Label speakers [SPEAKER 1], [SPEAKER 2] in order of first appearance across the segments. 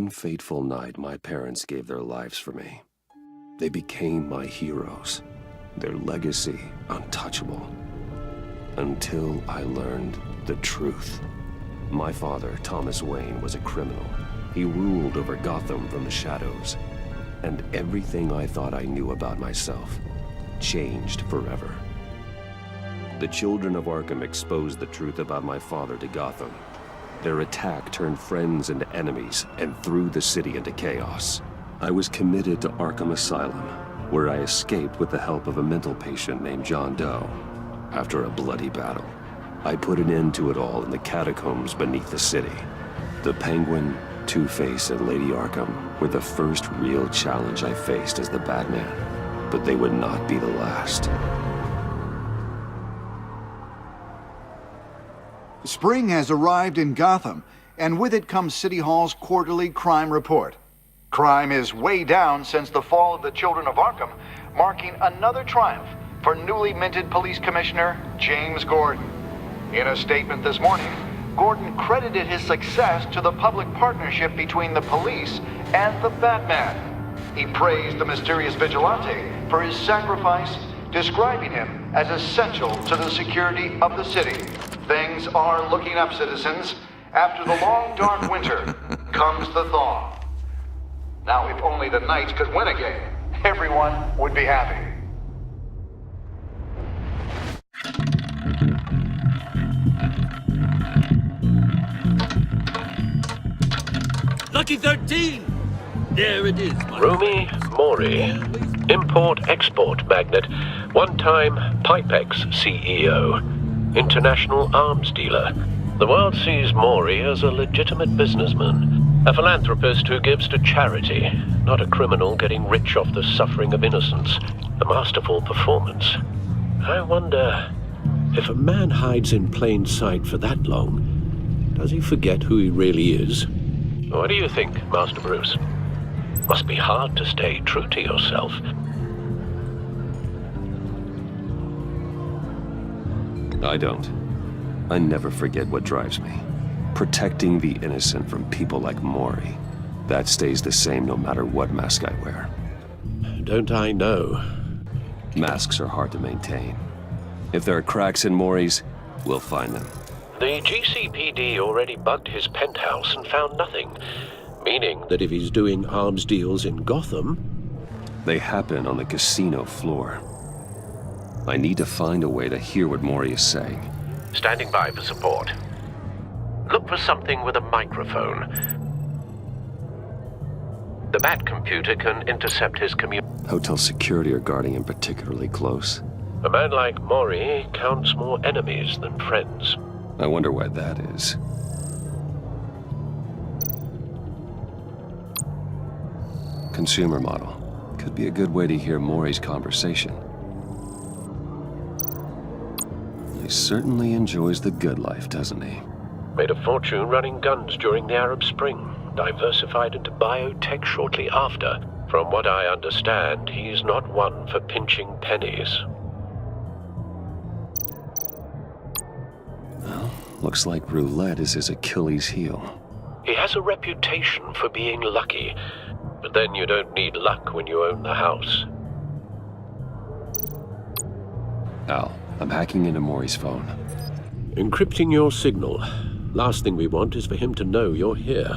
[SPEAKER 1] One fateful night, my parents gave their lives for me. They became my heroes, their legacy untouchable. Until I learned the truth. My father, Thomas Wayne, was a criminal. He ruled over Gotham from the shadows. And everything I thought I knew about myself changed forever. The children of Arkham exposed the truth about my father to Gotham. Their attack turned friends into enemies and threw the city into chaos. I was committed to Arkham Asylum, where I escaped with the help of a mental patient named John Doe. After a bloody battle, I put an end to it all in the catacombs beneath the city. The Penguin, Two-Face, and Lady Arkham were the first real challenge I faced as the Batman, but they would not be the last.
[SPEAKER 2] Spring has arrived in Gotham, and with it comes City Hall's quarterly crime report. Crime is way down since the fall of the Children of Arkham, marking another triumph for newly minted Police Commissioner James Gordon. In a statement this morning, Gordon credited his success to the public partnership between the police and the Batman. He praised the mysterious vigilante for his sacrifice, describing him as essential to the security of the city. Things are looking up, citizens. After the long, dark winter comes the thaw. Now, if only the Knights could win again, everyone would be happy.
[SPEAKER 3] Lucky 13! There it is,
[SPEAKER 4] Rumi Mori, import-export magnate, one-time Pipex CEO, international arms dealer. The world sees Mori as a legitimate businessman, a philanthropist who gives to charity, not a criminal getting rich off the suffering of innocence. A masterful performance. I wonder, if a man hides in plain sight for that long, does he forget who he really is? What do you think, Master Bruce? Must be hard to stay true to yourself.
[SPEAKER 1] I don't. I never forget what drives me. Protecting the innocent from people like Mori. That stays the same no matter what mask I wear.
[SPEAKER 4] Don't I know?
[SPEAKER 1] Masks are hard to maintain. If there are cracks in Mori's, we'll find them.
[SPEAKER 4] The GCPD already bugged his penthouse and found nothing, meaning that if he's doing arms deals in Gotham...
[SPEAKER 1] They happen on the casino floor. I need to find a way to hear what Mori is saying.
[SPEAKER 4] Standing by for support. Look for something with a microphone. The Bat computer can intercept his
[SPEAKER 1] Hotel security are guarding him particularly close.
[SPEAKER 4] A man like Mori counts more enemies than friends.
[SPEAKER 1] I wonder why that is. Consumer model. Could be a good way to hear Mori's conversation. He certainly enjoys the good life, doesn't he?
[SPEAKER 4] Made a fortune running guns during the Arab Spring. Diversified into biotech shortly after. From what I understand, he's not one for pinching pennies.
[SPEAKER 1] Well, looks like roulette is his Achilles heel.
[SPEAKER 4] He has a reputation for being lucky, but then you don't need luck when you own the house.
[SPEAKER 1] Al, I'm hacking into Mori's phone.
[SPEAKER 4] Encrypting your signal. Last thing we want is for him to know you're here.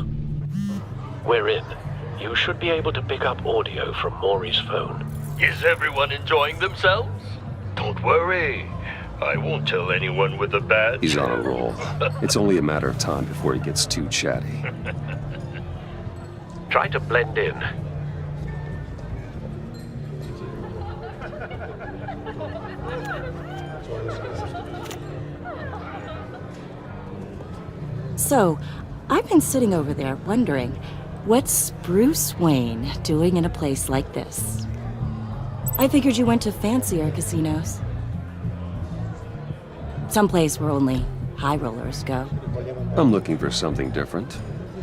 [SPEAKER 4] We're in. You should be able to pick up audio from Mori's phone.
[SPEAKER 3] Is everyone enjoying themselves? Don't worry. I won't tell anyone with a badge.
[SPEAKER 1] He's on a roll. It's only a matter of time before he gets too chatty.
[SPEAKER 4] Try to blend in.
[SPEAKER 5] So, I've been sitting over there wondering, what's Bruce Wayne doing in a place like this? I figured you went to fancier casinos. Someplace where only high rollers go.
[SPEAKER 1] I'm looking for something different.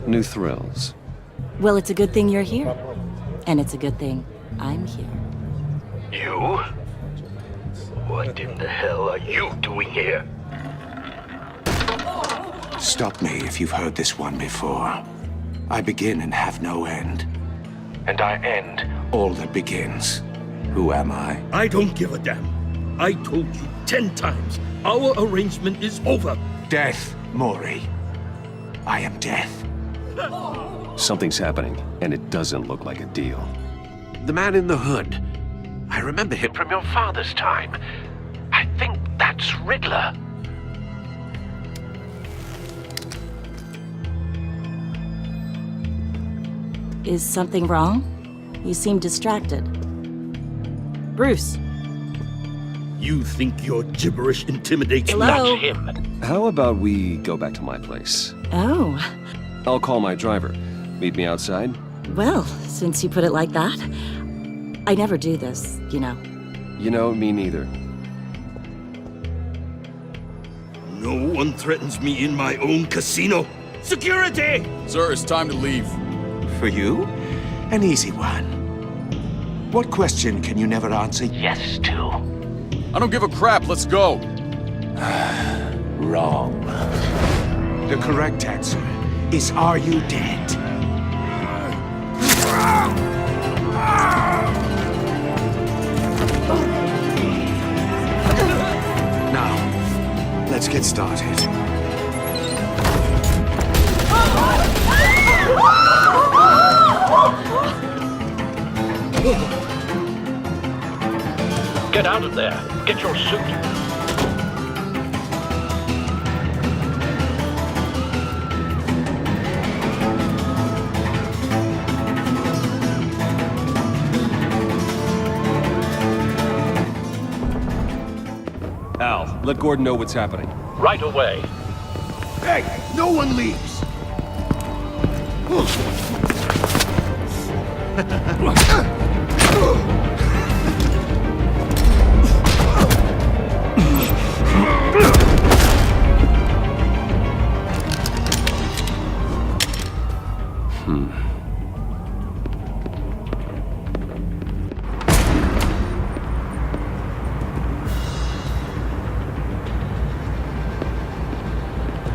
[SPEAKER 1] New thrills.
[SPEAKER 5] Well, it's a good thing you're here. And it's a good thing I'm here.
[SPEAKER 3] You? What in the hell are you doing here?
[SPEAKER 2] Stop me if you've heard this one before.
[SPEAKER 6] I begin and have no end. And I end all that begins. Who am I?
[SPEAKER 3] I don't give a damn. I told you 10 times. Our arrangement is over.
[SPEAKER 6] Death, Mori. I am death.
[SPEAKER 1] Something's happening, and it doesn't look like a deal.
[SPEAKER 4] The man in the hood. I remember him from your father's time. I think that's Riddler.
[SPEAKER 5] Is something wrong? You seem distracted. Bruce.
[SPEAKER 3] You think your gibberish intimidates me?
[SPEAKER 5] Hello?
[SPEAKER 4] Not him.
[SPEAKER 1] How about we go back to my place?
[SPEAKER 5] Oh.
[SPEAKER 1] I'll call my driver. Meet me outside?
[SPEAKER 5] Well, since you put it like that, I never do this, you know.
[SPEAKER 1] You know, me neither.
[SPEAKER 3] No one threatens me in my own casino. Security!
[SPEAKER 7] Sir, it's time to leave.
[SPEAKER 6] For you? An easy one. What question can you never answer
[SPEAKER 4] Yes to.
[SPEAKER 7] I don't give a crap, let's go.
[SPEAKER 6] wrong? The correct answer is, are you dead? Now, let's get started.
[SPEAKER 4] Get out of there. Get your suit.
[SPEAKER 1] Al, let Gordon know what's happening.
[SPEAKER 4] Right away.
[SPEAKER 3] Hey, no one leaves!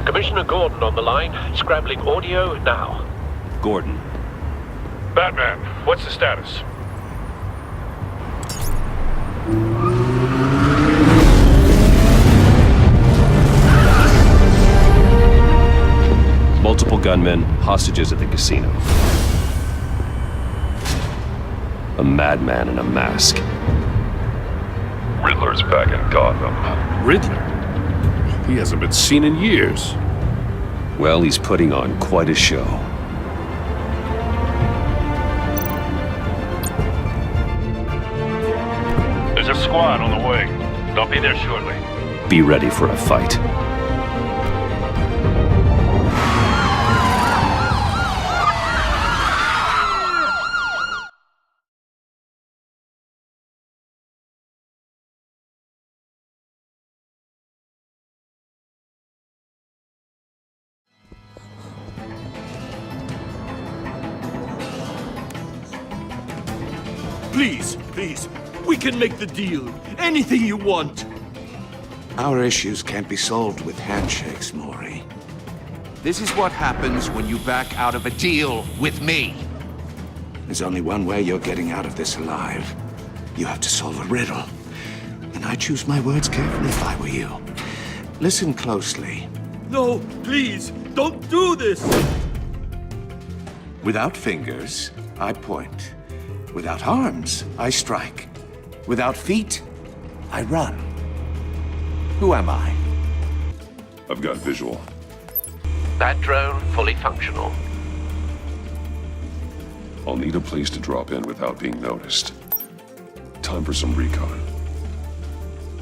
[SPEAKER 4] Commissioner Gordon on the line. Scrambling audio now.
[SPEAKER 1] Gordon.
[SPEAKER 8] Batman, what's the status?
[SPEAKER 1] Multiple gunmen, hostages at the casino. A madman in a mask.
[SPEAKER 8] Riddler's back in Gotham.
[SPEAKER 7] Riddler? He hasn't been seen in years.
[SPEAKER 1] Well, he's putting on quite a show.
[SPEAKER 8] There's a squad on the way. They'll be there shortly.
[SPEAKER 1] Be ready for a fight.
[SPEAKER 3] Please, we can make the deal. Anything you want.
[SPEAKER 6] Our issues can't be solved with handshakes, Maury. This is what happens when you back out of a deal with me. There's only one way you're getting out of this alive. You have to solve a riddle. And I choose my words carefully if I were you. Listen closely.
[SPEAKER 3] No, please, don't do this!
[SPEAKER 6] Without fingers, I point. Without arms, I strike. Without feet, I run. Who am I?
[SPEAKER 8] I've got visual.
[SPEAKER 4] That drone fully functional.
[SPEAKER 8] I'll need a place to drop in without being noticed. Time for some recon.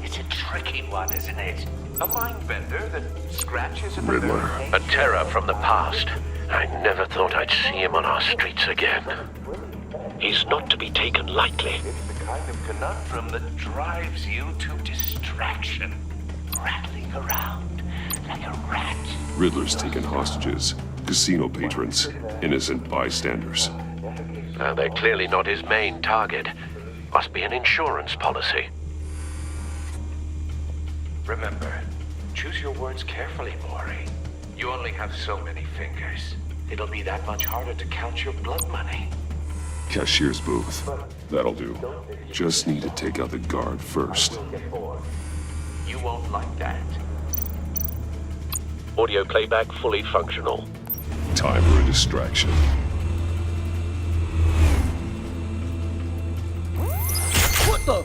[SPEAKER 9] It's a tricky one, isn't it? A mind bender that scratches at the
[SPEAKER 8] Riddler.
[SPEAKER 9] very
[SPEAKER 4] A
[SPEAKER 9] edge.
[SPEAKER 4] terror from the past. I never thought I'd see him on our streets again. He's not to be taken lightly.
[SPEAKER 9] It's the kind of conundrum that drives you to distraction. Rattling around like a rat.
[SPEAKER 8] Riddler's taken hostages. Casino patrons. Innocent bystanders.
[SPEAKER 4] They're clearly not his main target. Must be an insurance policy.
[SPEAKER 9] Remember, choose your words carefully, Maury. You only have so many fingers. it'll be that much harder to count your blood money.
[SPEAKER 8] Cashier's booth. That'll do. Just need to take out the guard first.
[SPEAKER 9] You won't like that.
[SPEAKER 4] Audio playback fully functional.
[SPEAKER 8] Time for a distraction.
[SPEAKER 3] What the?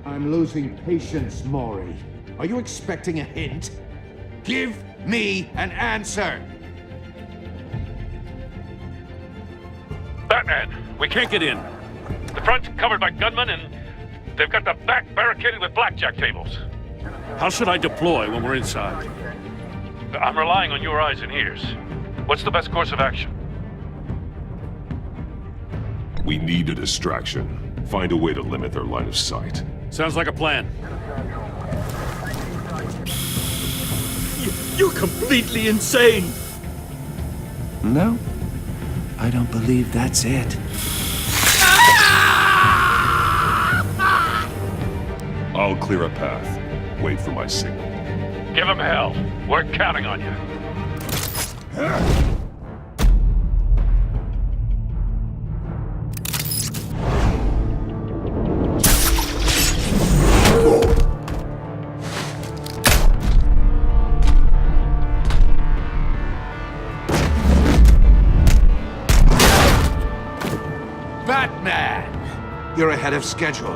[SPEAKER 6] I'm losing patience, Maury. Are you expecting a hint? Give me an answer!
[SPEAKER 10] Batman, we can't get in. The front's covered by gunmen, and they've got the back barricaded with blackjack tables. How should I deploy when we're inside? I'm relying on your eyes and ears. What's the best course of action?
[SPEAKER 8] We need a distraction. Find a way to limit their line of sight.
[SPEAKER 10] Sounds like a plan.
[SPEAKER 3] You're completely insane!
[SPEAKER 6] No, I don't believe that's it.
[SPEAKER 8] I'll clear a path. Wait for my signal.
[SPEAKER 10] Give him hell. We're counting on you.
[SPEAKER 6] Batman! You're ahead of schedule.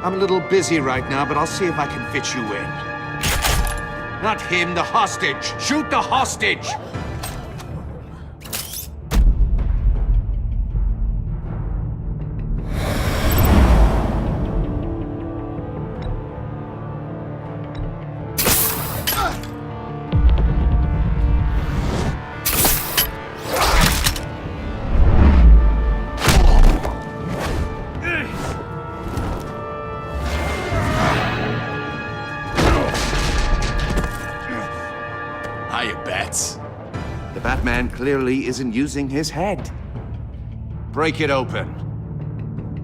[SPEAKER 6] I'm a little busy right now, but I'll see if I can fit you in. Not him, the hostage! Shoot the hostage! The Batman clearly isn't using his head. Break it open.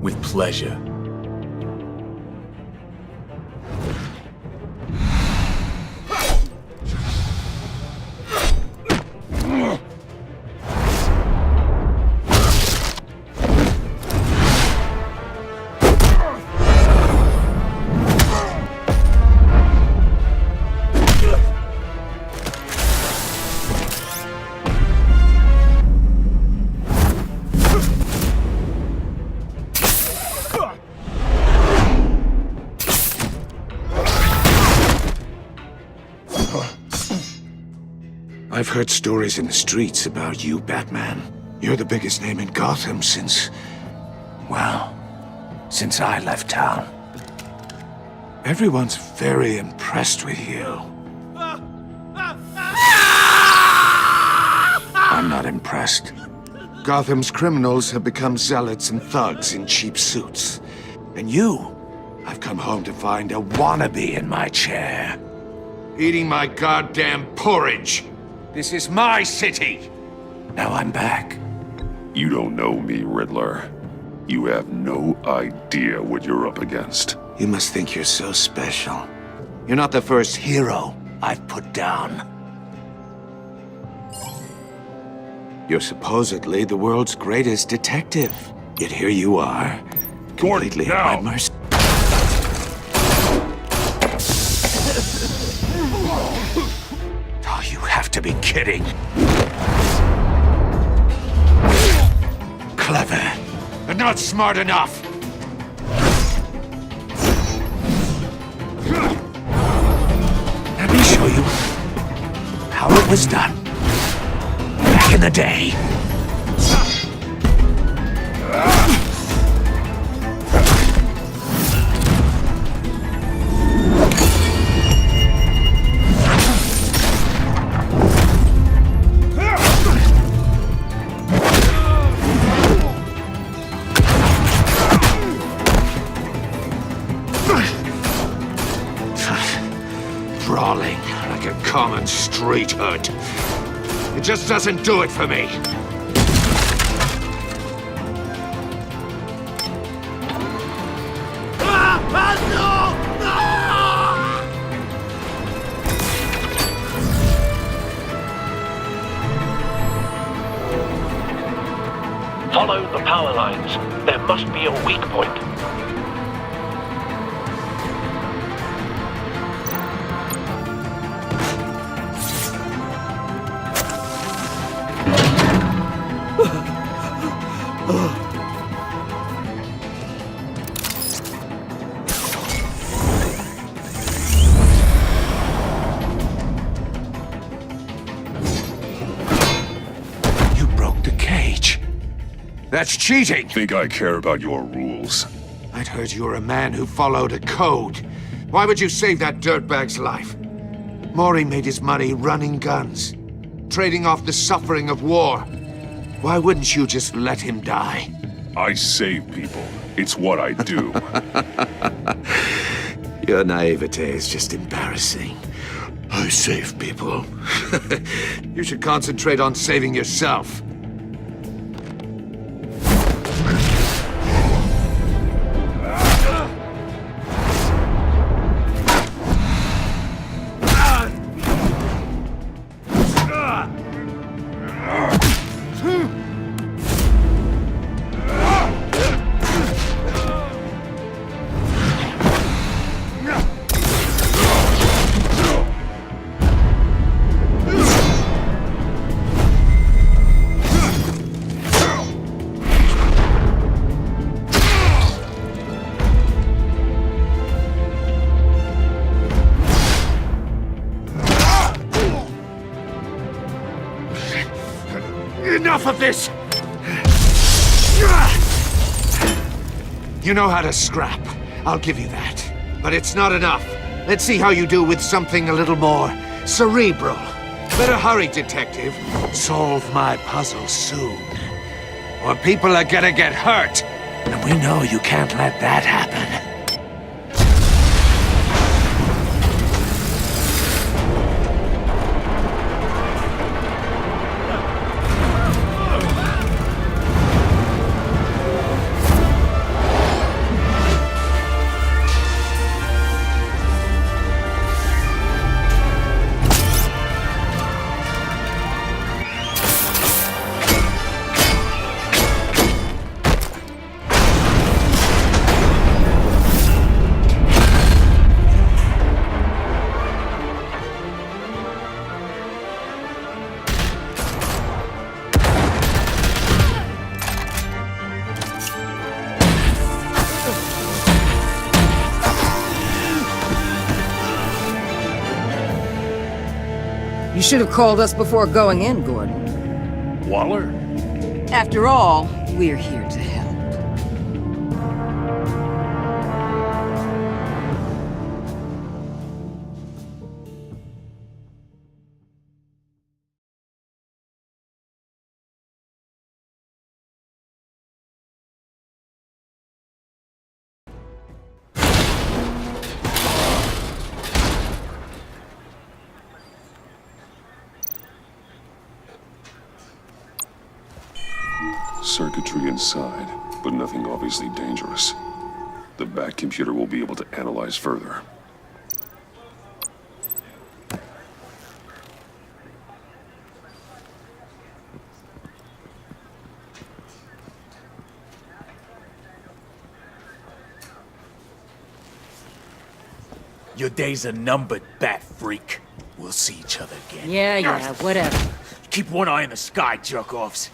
[SPEAKER 3] With pleasure.
[SPEAKER 6] I've heard stories in the streets about you, Batman. You're the biggest name in Gotham since I left town. Everyone's very impressed with you. I'm not impressed. Gotham's criminals have become zealots and thugs in cheap suits. And you, I've come home to find a wannabe in my chair. Eating my goddamn porridge. This is my city! Now I'm back.
[SPEAKER 8] You don't know me, Riddler. You have no idea what you're up against.
[SPEAKER 6] You must think you're so special. You're not the first hero I've put down. You're supposedly the world's greatest detective. Yet here you are, completely at my mercy. Oh, you have to be kidding. Clever, but not smart enough. Let me show you how it was done back in the day. Brawling like a common street hood. It just doesn't do it for me.
[SPEAKER 4] Follow the power lines. There must be a weak point.
[SPEAKER 6] You broke the cage. That's cheating!
[SPEAKER 8] Think I care about your rules?
[SPEAKER 6] I'd heard you were a man who followed a code. Why would you save that dirtbag's life? Mori made his money running guns, trading off the suffering of war. Why wouldn't you just let him die?
[SPEAKER 8] I save people. It's what I do.
[SPEAKER 6] Your naivete is just embarrassing. I save people. You should concentrate on saving yourself. Enough of this! You know how to scrap. I'll give you that. But it's not enough. Let's see how you do with something a little more cerebral. Better hurry, detective. Solve my puzzle soon. Or people are gonna get hurt. And we know you can't let that happen.
[SPEAKER 11] You should have called us before going in, Gordon.
[SPEAKER 10] Waller?
[SPEAKER 11] After all, we're here to help.
[SPEAKER 8] Circuitry inside, but nothing obviously dangerous. The back computer will be able to analyze further.
[SPEAKER 12] Your days are numbered, bat freak. We'll see each other again.
[SPEAKER 5] Yeah, whatever.
[SPEAKER 12] Keep one eye in the sky, jerk-offs.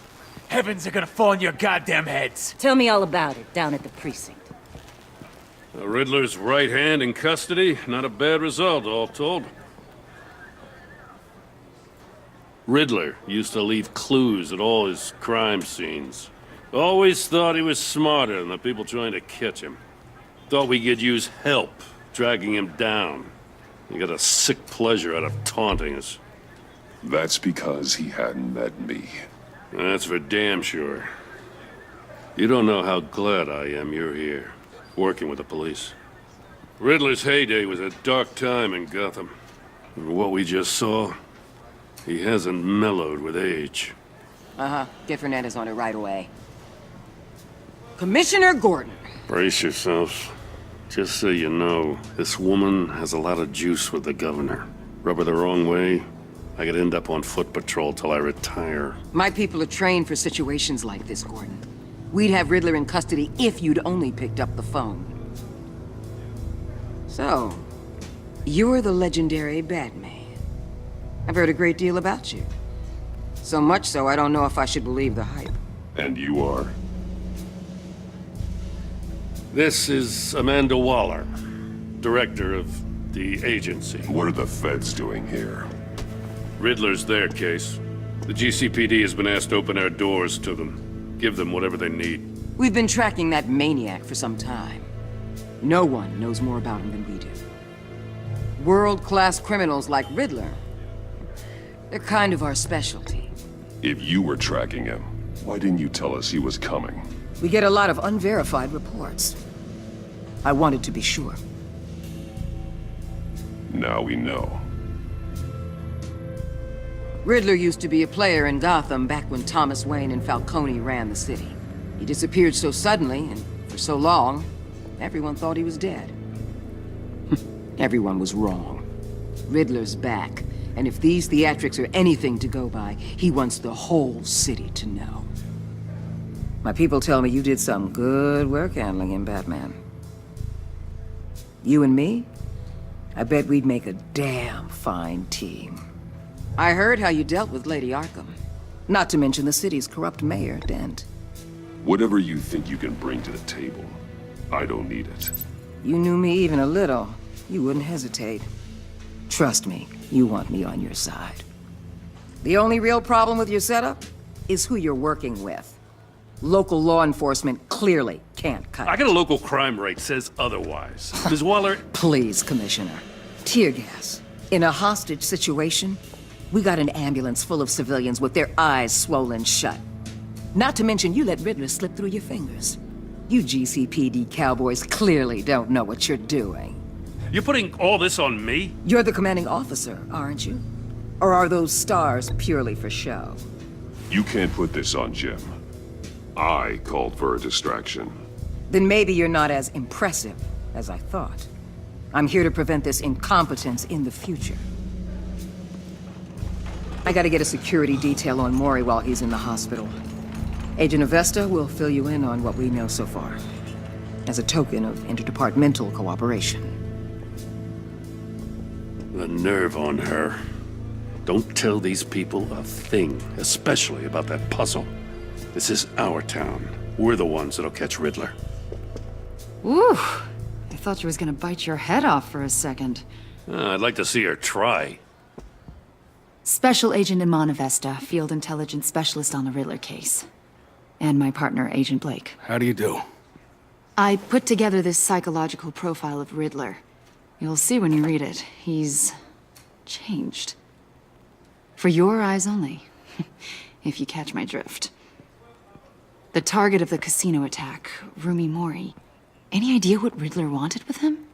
[SPEAKER 12] Heavens are gonna fall on your goddamn heads.
[SPEAKER 5] Tell me all about it down at the precinct.
[SPEAKER 10] The Riddler's right hand in custody. Not a bad result, all told. Riddler used to leave clues at all his crime scenes. Always thought he was smarter than the people trying to catch him. Thought we could use help dragging him down. He got a sick pleasure out of taunting us.
[SPEAKER 8] That's because he hadn't met me.
[SPEAKER 10] That's for damn sure. You don't know how glad I am you're here, working with the police. Riddler's heyday was a dark time in Gotham. And what we just saw, he hasn't mellowed with age.
[SPEAKER 11] Get Fernandez on it right away. Commissioner Gordon.
[SPEAKER 10] Brace yourselves. Just so you know, this woman has a lot of juice with the governor. Rub her the wrong way, I could end up on foot patrol till I retire.
[SPEAKER 11] My people are trained for situations like this, Gordon. We'd have Riddler in custody if you'd only picked up the phone. So, you're the legendary Batman. I've heard a great deal about you. So much so, I don't know if I should believe the hype.
[SPEAKER 8] And you are?
[SPEAKER 10] This is Amanda Waller, director of the agency.
[SPEAKER 8] What are the feds doing here?
[SPEAKER 10] Riddler's their case. The GCPD has been asked to open our doors to them. Give them whatever they need.
[SPEAKER 11] We've been tracking that maniac for some time. No one knows more about him than we do. World-class criminals like Riddler, they're kind of our specialty.
[SPEAKER 8] If you were tracking him, why didn't you tell us he was coming?
[SPEAKER 11] We get a lot of unverified reports. I wanted to be sure.
[SPEAKER 8] Now we know.
[SPEAKER 11] Riddler used to be a player in Gotham back when Thomas Wayne and Falcone ran the city. He disappeared so suddenly and for so long, everyone thought he was dead. Everyone was wrong. Riddler's back, and if these theatrics are anything to go by, he wants the whole city to know. My people tell me you did some good work handling him, Batman. You and me? I bet we'd make a damn fine team. I heard how you dealt with Lady Arkham. Not to mention the city's corrupt mayor, Dent.
[SPEAKER 8] Whatever you think you can bring to the table, I don't need it.
[SPEAKER 11] You knew me even a little, you wouldn't hesitate. Trust me, you want me on your side. The only real problem with your setup is who you're working with. Local law enforcement clearly can't cut it.
[SPEAKER 10] I got a local crime rate says otherwise. Ms. Waller...
[SPEAKER 11] Please, Commissioner. Tear gas. In a hostage situation, we got an ambulance full of civilians with their eyes swollen shut. Not to mention you let Riddler slip through your fingers. You GCPD cowboys clearly don't know what you're doing.
[SPEAKER 10] You're putting all this on me?
[SPEAKER 11] You're the commanding officer, aren't you? Or are those stars purely for show?
[SPEAKER 8] You can't put this on Jim. I called for a distraction.
[SPEAKER 11] Then maybe you're not as impressive as I thought. I'm here to prevent this incompetence in the future. I gotta get a security detail on Mori while he's in the hospital. Agent Avesta will fill you in on what we know so far, as a token of interdepartmental cooperation.
[SPEAKER 10] The nerve on her. Don't tell these people a thing, especially about that puzzle. This is our town. We're the ones that'll catch Riddler.
[SPEAKER 13] Ooh, I thought she was gonna bite your head off for a second.
[SPEAKER 10] I'd like to see her try.
[SPEAKER 13] Special Agent Iman Avesta, Field Intelligence Specialist on the Riddler case. And my partner, Agent Blake.
[SPEAKER 7] How do you do?
[SPEAKER 13] I put together this psychological profile of Riddler. You'll see when you read it. He's changed. For your eyes only, if you catch my drift. The target of the casino attack, Rumi Mori. Any idea what Riddler wanted with him?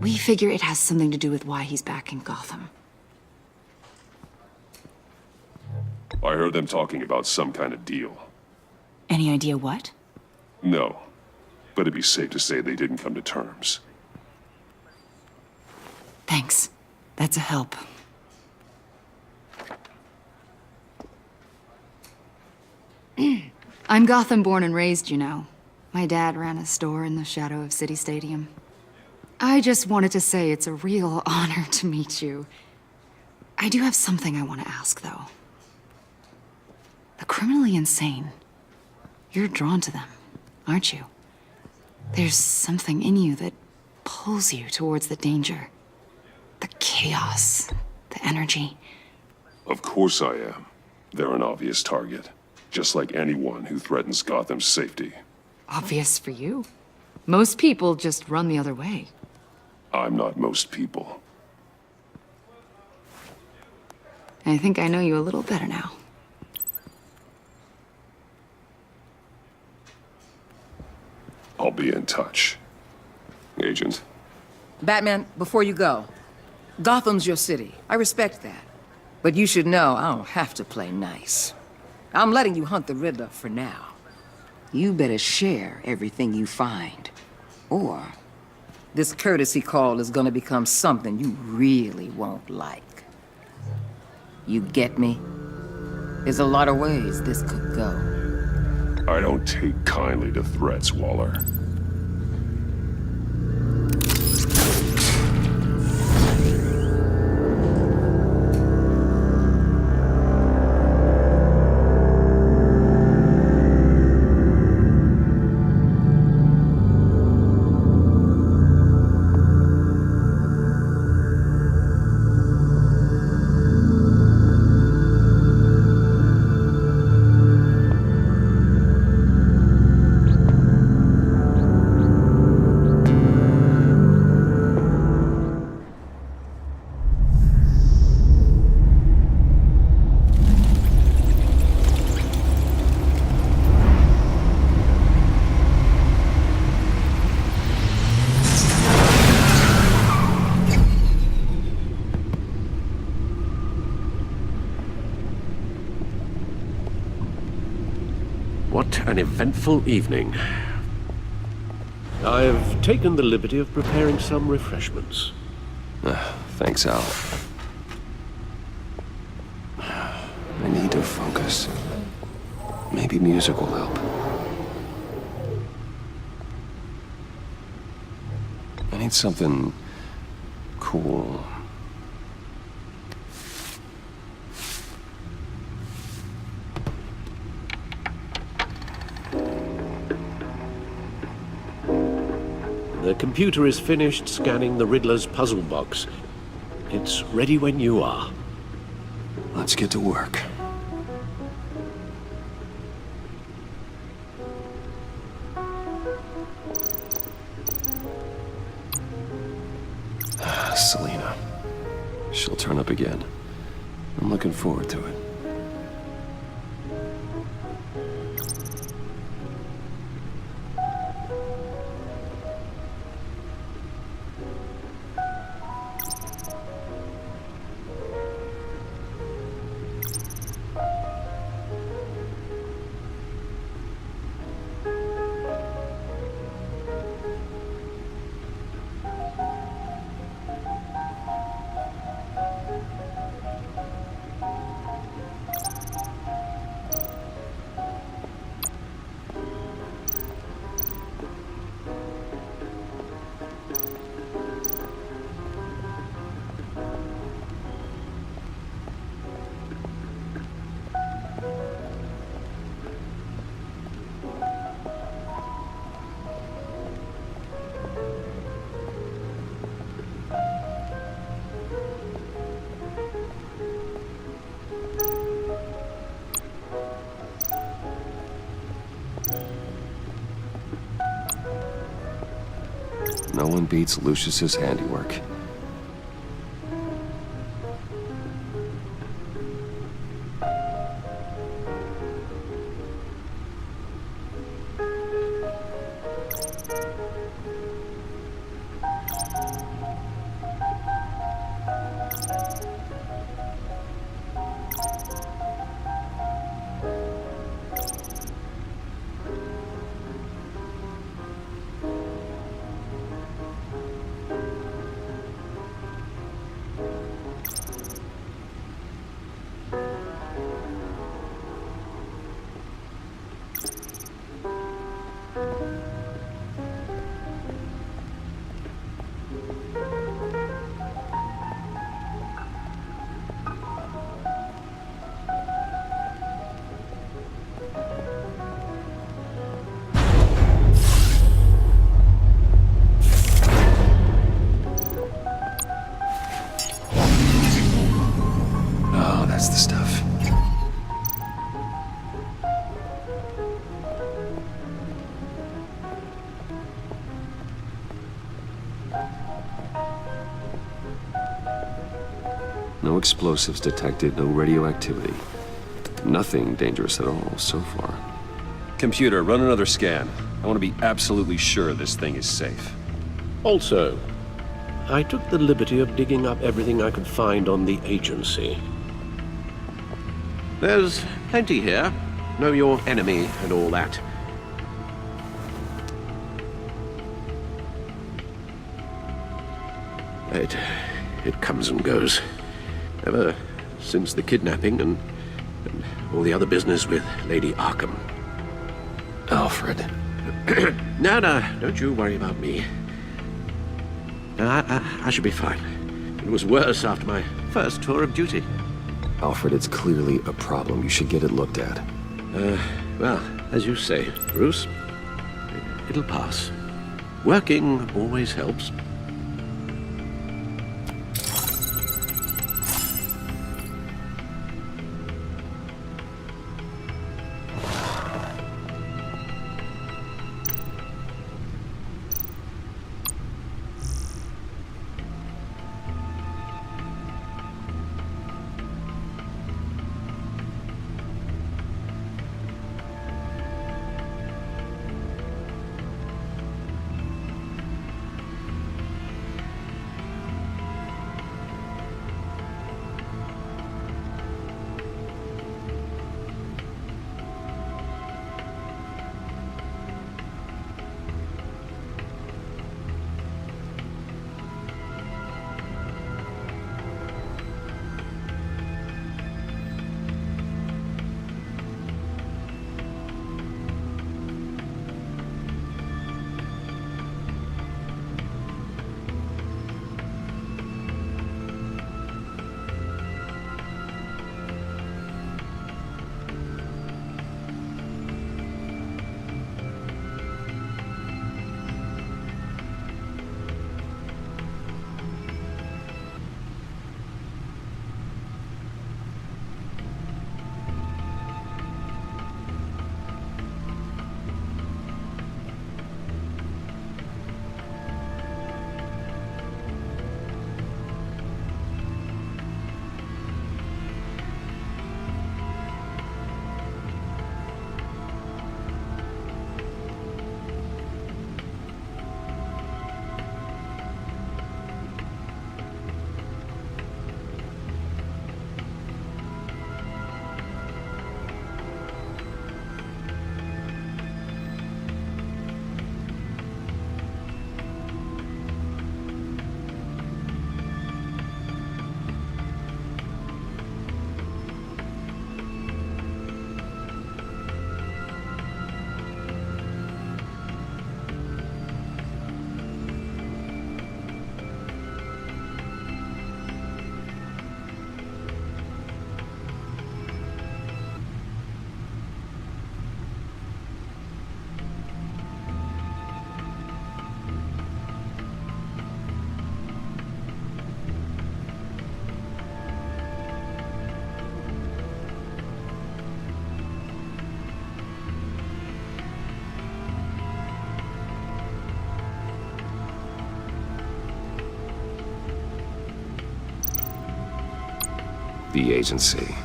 [SPEAKER 13] We figure it has something to do with why he's back in Gotham.
[SPEAKER 8] I heard them talking about some kind of deal.
[SPEAKER 13] Any idea what?
[SPEAKER 8] No, but it'd be safe to say they didn't come to terms.
[SPEAKER 13] Thanks. That's a help. I'm Gotham born and raised, you know. My dad ran a store in the shadow of City Stadium. I just wanted to say it's a real honor to meet you. I do have something I want to ask, though. The criminally insane. You're drawn to them, aren't you? There's something in you that pulls you towards the danger. The chaos, the energy.
[SPEAKER 8] Of course I am. They're an obvious target. Just like anyone who threatens Gotham's safety.
[SPEAKER 13] Obvious for you. Most people just run the other way.
[SPEAKER 8] I'm not most people.
[SPEAKER 13] I think I know you a little better now.
[SPEAKER 8] I'll be in touch. Agent.
[SPEAKER 11] Batman, before you go, Gotham's your city. I respect that. But you should know I don't have to play nice. I'm letting you hunt the Riddler for now. You better share everything you find, or This courtesy call is gonna become something you really won't like. You get me? There's a lot of ways this could go.
[SPEAKER 8] I don't take kindly to threats, Waller.
[SPEAKER 4] What an eventful evening. I've taken the liberty of preparing some refreshments.
[SPEAKER 1] Thanks, Al. I need to focus. Maybe music will help. I need something cool.
[SPEAKER 4] The computer is finished scanning the Riddler's puzzle box. It's ready when you are.
[SPEAKER 1] Let's get to work. Selena. She'll turn up again. I'm looking forward to it. No one beats Lucius's handiwork. That's the stuff. No explosives detected, no radioactivity. Nothing dangerous at all so far. Computer, run another scan. I want to be absolutely sure this thing is safe.
[SPEAKER 4] Also, I took the liberty of digging up everything I could find on the agency. There's plenty here. Know your enemy and all that. It comes and goes. Ever since the kidnapping and all the other business with Lady Arkham.
[SPEAKER 1] Alfred.
[SPEAKER 4] No, don't you worry about me. I should be fine. It was worse after my first tour of duty.
[SPEAKER 1] Alfred, it's clearly a problem. You should get it looked at.
[SPEAKER 4] Well, as you say, Bruce, it'll pass. Working always helps.
[SPEAKER 1] The agency.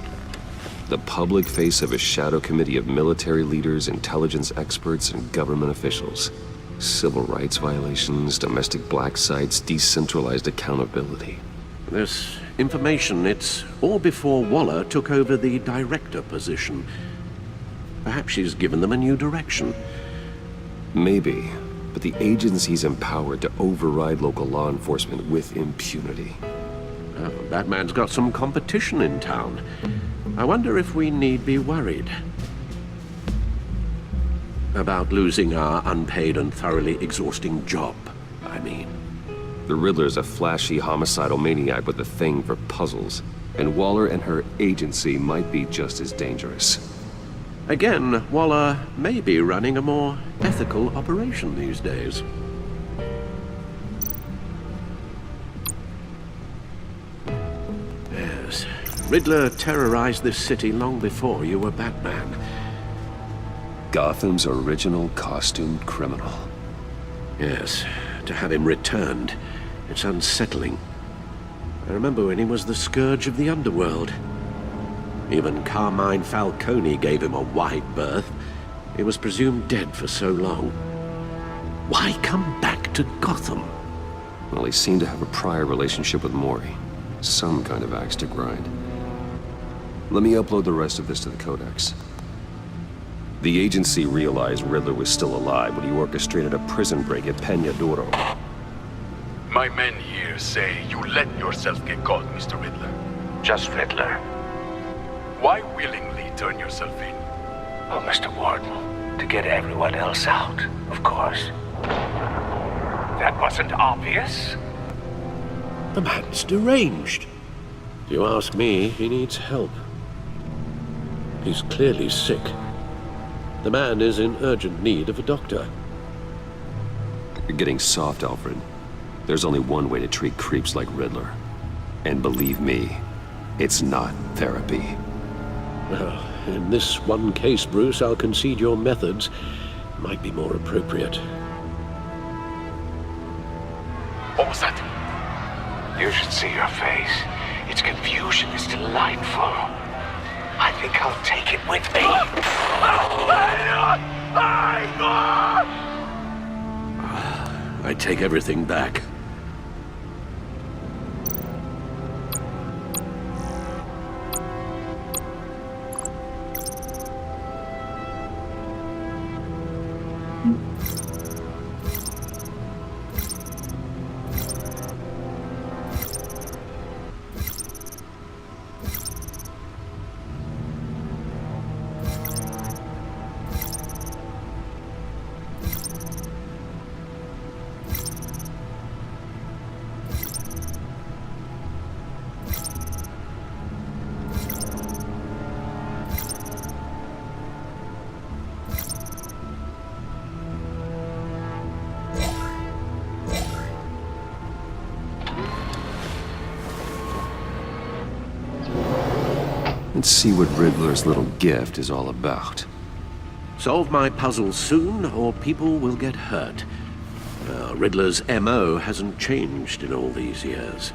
[SPEAKER 1] The public face of a shadow committee of military leaders, intelligence experts, and government officials. Civil rights violations, domestic black sites, decentralized accountability.
[SPEAKER 4] This information, it's all before Waller took over the director position. Perhaps she's given them a new direction.
[SPEAKER 1] Maybe, but the agency's empowered to override local law enforcement with impunity.
[SPEAKER 4] Oh, Batman's got some competition in town. I wonder if we need be worried about losing our unpaid and thoroughly exhausting job, I mean.
[SPEAKER 1] The Riddler's a flashy homicidal maniac with a thing for puzzles, and Waller and her agency might be just as dangerous.
[SPEAKER 4] Again, Waller may be running a more ethical operation these days. Yes, Riddler terrorized this city long before you were Batman.
[SPEAKER 1] Gotham's original costumed criminal.
[SPEAKER 4] Yes, to have him returned, it's unsettling. I remember when he was the scourge of the underworld. Even Carmine Falcone gave him a wide berth. He was presumed dead for so long. Why come back to Gotham?
[SPEAKER 1] Well, he seemed to have a prior relationship with Mori. Some kind of axe to grind. Let me upload the rest of this to the Codex. The agency realized Riddler was still alive when he orchestrated a prison break at Peña Duro.
[SPEAKER 12] My men here say you let yourself get caught, Mr. Riddler.
[SPEAKER 9] Just Riddler.
[SPEAKER 12] Why willingly turn yourself in?
[SPEAKER 9] Oh, Mr. Warden, to get everyone else out, of course. That wasn't obvious.
[SPEAKER 4] The man's deranged. If you ask me, he needs help. He's clearly sick. The man is in urgent need of a doctor.
[SPEAKER 1] You're getting soft, Alfred. There's only one way to treat creeps like Riddler. And believe me, it's not therapy.
[SPEAKER 4] Well, in this one case, Bruce, I'll concede your methods might be more appropriate.
[SPEAKER 12] What was that?
[SPEAKER 9] You should see your face. Its confusion is delightful. I think I'll take it with me.
[SPEAKER 4] I take everything back.
[SPEAKER 1] Let's see what Riddler's little gift is all about.
[SPEAKER 4] Solve my puzzle soon, or people will get hurt. Riddler's MO hasn't changed in all these years.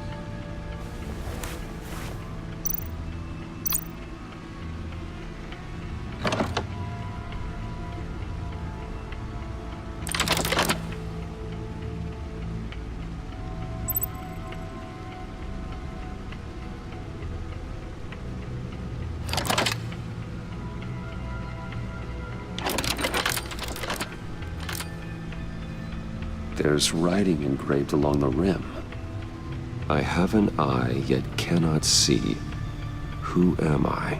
[SPEAKER 1] There's writing engraved along the rim. I have an eye, yet cannot see. Who am I?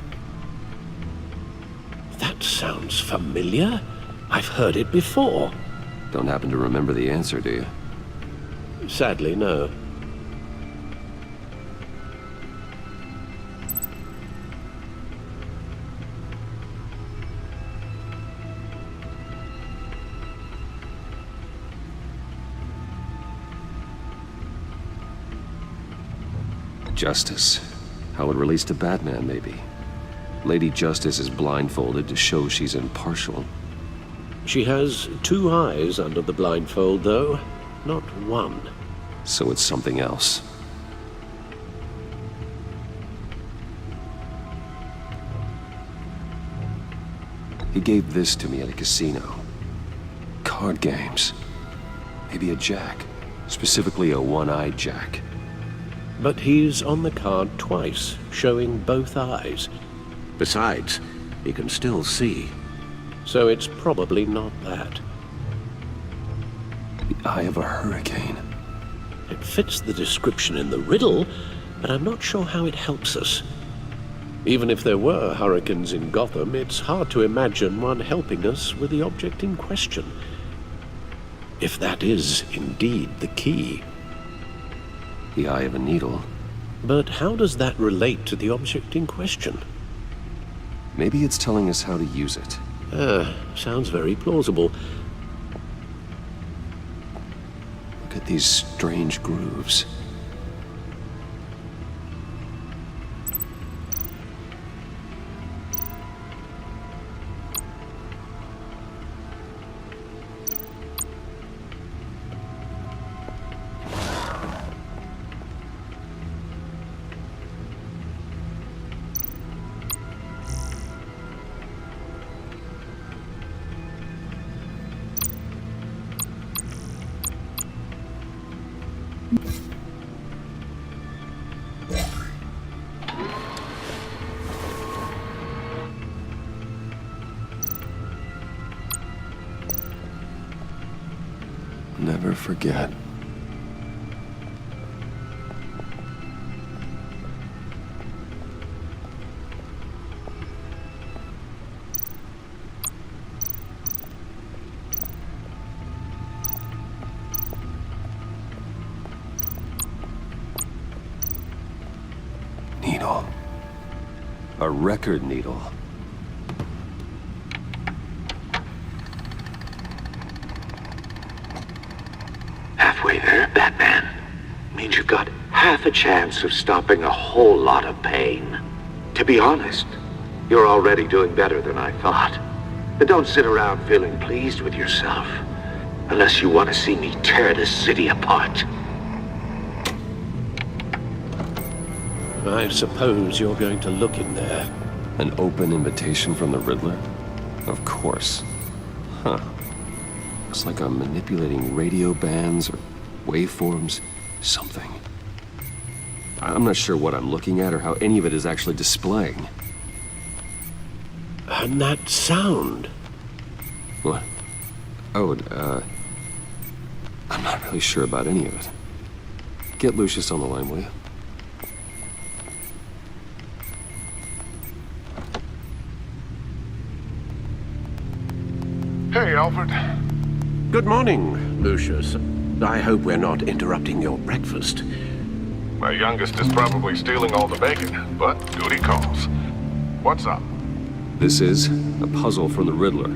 [SPEAKER 4] That sounds familiar. I've heard it before.
[SPEAKER 1] Don't happen to remember the answer, do you?
[SPEAKER 4] Sadly, no.
[SPEAKER 1] Justice. How it relates to Batman, maybe. Lady Justice is blindfolded to show she's impartial.
[SPEAKER 4] She has two eyes under the blindfold, though, not one.
[SPEAKER 1] So it's something else. He gave this to me at a casino. Card games. Maybe a jack. Specifically a one-eyed jack.
[SPEAKER 4] But he's on the card twice, showing both eyes. Besides, he can still see. So it's probably not that.
[SPEAKER 1] The eye of a hurricane.
[SPEAKER 4] It fits the description in the riddle, but I'm not sure how it helps us. Even if there were hurricanes in Gotham, it's hard to imagine one helping us with the object in question. If that is indeed the key.
[SPEAKER 1] The eye of a needle.
[SPEAKER 4] But how does that relate to the object in question?
[SPEAKER 1] Maybe it's telling us how to use it.
[SPEAKER 4] Sounds very plausible.
[SPEAKER 1] Look at these strange grooves. Never forget. A record needle.
[SPEAKER 14] Halfway there, Batman. Means you've got half a chance of stopping a whole lot of pain. To be honest, you're already doing better than I thought. But don't sit around feeling pleased with yourself, unless you want to see me tear this city apart.
[SPEAKER 4] I suppose you're going to look in there.
[SPEAKER 1] An open invitation from the Riddler? Of course. Huh. Looks like I'm manipulating radio bands or waveforms, something. I'm not sure what I'm looking at or how any of it is actually displaying.
[SPEAKER 4] And that sound?
[SPEAKER 1] What? Oh, I'm not really sure about any of it. Get Lucius on the line, will you?
[SPEAKER 15] Hey, Alfred.
[SPEAKER 4] Good morning, Lucius. I hope we're not interrupting your breakfast.
[SPEAKER 15] My youngest is probably stealing all the bacon, but duty calls. What's up?
[SPEAKER 1] This is a puzzle from the Riddler.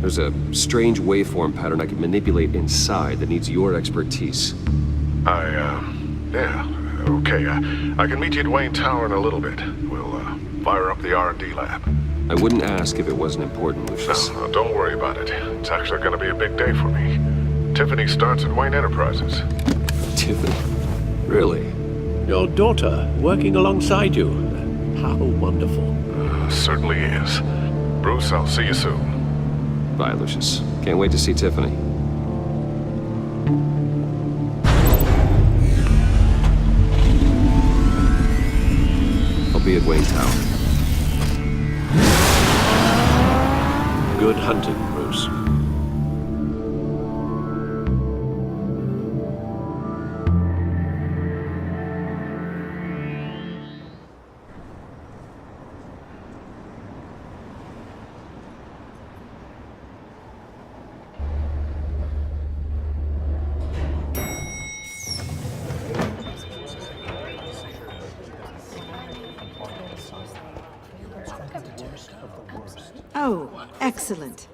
[SPEAKER 1] There's a strange waveform pattern I can manipulate inside that needs your expertise.
[SPEAKER 15] Yeah, okay. I can meet you at Wayne Tower in a little bit. We'll, fire up the R&D lab.
[SPEAKER 1] I wouldn't ask if it wasn't important, Lucius.
[SPEAKER 15] No, don't worry about it. It's actually gonna be a big day for me. Tiffany starts at Wayne Enterprises.
[SPEAKER 1] Tiffany? Really?
[SPEAKER 4] Your daughter working alongside you. How wonderful.
[SPEAKER 15] Certainly is. Bruce, I'll see you soon.
[SPEAKER 1] Bye, Lucius. Can't wait to see Tiffany. I'll be at Wayne Tower.
[SPEAKER 4] Good hunting, Bruce.
[SPEAKER 16] Oh, excellent.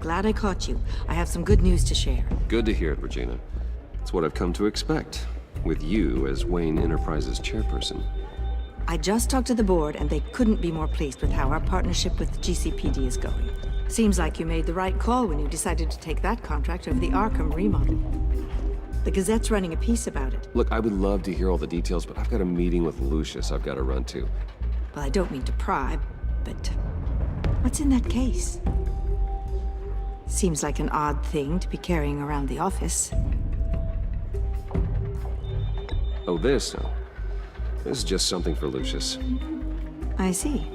[SPEAKER 16] Glad I caught you. I have some good news to share.
[SPEAKER 1] Good to hear it, Regina. It's what I've come to expect, with you as Wayne Enterprises chairperson.
[SPEAKER 16] I just talked to the board, and they couldn't be more pleased with how our partnership with GCPD is going. Seems like you made the right call when you decided to take that contract over the Arkham remodel. The Gazette's running a piece about it.
[SPEAKER 1] Look, I would love to hear all the details, but I've got a meeting with Lucius I've got to run to.
[SPEAKER 16] Well, I don't mean to pry, but what's in that case? Seems like an odd thing to be carrying around the office.
[SPEAKER 1] Oh, this? No. This is just something for Lucius.
[SPEAKER 16] I see.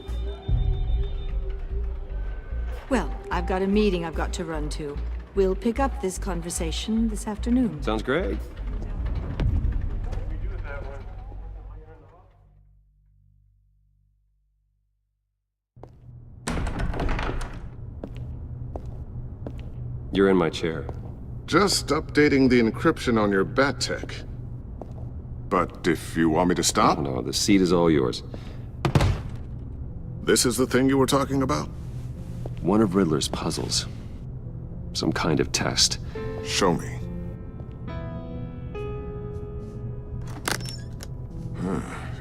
[SPEAKER 16] Well, I've got a meeting I've got to run to. We'll pick up this conversation this afternoon.
[SPEAKER 1] Sounds great. You're in my chair.
[SPEAKER 15] Just updating the encryption on your bat tech. But if you want me to stop?
[SPEAKER 1] No, the seat is all yours.
[SPEAKER 15] This is the thing you were talking about?
[SPEAKER 1] One of Riddler's puzzles. Some kind of test.
[SPEAKER 15] Show me.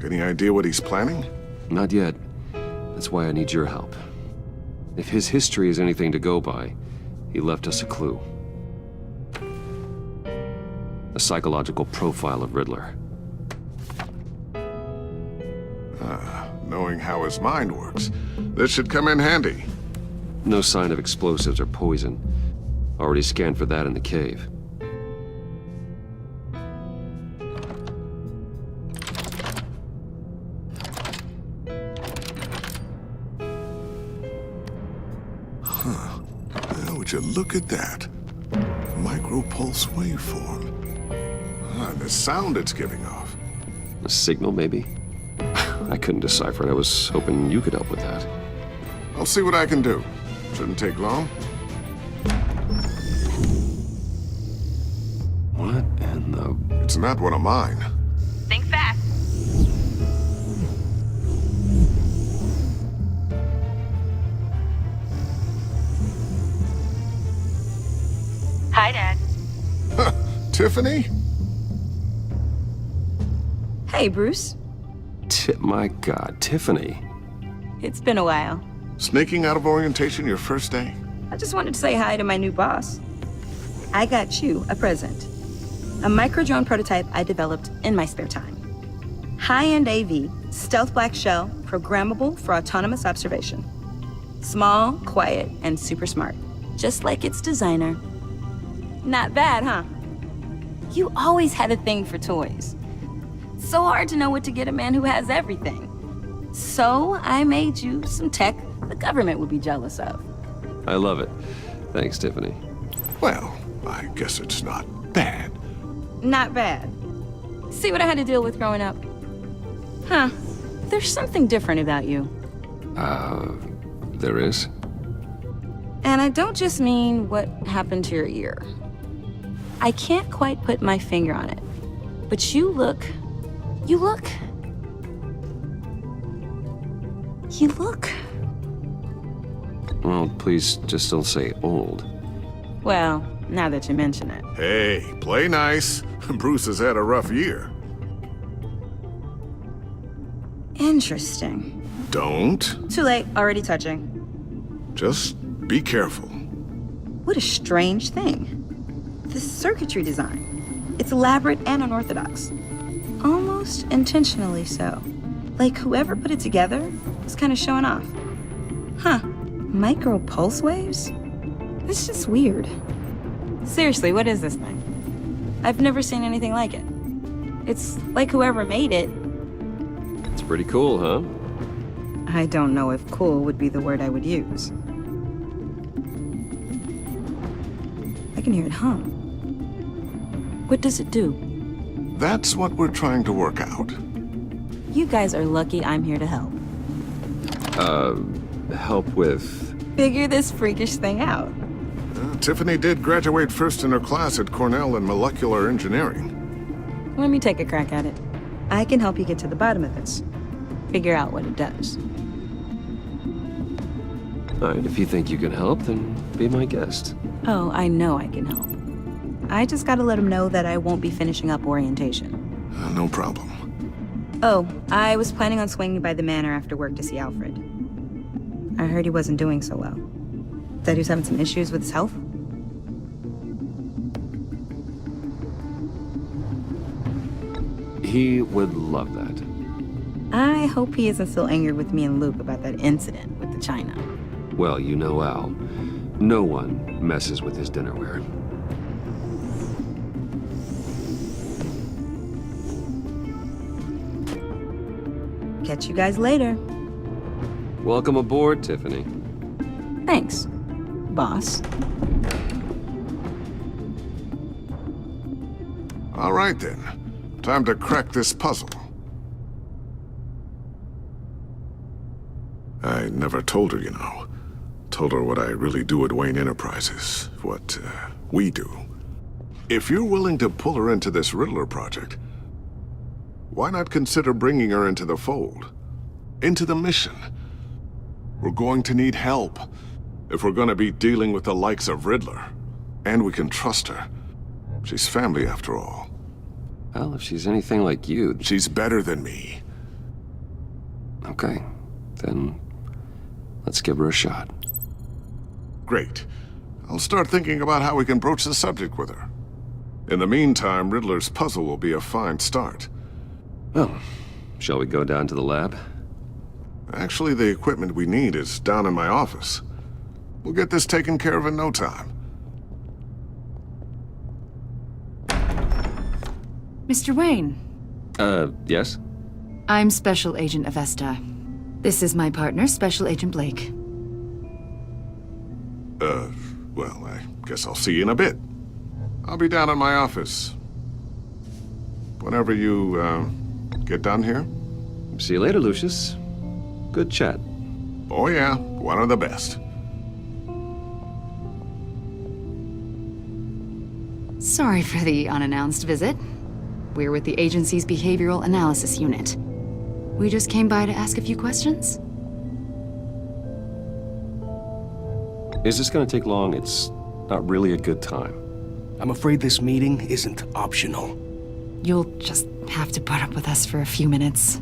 [SPEAKER 15] Any idea what he's planning?
[SPEAKER 1] Not yet. That's why I need your help. If his history is anything to go by, he left us a clue. A psychological profile of Riddler.
[SPEAKER 15] Knowing how his mind works, this should come in handy.
[SPEAKER 1] No sign of explosives or poison. Already scanned for that in the cave.
[SPEAKER 15] Would you look at that? Micropulse waveform. And the sound it's giving off.
[SPEAKER 1] A signal, maybe? I couldn't decipher it. I was hoping you could help with that.
[SPEAKER 15] I'll see what I can do. Shouldn't take long.
[SPEAKER 1] What in the...
[SPEAKER 15] It's not one of mine.
[SPEAKER 17] Think fast.
[SPEAKER 13] Hi, Dad.
[SPEAKER 15] Tiffany?
[SPEAKER 5] Hey, Bruce.
[SPEAKER 1] My God, Tiffany.
[SPEAKER 5] It's been a while.
[SPEAKER 15] Sneaking out of orientation your first day?
[SPEAKER 5] I just wanted to say hi to my new boss. I got you a present. A micro-drone prototype I developed in my spare time. High-end AV, stealth black shell, programmable for autonomous observation. Small, quiet, and super smart. Just like its designer. Not bad, huh? You always had a thing for toys. So hard to know what to get a man who has everything. So I made you some tech the government would be jealous of.
[SPEAKER 1] I love it. Thanks, Tiffany.
[SPEAKER 15] Well, I guess it's not bad.
[SPEAKER 5] Not bad. See what I had to deal with growing up? Huh. There's something different about you.
[SPEAKER 1] There is?
[SPEAKER 5] And I don't just mean what happened to your ear. I can't quite put my finger on it. But you look...
[SPEAKER 1] Well, please just don't say old.
[SPEAKER 5] Well, now that you mention it.
[SPEAKER 15] Hey, play nice. Bruce has had a rough year.
[SPEAKER 5] Interesting.
[SPEAKER 15] Don't.
[SPEAKER 5] Too late, already touching.
[SPEAKER 15] Just be careful.
[SPEAKER 5] What a strange thing. The circuitry design. It's elaborate and unorthodox. Almost intentionally so. Like whoever put it together was kind of showing off. Huh. Micro pulse waves? It's just weird. Seriously, what is this thing? I've never seen anything like it. It's like whoever made it.
[SPEAKER 1] It's pretty cool, huh?
[SPEAKER 5] I don't know if cool would be the word I would use. I can hear it hum. What does it do?
[SPEAKER 15] That's what we're trying to work out.
[SPEAKER 5] You guys are lucky I'm here to help.
[SPEAKER 1] Help with...
[SPEAKER 5] Figure this freakish thing out.
[SPEAKER 15] Tiffany did graduate first in her class at Cornell in molecular engineering.
[SPEAKER 5] Let me take a crack at it. I can help you get to the bottom of this. Figure out what it does.
[SPEAKER 1] All right, if you think you can help, then be my guest.
[SPEAKER 5] Oh, I know I can help. I just gotta let him know that I won't be finishing up orientation.
[SPEAKER 15] No problem.
[SPEAKER 5] Oh, I was planning on swinging by the manor after work to see Alfred. I heard he wasn't doing so well. That he was having some issues with his health.
[SPEAKER 1] He would love that.
[SPEAKER 5] I hope he isn't still angered with me and Luke about that incident with the china.
[SPEAKER 1] Well, you know Al. No one messes with his dinnerware.
[SPEAKER 5] Catch you guys later.
[SPEAKER 1] Welcome aboard, Tiffany.
[SPEAKER 5] Thanks, boss.
[SPEAKER 15] All right, then. Time to crack this puzzle. I never told her, you know. Told her what I really do at Wayne Enterprises. What, we do. If you're willing to pull her into this Riddler project, why not consider bringing her into the fold? Into the mission? We're going to need help if we're going to be dealing with the likes of Riddler. And we can trust her. She's family, after all.
[SPEAKER 1] Well, if she's anything like you...
[SPEAKER 15] She's better than me.
[SPEAKER 1] Okay, then let's give her a shot.
[SPEAKER 15] Great. I'll start thinking about how we can broach the subject with her. In the meantime, Riddler's puzzle will be a fine start.
[SPEAKER 1] Well, shall we go down to the lab?
[SPEAKER 15] Actually, the equipment we need is down in my office. We'll get this taken care of in no time.
[SPEAKER 13] Mr. Wayne.
[SPEAKER 1] Yes?
[SPEAKER 13] I'm Special Agent Avesta. This is my partner, Special Agent Blake.
[SPEAKER 15] Well, I guess I'll see you in a bit. I'll be down in my office. Whenever you, get done here.
[SPEAKER 1] See you later, Lucius. Good chat.
[SPEAKER 15] Oh yeah, one of the best.
[SPEAKER 13] Sorry for the unannounced visit. We're with the agency's Behavioral Analysis Unit. We just came by to ask a few questions.
[SPEAKER 1] Is this gonna take long? It's not really a good time.
[SPEAKER 17] I'm afraid this meeting isn't optional.
[SPEAKER 13] You'll just have to put up with us for a few minutes.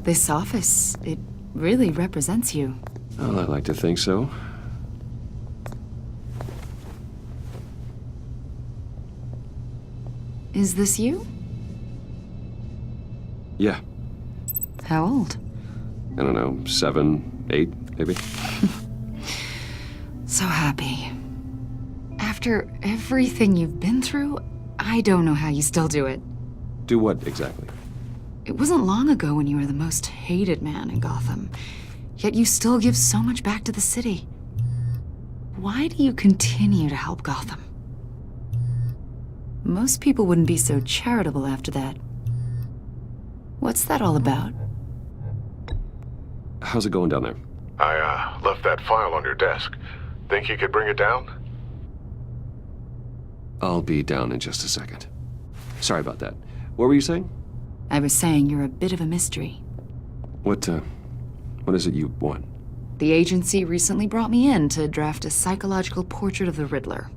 [SPEAKER 13] This office, it really represents you.
[SPEAKER 1] Well, I like to think so.
[SPEAKER 13] Is this you?
[SPEAKER 1] Yeah.
[SPEAKER 13] How old?
[SPEAKER 1] I don't know, 7, 8, maybe?
[SPEAKER 13] So happy. After everything you've been through, I don't know how you still do it.
[SPEAKER 1] Do what exactly?
[SPEAKER 13] It wasn't long ago when you were the most hated man in Gotham, yet you still give so much back to the city. Why do you continue to help Gotham? Most people wouldn't be so charitable after that. What's that all about?
[SPEAKER 1] How's it going down there?
[SPEAKER 15] I, left that file on your desk. Think you could bring it down?
[SPEAKER 1] I'll be down in just a second. Sorry about that. What were you saying?
[SPEAKER 13] I was saying you're a bit of a mystery.
[SPEAKER 1] What is it you want?
[SPEAKER 13] The agency recently brought me in to draft a psychological portrait of the Riddler.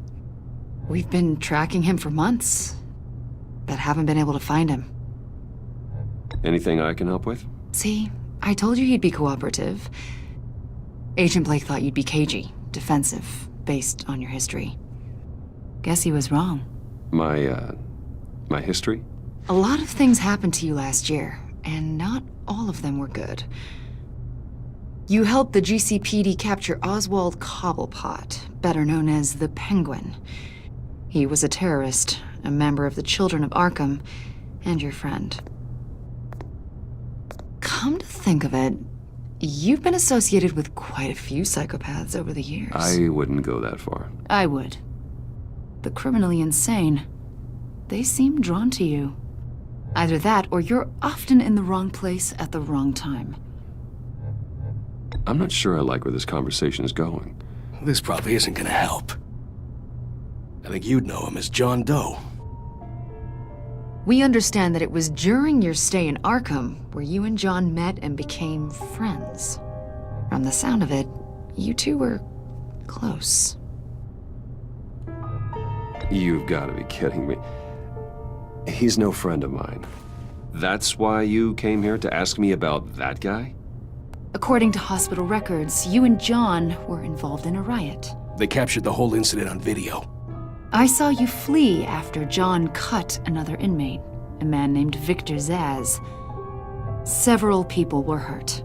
[SPEAKER 13] We've been tracking him for months, but haven't been able to find him.
[SPEAKER 1] Anything I can help with?
[SPEAKER 13] See, I told you he'd be cooperative. Agent Blake thought you'd be cagey, defensive, based on your history. Guess he was wrong.
[SPEAKER 1] My history?
[SPEAKER 13] A lot of things happened to you last year, and not all of them were good. You helped the GCPD capture Oswald Cobblepot, better known as the Penguin. He was a terrorist, a member of the Children of Arkham, and your friend. Come to think of it, you've been associated with quite a few psychopaths over the years.
[SPEAKER 1] I wouldn't go that far.
[SPEAKER 13] I would. The criminally insane, they seem drawn to you. Either that, or you're often in the wrong place at the wrong time.
[SPEAKER 1] I'm not sure I like where this conversation is going.
[SPEAKER 17] This probably isn't gonna help. I think you'd know him as John Doe.
[SPEAKER 13] We understand that it was during your stay in Arkham where you and John met and became friends. From the sound of it, you two were close.
[SPEAKER 1] You've got to be kidding me. He's no friend of mine. That's why you came here to ask me about that guy?
[SPEAKER 13] According to hospital records, you and John were involved in a riot.
[SPEAKER 17] They captured the whole incident on video.
[SPEAKER 13] I saw you flee after John cut another inmate, a man named Victor Zaz. Several people were hurt.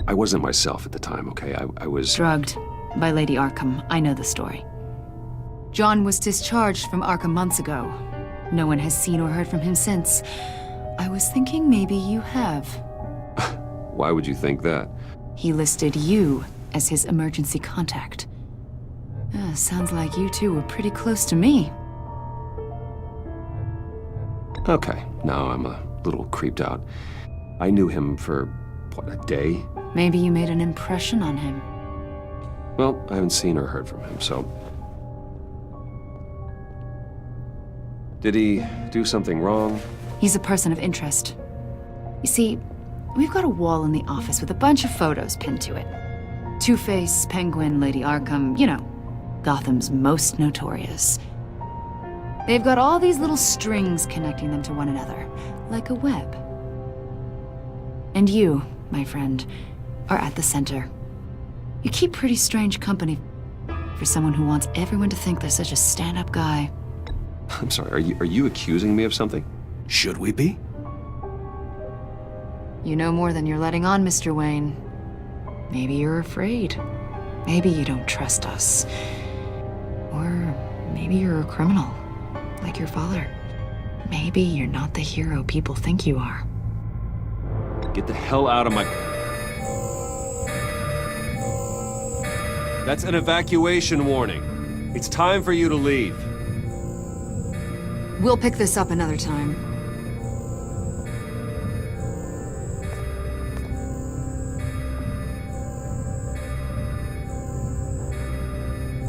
[SPEAKER 1] I wasn't myself at the time, okay? I was...
[SPEAKER 13] Drugged by Lady Arkham. I know the story. John was discharged from Arkham months ago. No one has seen or heard from him since. I was thinking maybe you have.
[SPEAKER 1] Why would you think that?
[SPEAKER 13] He listed you as his emergency contact. Sounds like you two were pretty close to me.
[SPEAKER 1] Okay, now I'm a little creeped out. I knew him for, what, a day?
[SPEAKER 13] Maybe you made an impression on him.
[SPEAKER 1] Well, I haven't seen or heard from him, so... Did he do something wrong?
[SPEAKER 13] He's a person of interest. You see, we've got a wall in the office with a bunch of photos pinned to it. Two-Face, Penguin, Lady Arkham, you know, Gotham's most notorious. They've got all these little strings connecting them to one another, like a web. And you, my friend, are at the center. You keep pretty strange company for someone who wants everyone to think they're such a stand-up guy.
[SPEAKER 1] I'm sorry, are you accusing me of something?
[SPEAKER 17] Should we be?
[SPEAKER 13] You know more than you're letting on, Mr. Wayne. Maybe you're afraid. Maybe you don't trust us. Or maybe you're a criminal, like your father. Maybe you're not the hero people think you are.
[SPEAKER 1] Get the hell out of my... That's an evacuation warning. It's time for you to leave.
[SPEAKER 13] We'll pick this up another time.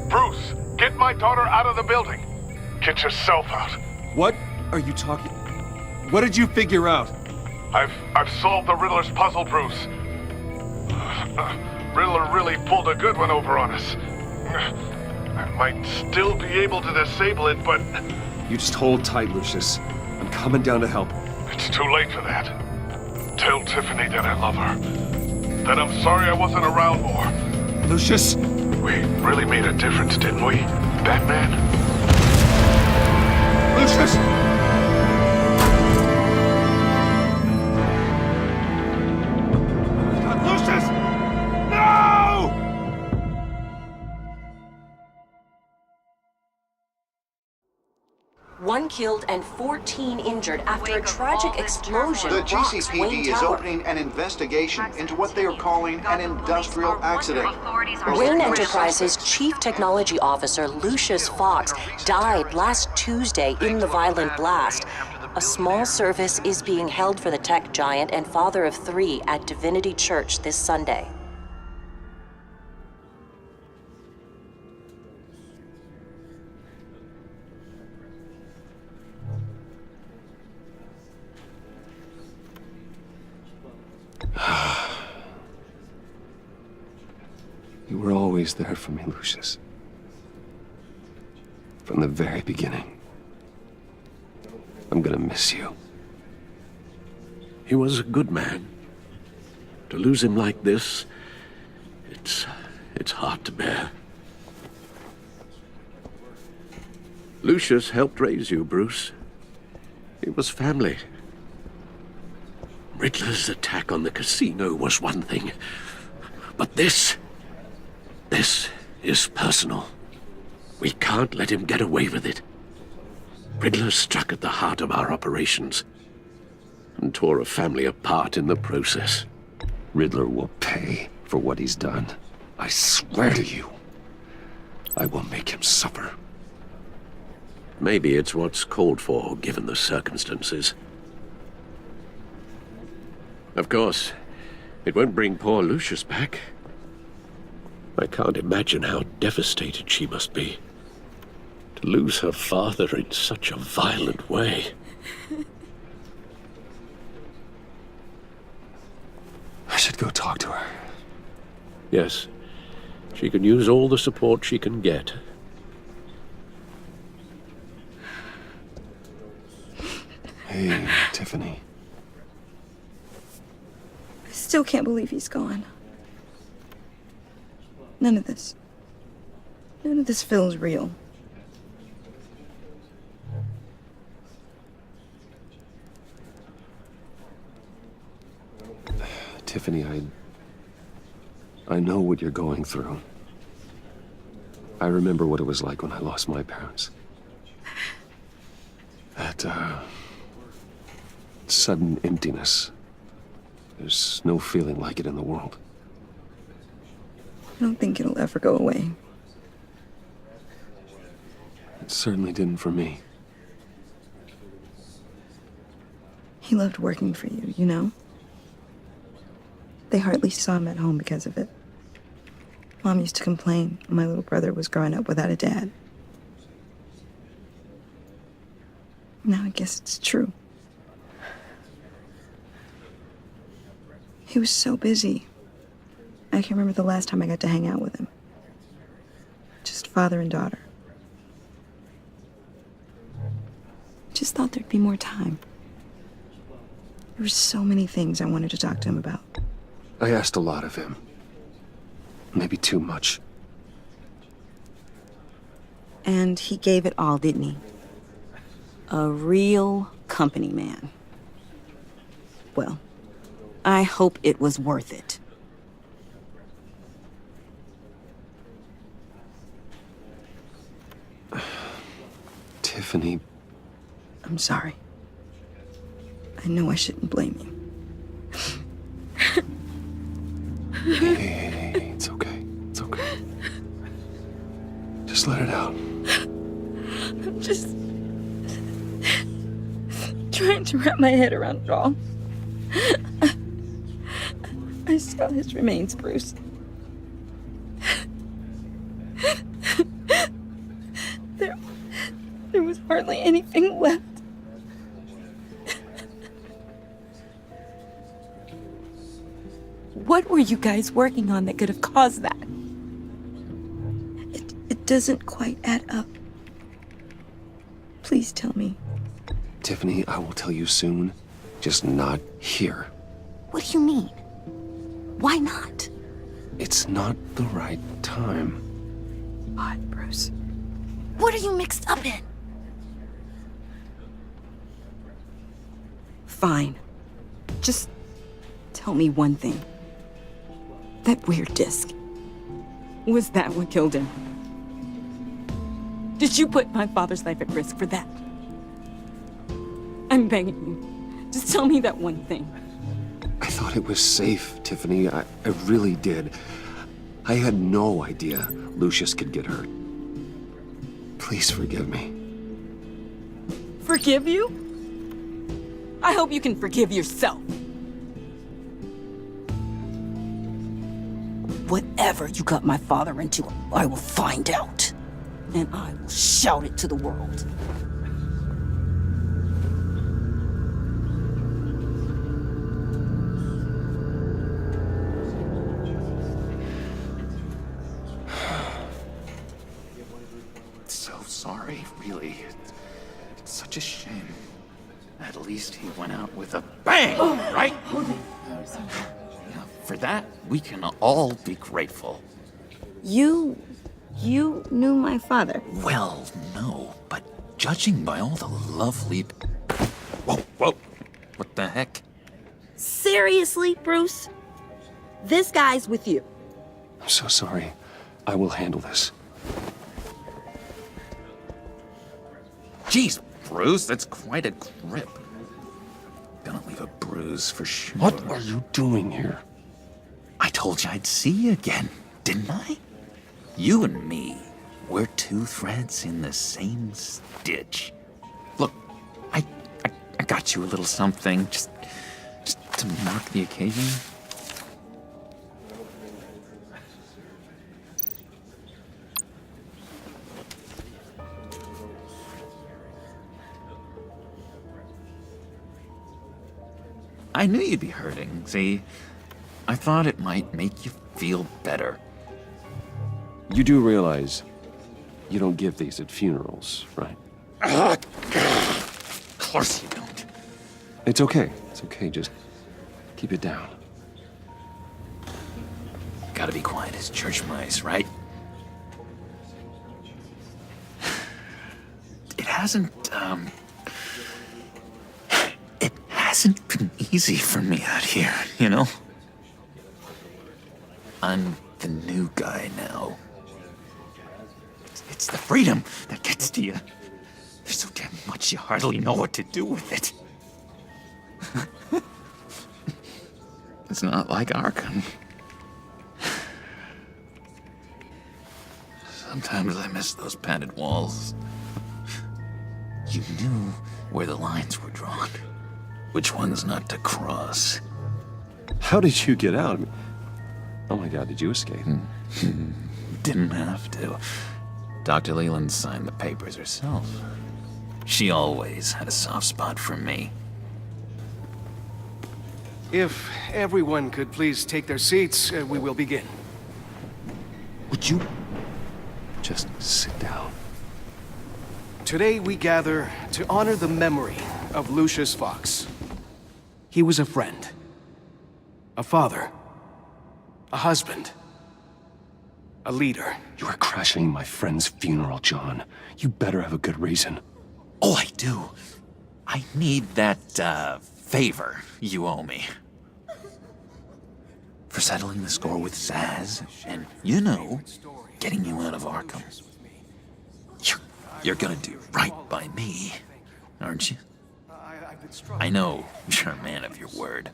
[SPEAKER 15] Bruce, get my daughter out of the building. Get yourself out.
[SPEAKER 18] What are you talking? What did you figure out?
[SPEAKER 19] I've solved the Riddler's puzzle, Bruce. Riddler really pulled a good one over on us. I might still be able to disable it, but...
[SPEAKER 1] You just hold tight, Lucius. I'm coming down to help.
[SPEAKER 19] It's too late for that. Tell Tiffany that I love her. That I'm sorry I wasn't around more.
[SPEAKER 1] Lucius!
[SPEAKER 19] We really made a difference, didn't we, Batman?
[SPEAKER 1] Lucius! Lucius! No!
[SPEAKER 20] One killed and 14 injured after a tragic explosion.
[SPEAKER 2] The
[SPEAKER 20] rocks Wayne
[SPEAKER 2] GCPD is
[SPEAKER 20] Tower.
[SPEAKER 2] opening an investigation into what they are calling an industrial accident.
[SPEAKER 20] Wayne Enterprises' Chief Technology Officer Lucius Fox died last Tuesday in the violent blast. A small service is being held for the tech giant and father of 3 at Divinity Church this Sunday.
[SPEAKER 1] You were always there for me, Lucius. From the very beginning. I'm gonna miss you.
[SPEAKER 4] He was a good man. To lose him like this, it's hard to bear. Lucius helped raise you, Bruce. It was family. Riddler's attack on the casino was one thing, but this is personal. We can't let him get away with it. Riddler struck at the heart of our operations and tore a family apart in the process.
[SPEAKER 1] Riddler will pay for what he's done. I swear to you, I will make him suffer.
[SPEAKER 4] Maybe it's what's called for, given the circumstances. Of course, it won't bring poor Lucius back. I can't imagine how devastated she must be. To lose her father in such a violent way.
[SPEAKER 1] I should go talk to her.
[SPEAKER 4] Yes, she can use all the support she can get.
[SPEAKER 1] Hey, Tiffany.
[SPEAKER 5] I still can't believe he's gone. None of this feels real.
[SPEAKER 1] Tiffany, I know what you're going through. I remember what it was like when I lost my parents. That, sudden emptiness. There's no feeling like it in the world.
[SPEAKER 5] I don't think it'll ever go away.
[SPEAKER 1] It certainly didn't for me.
[SPEAKER 5] He loved working for you, you know? They hardly saw him at home because of it. Mom used to complain my little brother was growing up without a dad. Now I guess it's true. He was so busy. I can't remember the last time I got to hang out with him. Just father and daughter. Just thought there'd be more time. There were so many things I wanted to talk to him about.
[SPEAKER 1] I asked a lot of him. Maybe too much.
[SPEAKER 5] And he gave it all, didn't he? A real company man. Well, I hope it was worth it.
[SPEAKER 1] Tiffany.
[SPEAKER 5] I'm sorry. I know I shouldn't blame you.
[SPEAKER 1] Hey, it's okay. It's okay. Just let it out.
[SPEAKER 5] I'm just trying to wrap my head around it all. I saw his remains, Bruce. There was hardly anything left. What were you guys working on that could have caused that? It doesn't quite add up. Please tell me.
[SPEAKER 1] Tiffany, I will tell you soon. Just not here.
[SPEAKER 5] What do you mean? Why not?
[SPEAKER 1] It's not the right time.
[SPEAKER 5] Odd, Bruce. What are you mixed up in? Fine. Just tell me one thing. That weird disc. Was that what killed him? Did you put my father's life at risk for that? I'm begging you. Just tell me that one thing.
[SPEAKER 1] I thought it was safe, Tiffany. I really did. I had no idea Lucius could get hurt. Please forgive me.
[SPEAKER 5] Forgive you? I hope you can forgive yourself. Whatever you got my father into, I will find out. And I will shout it to the world.
[SPEAKER 9] So sorry, really. It's such a shame. At least he went out with a bang, right? Yeah, for that, we can all be grateful.
[SPEAKER 5] You knew my father.
[SPEAKER 9] Well, no, but judging by all the lovely... Whoa, whoa, what the heck?
[SPEAKER 5] Seriously, Bruce? This guy's with you.
[SPEAKER 1] I'm so sorry. I will handle this.
[SPEAKER 9] Jeez, Bruce, that's quite a grip. Gonna leave a bruise for sure.
[SPEAKER 1] What are you doing here?
[SPEAKER 9] I told you I'd see you again, didn't I? You and me, we're two threads in the same stitch. Look, I got you a little something, just to mark the occasion. I knew you'd be hurting, see? I thought it might make you feel better.
[SPEAKER 1] You do realize you don't give these at funerals, right?
[SPEAKER 9] Of course you don't.
[SPEAKER 1] It's okay. It's okay. Just keep it down.
[SPEAKER 9] Gotta be quiet as church mice, right? It hasn't been easy for me out here, you know? I'm the new guy now. It's the freedom that gets to you. There's so damn much you hardly know what to do with it. It's not like Arkham. Sometimes I miss those padded walls. You knew where the lines were drawn. Which ones not to cross.
[SPEAKER 1] How did you get out? Oh my God, did you escape?
[SPEAKER 9] Didn't have to. Dr. Leland signed the papers herself. She always had a soft spot for me.
[SPEAKER 18] If everyone could please take their seats, we will begin.
[SPEAKER 1] Would you just sit down?
[SPEAKER 18] Today we gather to honor the memory of Lucius Fox. He was a friend, a father, a husband, a leader.
[SPEAKER 1] You are crashing my friend's funeral, John. You better have a good reason.
[SPEAKER 9] Oh, I do. I need that, favor you owe me. For settling the score with Zaz, and, you know, getting you out of Arkham. You're gonna do right by me, aren't you? I know you're a man of your word.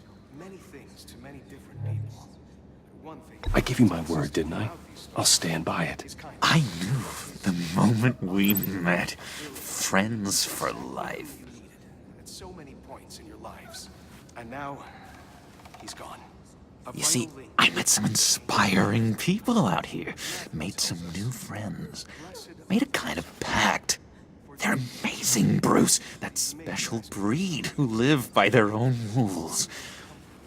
[SPEAKER 1] I gave you my word, didn't I? I'll stand by it.
[SPEAKER 9] I knew the moment we met. Friends for life.
[SPEAKER 18] At so many points in your lives, and now he's gone.
[SPEAKER 9] You see, I met some inspiring people out here. Made some new friends. Made a kind of pact. They're amazing, Bruce. That special breed who live by their own rules.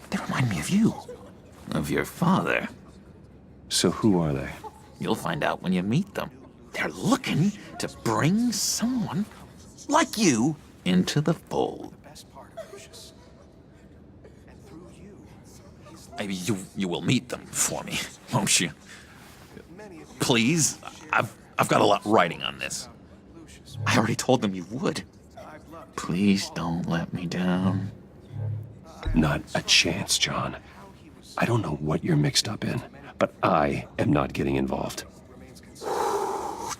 [SPEAKER 9] They remind me of you. of your father.
[SPEAKER 1] So who are they?
[SPEAKER 9] You'll find out when you meet them. They're looking to bring someone like you into the fold. You will meet them for me, won't you? Please, I've got a lot riding on this. I already told them you would. Please don't let me down.
[SPEAKER 1] Not a chance, John. I don't know what you're mixed up in, but I am not getting involved.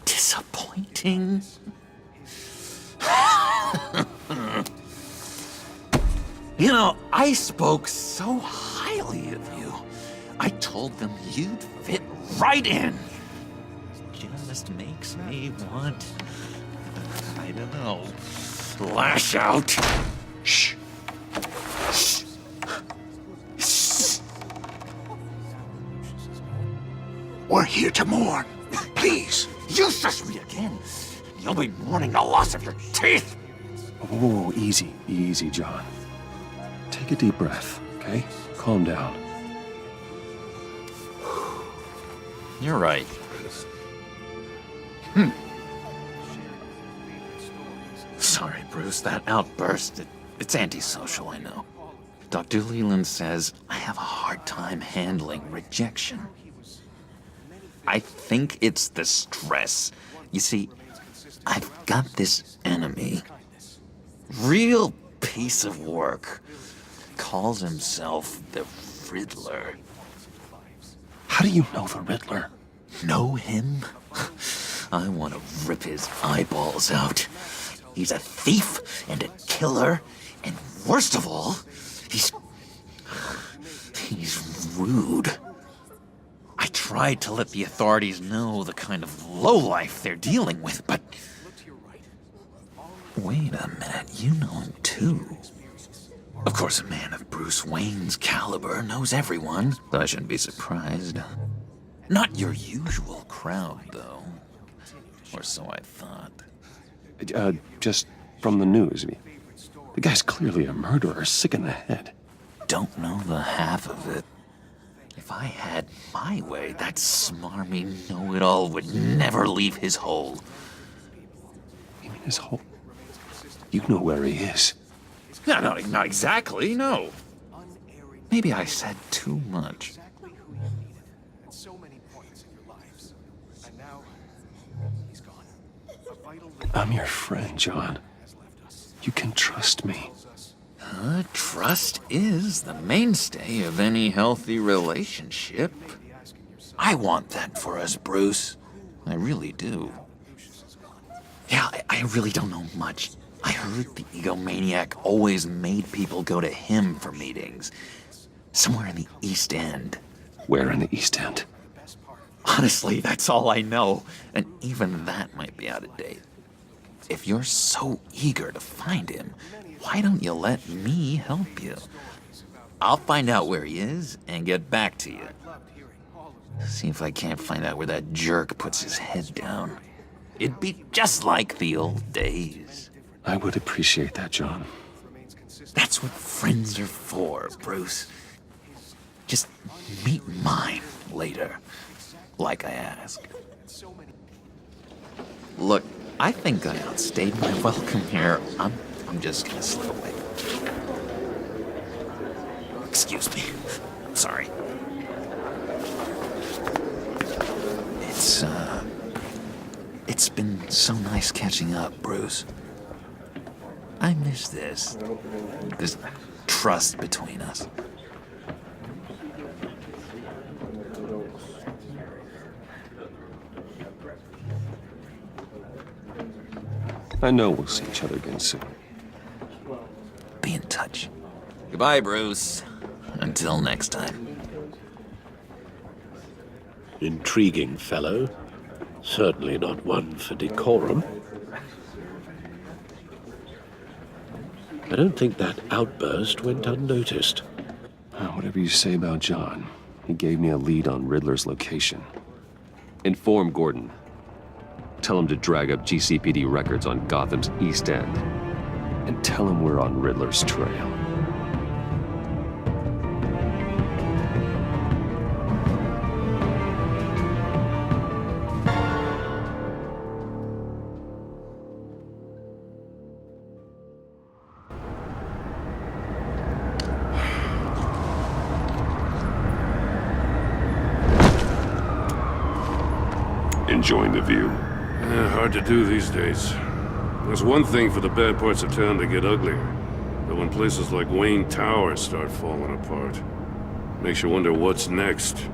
[SPEAKER 9] Disappointing. You know, I spoke so highly of you. I told them you'd fit right in. Just makes me want, I don't know, lash out. Shh. Shh. Shh. We're here to mourn. Please, you shush me again. You'll be mourning the loss of your teeth.
[SPEAKER 1] Oh, easy, easy, John. Take a deep breath, okay? Calm down.
[SPEAKER 9] You're right. Sorry, Bruce, that outburst, it's antisocial, I know. Dr. Leland says I have a hard time handling rejection. I think it's the stress. You see, I've got this enemy. Real piece of work. Calls himself the Riddler.
[SPEAKER 1] How do you know the Riddler?
[SPEAKER 9] Know him? I want to rip his eyeballs out. He's a thief and a killer, and worst of all, he's rude. I tried to let the authorities know the kind of lowlife they're dealing with, but... Wait a minute, you know him too. Of course, a man of Bruce Wayne's caliber knows everyone, so I shouldn't be surprised. Not your usual crowd, though. Or so I thought.
[SPEAKER 1] Just from the news. The guy's clearly a murderer, sick in the head.
[SPEAKER 9] Don't know the half of it. If I had my way, that smarmy know-it-all would never leave his hole.
[SPEAKER 1] You mean his hole? You know where he is.
[SPEAKER 9] No, not exactly, no. Maybe I said too much.
[SPEAKER 1] I'm your friend, John. You can trust me.
[SPEAKER 9] Trust is the mainstay of any healthy relationship. I want that for us, Bruce. I really do. Yeah, I really don't know much. I heard the egomaniac always made people go to him for meetings. Somewhere in the East End.
[SPEAKER 1] Where in the East End?
[SPEAKER 9] Honestly, that's all I know. And even that might be out of date. If you're so eager to find him, why don't you let me help you? I'll find out where he is and get back to you. See if I can't find out where that jerk puts his head down. It'd be just like the old days.
[SPEAKER 1] I would appreciate that, John.
[SPEAKER 9] That's what friends are for, Bruce. Just meet mine later, like I asked. Look, I think I outstayed my welcome here. I'm just gonna slip away. Excuse me. I'm sorry. It's been so nice catching up, Bruce. I miss this trust between us.
[SPEAKER 1] I know we'll see each other again soon.
[SPEAKER 9] Be in touch. Goodbye, Bruce. Until next time.
[SPEAKER 3] Intriguing fellow. Certainly not one for decorum. I don't think that outburst went unnoticed.
[SPEAKER 1] Whatever you say about John, he gave me a lead on Riddler's location. Inform Gordon. Tell him to drag up GCPD records on Gotham's East End. And tell him we're on Riddler's trail.
[SPEAKER 8] Enjoying the view?
[SPEAKER 7] Yeah, hard to do these days. There's one thing for the bad parts of town to get uglier. But when places like Wayne Tower start falling apart, makes you wonder what's next.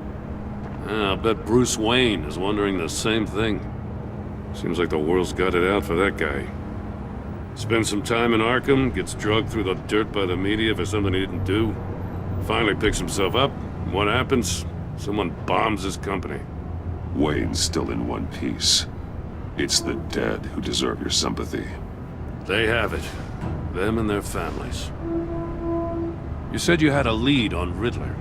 [SPEAKER 7] I'll bet Bruce Wayne is wondering the same thing. Seems like the world's got it out for that guy. Spends some time in Arkham, gets dragged through the dirt by the media for something he didn't do. Finally picks himself up. What happens? Someone bombs his company.
[SPEAKER 8] Wayne's still in one piece. It's the dead who deserve your sympathy.
[SPEAKER 7] They have it. Them and their families. You said you had a lead on Riddler.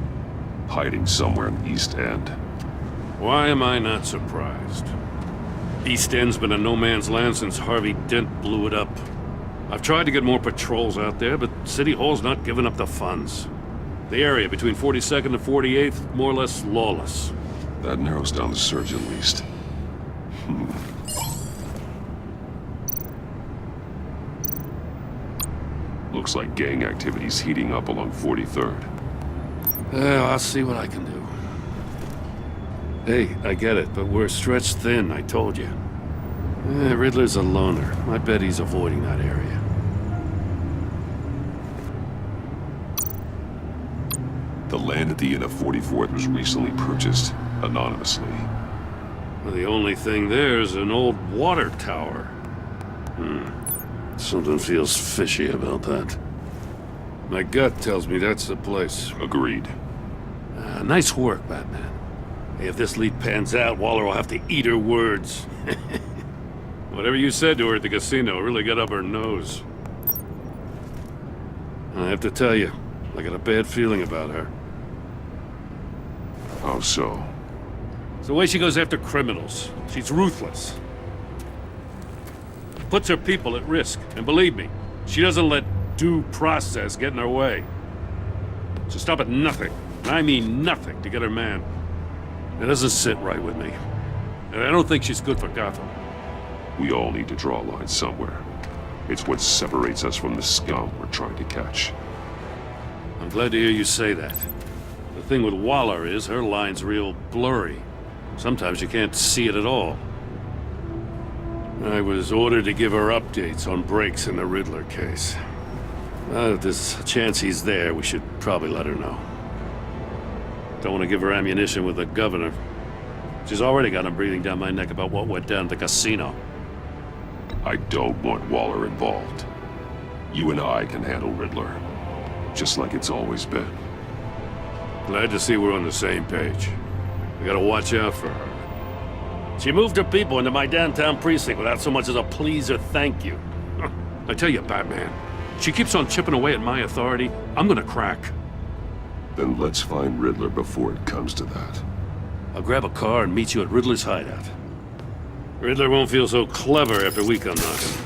[SPEAKER 8] Hiding somewhere in East End.
[SPEAKER 7] Why am I not surprised? East End's been a no-man's land since Harvey Dent blew it up. I've tried to get more patrols out there, but City Hall's not giving up the funds. The area between 42nd and 48th, more or less lawless.
[SPEAKER 8] That narrows down the search at least. Looks like gang activity's heating up along 43rd.
[SPEAKER 7] Well, I'll see what I can do. Hey, I get it, but we're stretched thin, I told you. Riddler's a loner. I bet he's avoiding that area.
[SPEAKER 8] The land at the end of 44th was recently purchased, anonymously.
[SPEAKER 7] Well, the only thing there is an old water tower. Something feels fishy about that. My gut tells me that's the place.
[SPEAKER 8] Agreed.
[SPEAKER 7] Nice work, Batman. Hey, if this lead pans out, Waller will have to eat her words. Whatever you said to her at the casino really got up her nose. I have to tell you, I got a bad feeling about her.
[SPEAKER 8] How so?
[SPEAKER 7] It's the way she goes after criminals. She's ruthless. Puts her people at risk. And believe me, she doesn't let due process get in her way. She'll stop at nothing, and I mean nothing, to get her man. It doesn't sit right with me. And I don't think she's good for Gotham.
[SPEAKER 8] We all need to draw a line somewhere. It's what separates us from the scum we're trying to catch.
[SPEAKER 7] I'm glad to hear you say that. The thing with Waller is her line's real blurry. Sometimes you can't see it at all. I was ordered to give her updates on breaks in the Riddler case. If there's a chance he's there, we should probably let her know. Don't want to give her ammunition with the governor. She's already got him breathing down my neck about what went down at the casino.
[SPEAKER 8] I don't want Waller involved. You and I can handle Riddler, just like it's always been.
[SPEAKER 7] Glad to see we're on the same page. We gotta watch out for her. She moved her people into my downtown precinct without so much as a please or thank you. I tell you, Batman, she keeps on chipping away at my authority, I'm gonna crack.
[SPEAKER 8] Then let's find Riddler before it comes to that.
[SPEAKER 7] I'll grab a car and meet you at Riddler's hideout. Riddler won't feel so clever after we come knocking.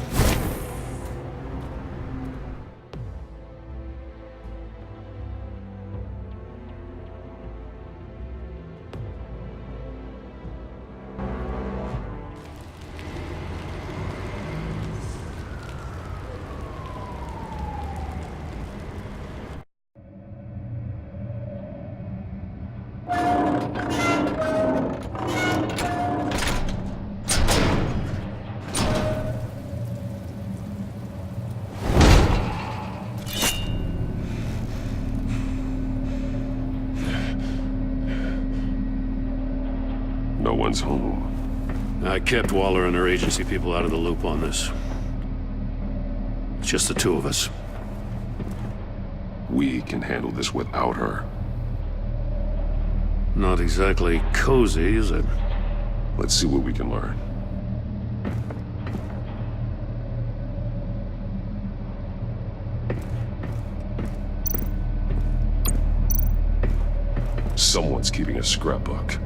[SPEAKER 8] No one's home.
[SPEAKER 7] I kept Waller and her agency people out of the loop on this. It's just the two of us.
[SPEAKER 8] We can handle this without her.
[SPEAKER 7] Not exactly cozy, is it?
[SPEAKER 8] Let's see what we can learn. Someone's keeping a scrapbook.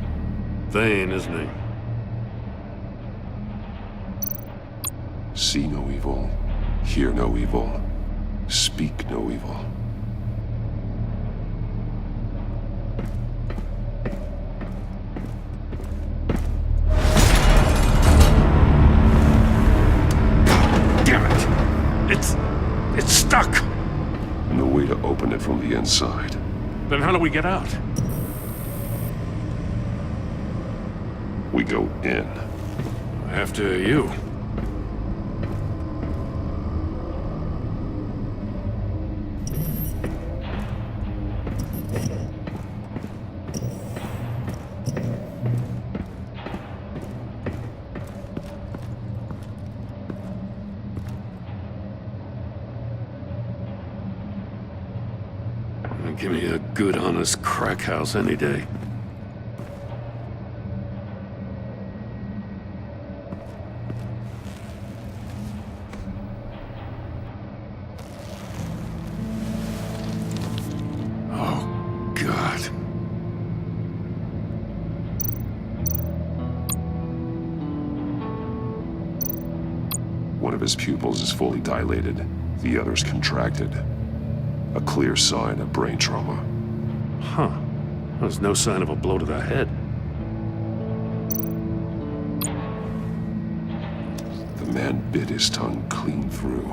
[SPEAKER 7] Vane, isn't he?
[SPEAKER 8] See no evil, hear no evil, speak no evil.
[SPEAKER 7] Damn it! It's stuck!
[SPEAKER 8] No way to open it from the inside.
[SPEAKER 7] Then how do we get out?
[SPEAKER 8] We go in.
[SPEAKER 7] After you. Give me a good, honest crack house any day. Oh, God.
[SPEAKER 8] One of his pupils is fully dilated, the other's contracted. A clear sign of brain trauma.
[SPEAKER 7] Huh. There's no sign of a blow to the head.
[SPEAKER 8] The man bit his tongue clean through.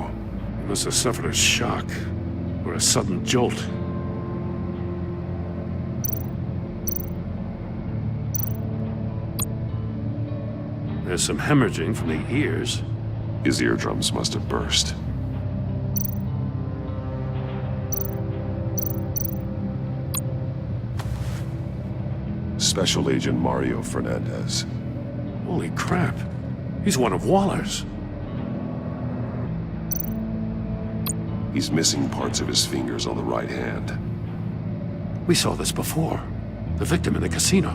[SPEAKER 7] He must have suffered a shock, or a sudden jolt. There's some hemorrhaging from the ears.
[SPEAKER 8] His eardrums must have burst. Special Agent Mario Fernandez.
[SPEAKER 7] Holy crap. He's one of Waller's.
[SPEAKER 8] He's missing parts of his fingers on the right hand.
[SPEAKER 7] We saw this before. The victim in the casino.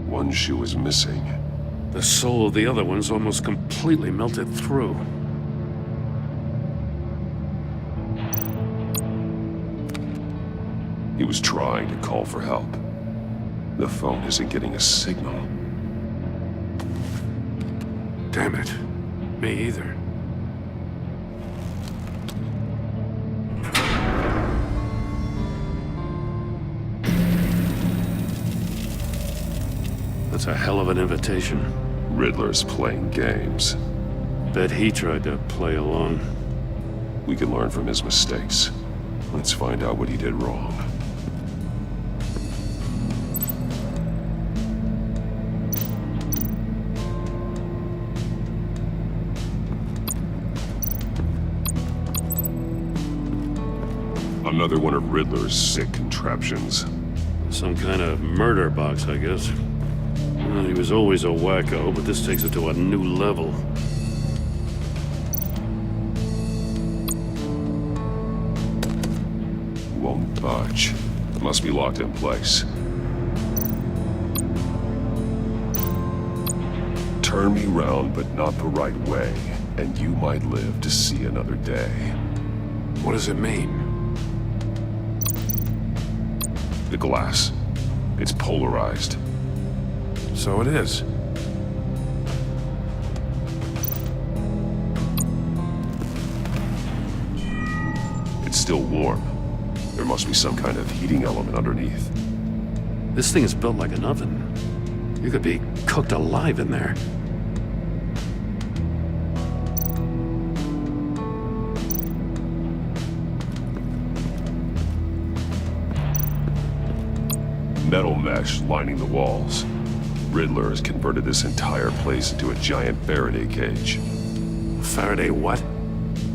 [SPEAKER 8] One shoe is missing.
[SPEAKER 7] The sole of the other one's almost completely melted through.
[SPEAKER 8] He was trying to call for help. The phone isn't getting a signal.
[SPEAKER 7] Damn it. Me either. That's a hell of an invitation.
[SPEAKER 8] Riddler's playing games.
[SPEAKER 7] Bet he tried to play along.
[SPEAKER 8] We can learn from his mistakes. Let's find out what he did wrong. Another one of Riddler's sick contraptions.
[SPEAKER 7] Some kind of murder box, I guess. Well, he was always a wacko, but this takes it to a new level.
[SPEAKER 8] Won't budge. Must be locked in place. Turn me round, but not the right way, and you might live to see another day.
[SPEAKER 7] What does it mean?
[SPEAKER 8] The glass. It's polarized.
[SPEAKER 7] So it is.
[SPEAKER 8] It's still warm. There must be some kind of heating element underneath.
[SPEAKER 7] This thing is built like an oven. You could be cooked alive in there.
[SPEAKER 8] Metal mesh lining the walls. Riddler has converted this entire place into a giant Faraday cage.
[SPEAKER 7] Faraday what?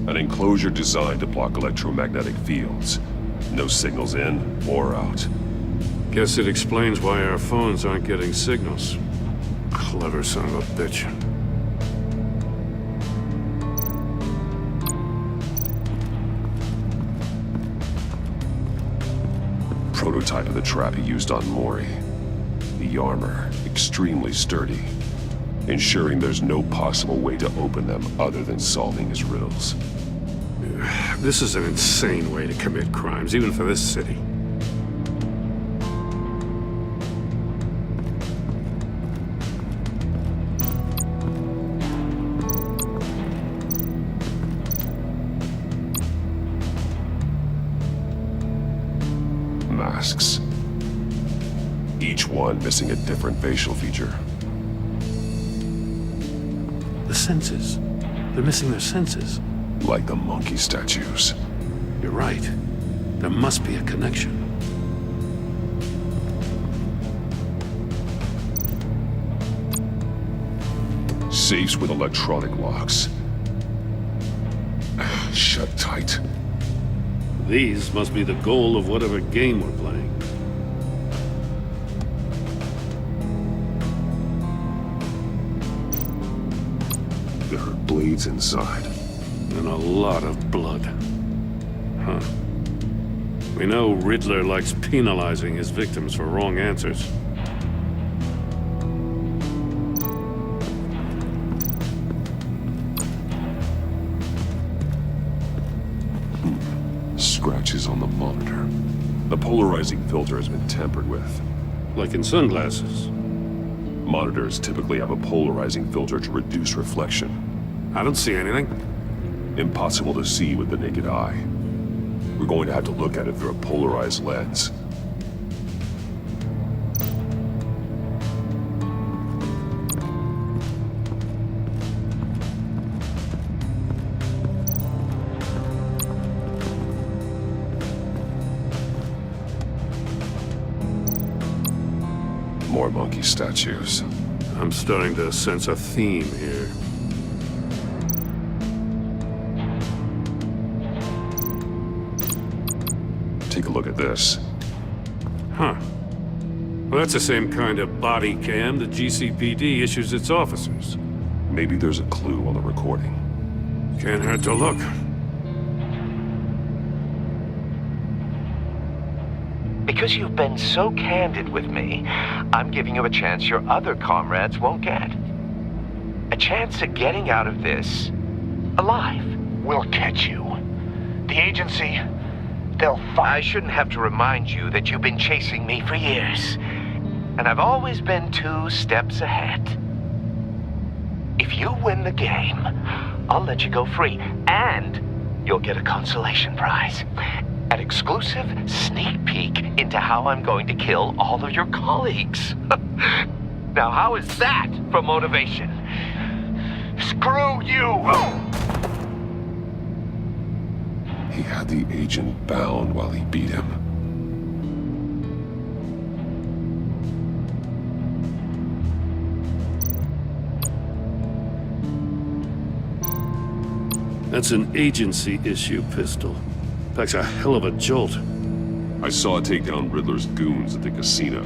[SPEAKER 8] An enclosure designed to block electromagnetic fields. No signals in or out.
[SPEAKER 7] Guess it explains why our phones aren't getting signals. Clever son of a bitch.
[SPEAKER 8] Prototype of the trap he used on Mori. The armor, extremely sturdy, ensuring there's no possible way to open them other than solving his riddles.
[SPEAKER 7] This is an insane way to commit crimes, even for this city.
[SPEAKER 8] Masks. Each one missing a different facial feature.
[SPEAKER 7] The senses. They're missing their senses.
[SPEAKER 8] Like the monkey statues.
[SPEAKER 7] You're right. There must be a connection.
[SPEAKER 8] Safes with electronic locks. Shut tight.
[SPEAKER 7] These must be the goal of whatever game we're playing.
[SPEAKER 8] There are blades inside.
[SPEAKER 7] And a lot of blood. Huh. We know Riddler likes penalizing his victims for wrong answers.
[SPEAKER 8] Scratches on the monitor. The polarizing filter has been tampered with.
[SPEAKER 7] Like in sunglasses.
[SPEAKER 8] Monitors typically have a polarizing filter to reduce reflection.
[SPEAKER 7] I don't see anything.
[SPEAKER 8] Impossible to see with the naked eye. We're going to have to look at it through a polarized lens. More monkey statues.
[SPEAKER 7] I'm starting to sense a theme here.
[SPEAKER 8] Take a look at this.
[SPEAKER 7] Huh. Well, that's the same kind of body cam the GCPD issues its officers.
[SPEAKER 8] Maybe there's a clue on the recording.
[SPEAKER 7] Can't hurt to look.
[SPEAKER 21] Because you've been so candid with me, I'm giving you a chance your other comrades won't get. A chance at getting out of this alive.
[SPEAKER 22] We'll catch you. The agency, they'll find...
[SPEAKER 21] I shouldn't have to remind you that you've been chasing me for years. And I've always been 2 steps ahead. If you win the game, I'll let you go free. And you'll get a consolation prize. An exclusive sneak peek into how I'm going to kill all of your colleagues. Now, how is that for motivation?
[SPEAKER 22] Screw you!
[SPEAKER 8] He had the agent bound while he beat him.
[SPEAKER 7] That's an agency-issue pistol. Packs a hell of a jolt.
[SPEAKER 8] I saw it take down Riddler's goons at the casino.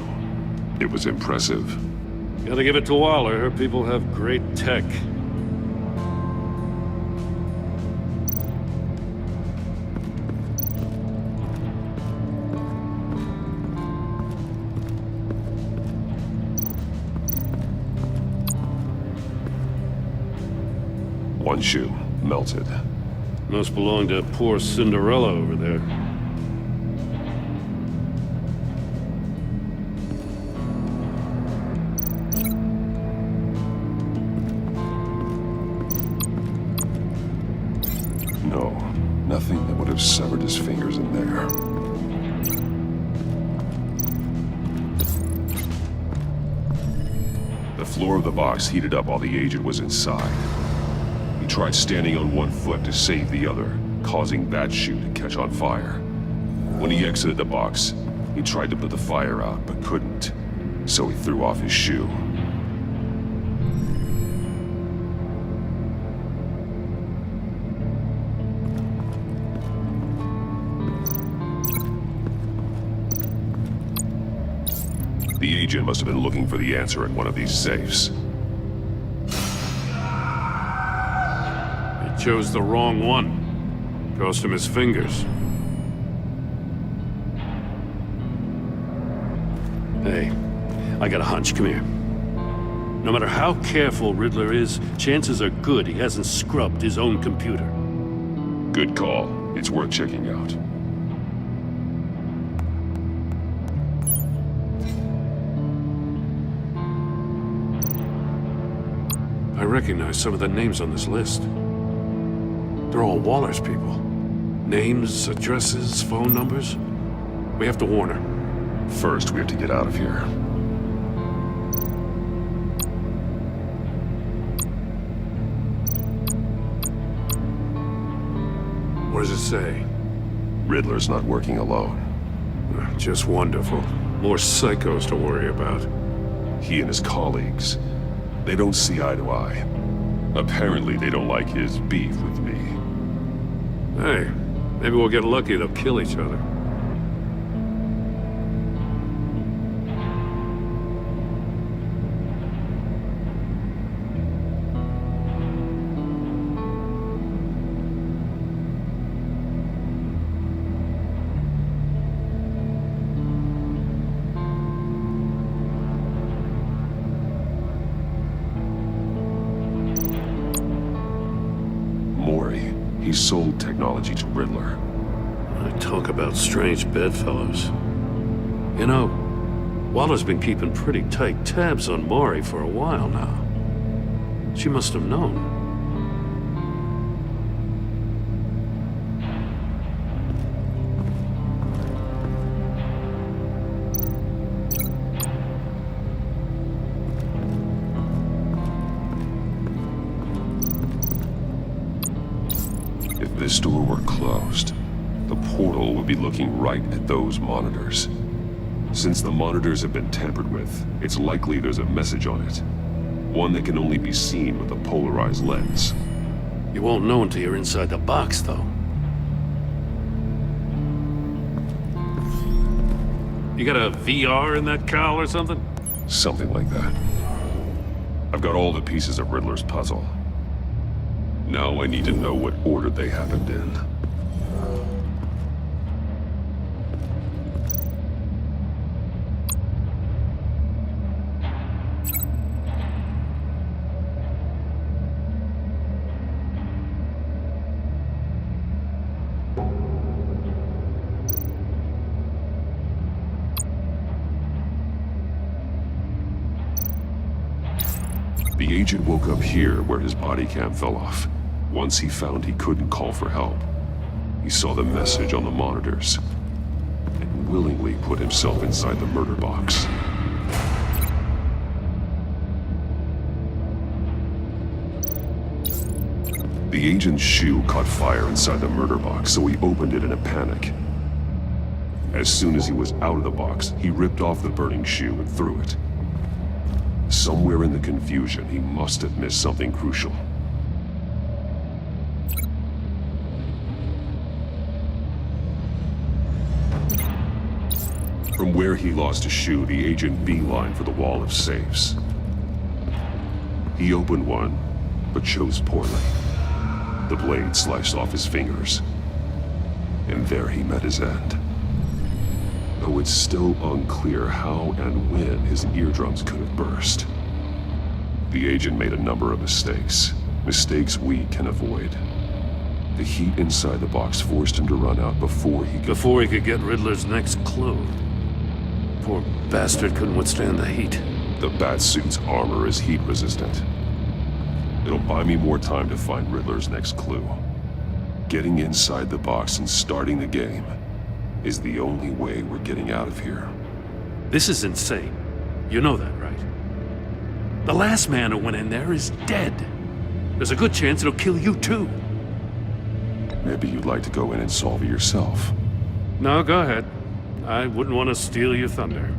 [SPEAKER 8] It was impressive.
[SPEAKER 7] Gotta give it to Waller. Her people have great tech.
[SPEAKER 8] One shoe, melted.
[SPEAKER 7] Must belong to poor Cinderella over there.
[SPEAKER 8] No, nothing that would have severed his fingers in there. The floor of the box heated up while the agent was inside. He tried standing on one foot to save the other, causing that shoe to catch on fire. When he exited the box, he tried to put the fire out, but couldn't, so he threw off his shoe. The agent must have been looking for the answer in one of these safes.
[SPEAKER 7] He chose the wrong one. Cost him his fingers. Hey, I got a hunch. Come here. No matter how careful Riddler is, chances are good he hasn't scrubbed his own computer.
[SPEAKER 8] Good call. It's worth checking out.
[SPEAKER 7] I recognize some of the names on this list. They're all Waller's people. Names, addresses, phone numbers. We have to warn her.
[SPEAKER 8] First, we have to get out of here.
[SPEAKER 7] What does it say?
[SPEAKER 8] Riddler's not working alone.
[SPEAKER 7] Just wonderful. More psychos to worry about.
[SPEAKER 8] He and his colleagues, they don't see eye to eye. Apparently they don't like his beef with me.
[SPEAKER 7] Hey, maybe we'll get lucky to kill each other.
[SPEAKER 8] He sold technology to Riddler.
[SPEAKER 7] I talk about strange bedfellows. You know, Waller's been keeping pretty tight tabs on Maury for a while now. She must have known.
[SPEAKER 8] If this door were closed, the portal would be looking right at those monitors. Since the monitors have been tampered with, it's likely there's a message on it. One that can only be seen with a polarized lens.
[SPEAKER 7] You won't know until you're inside the box, though. You got a VR in that cowl or something?
[SPEAKER 8] Something like that. I've got all the pieces of Riddler's puzzle. Now I need to know what order they happened in. The agent woke up here where his body cam fell off. Once he found he couldn't call for help, he saw the message on the monitors and willingly put himself inside the murder box. The agent's shoe caught fire inside the murder box, so he opened it in a panic. As soon as he was out of the box, he ripped off the burning shoe and threw it. Somewhere in the confusion, he must have missed something crucial. From where he lost a shoe, the agent beelined for the wall of safes. He opened one, but chose poorly. The blade sliced off his fingers, and there he met his end. Though it's still unclear how and when his eardrums could have burst. The agent made a number of mistakes. Mistakes we can avoid. The heat inside the box forced him to run out before he
[SPEAKER 7] could get Riddler's next clue. Poor bastard couldn't withstand the heat.
[SPEAKER 8] The Batsuit's armor is heat resistant. It'll buy me more time to find Riddler's next clue. Getting inside the box and starting the game is the only way we're getting out of here.
[SPEAKER 7] This is insane. You know that, right? The last man who went in there is dead. There's a good chance it'll kill you too.
[SPEAKER 8] Maybe you'd like to go in and solve it yourself.
[SPEAKER 7] No, go ahead. I wouldn't want to steal your thunder.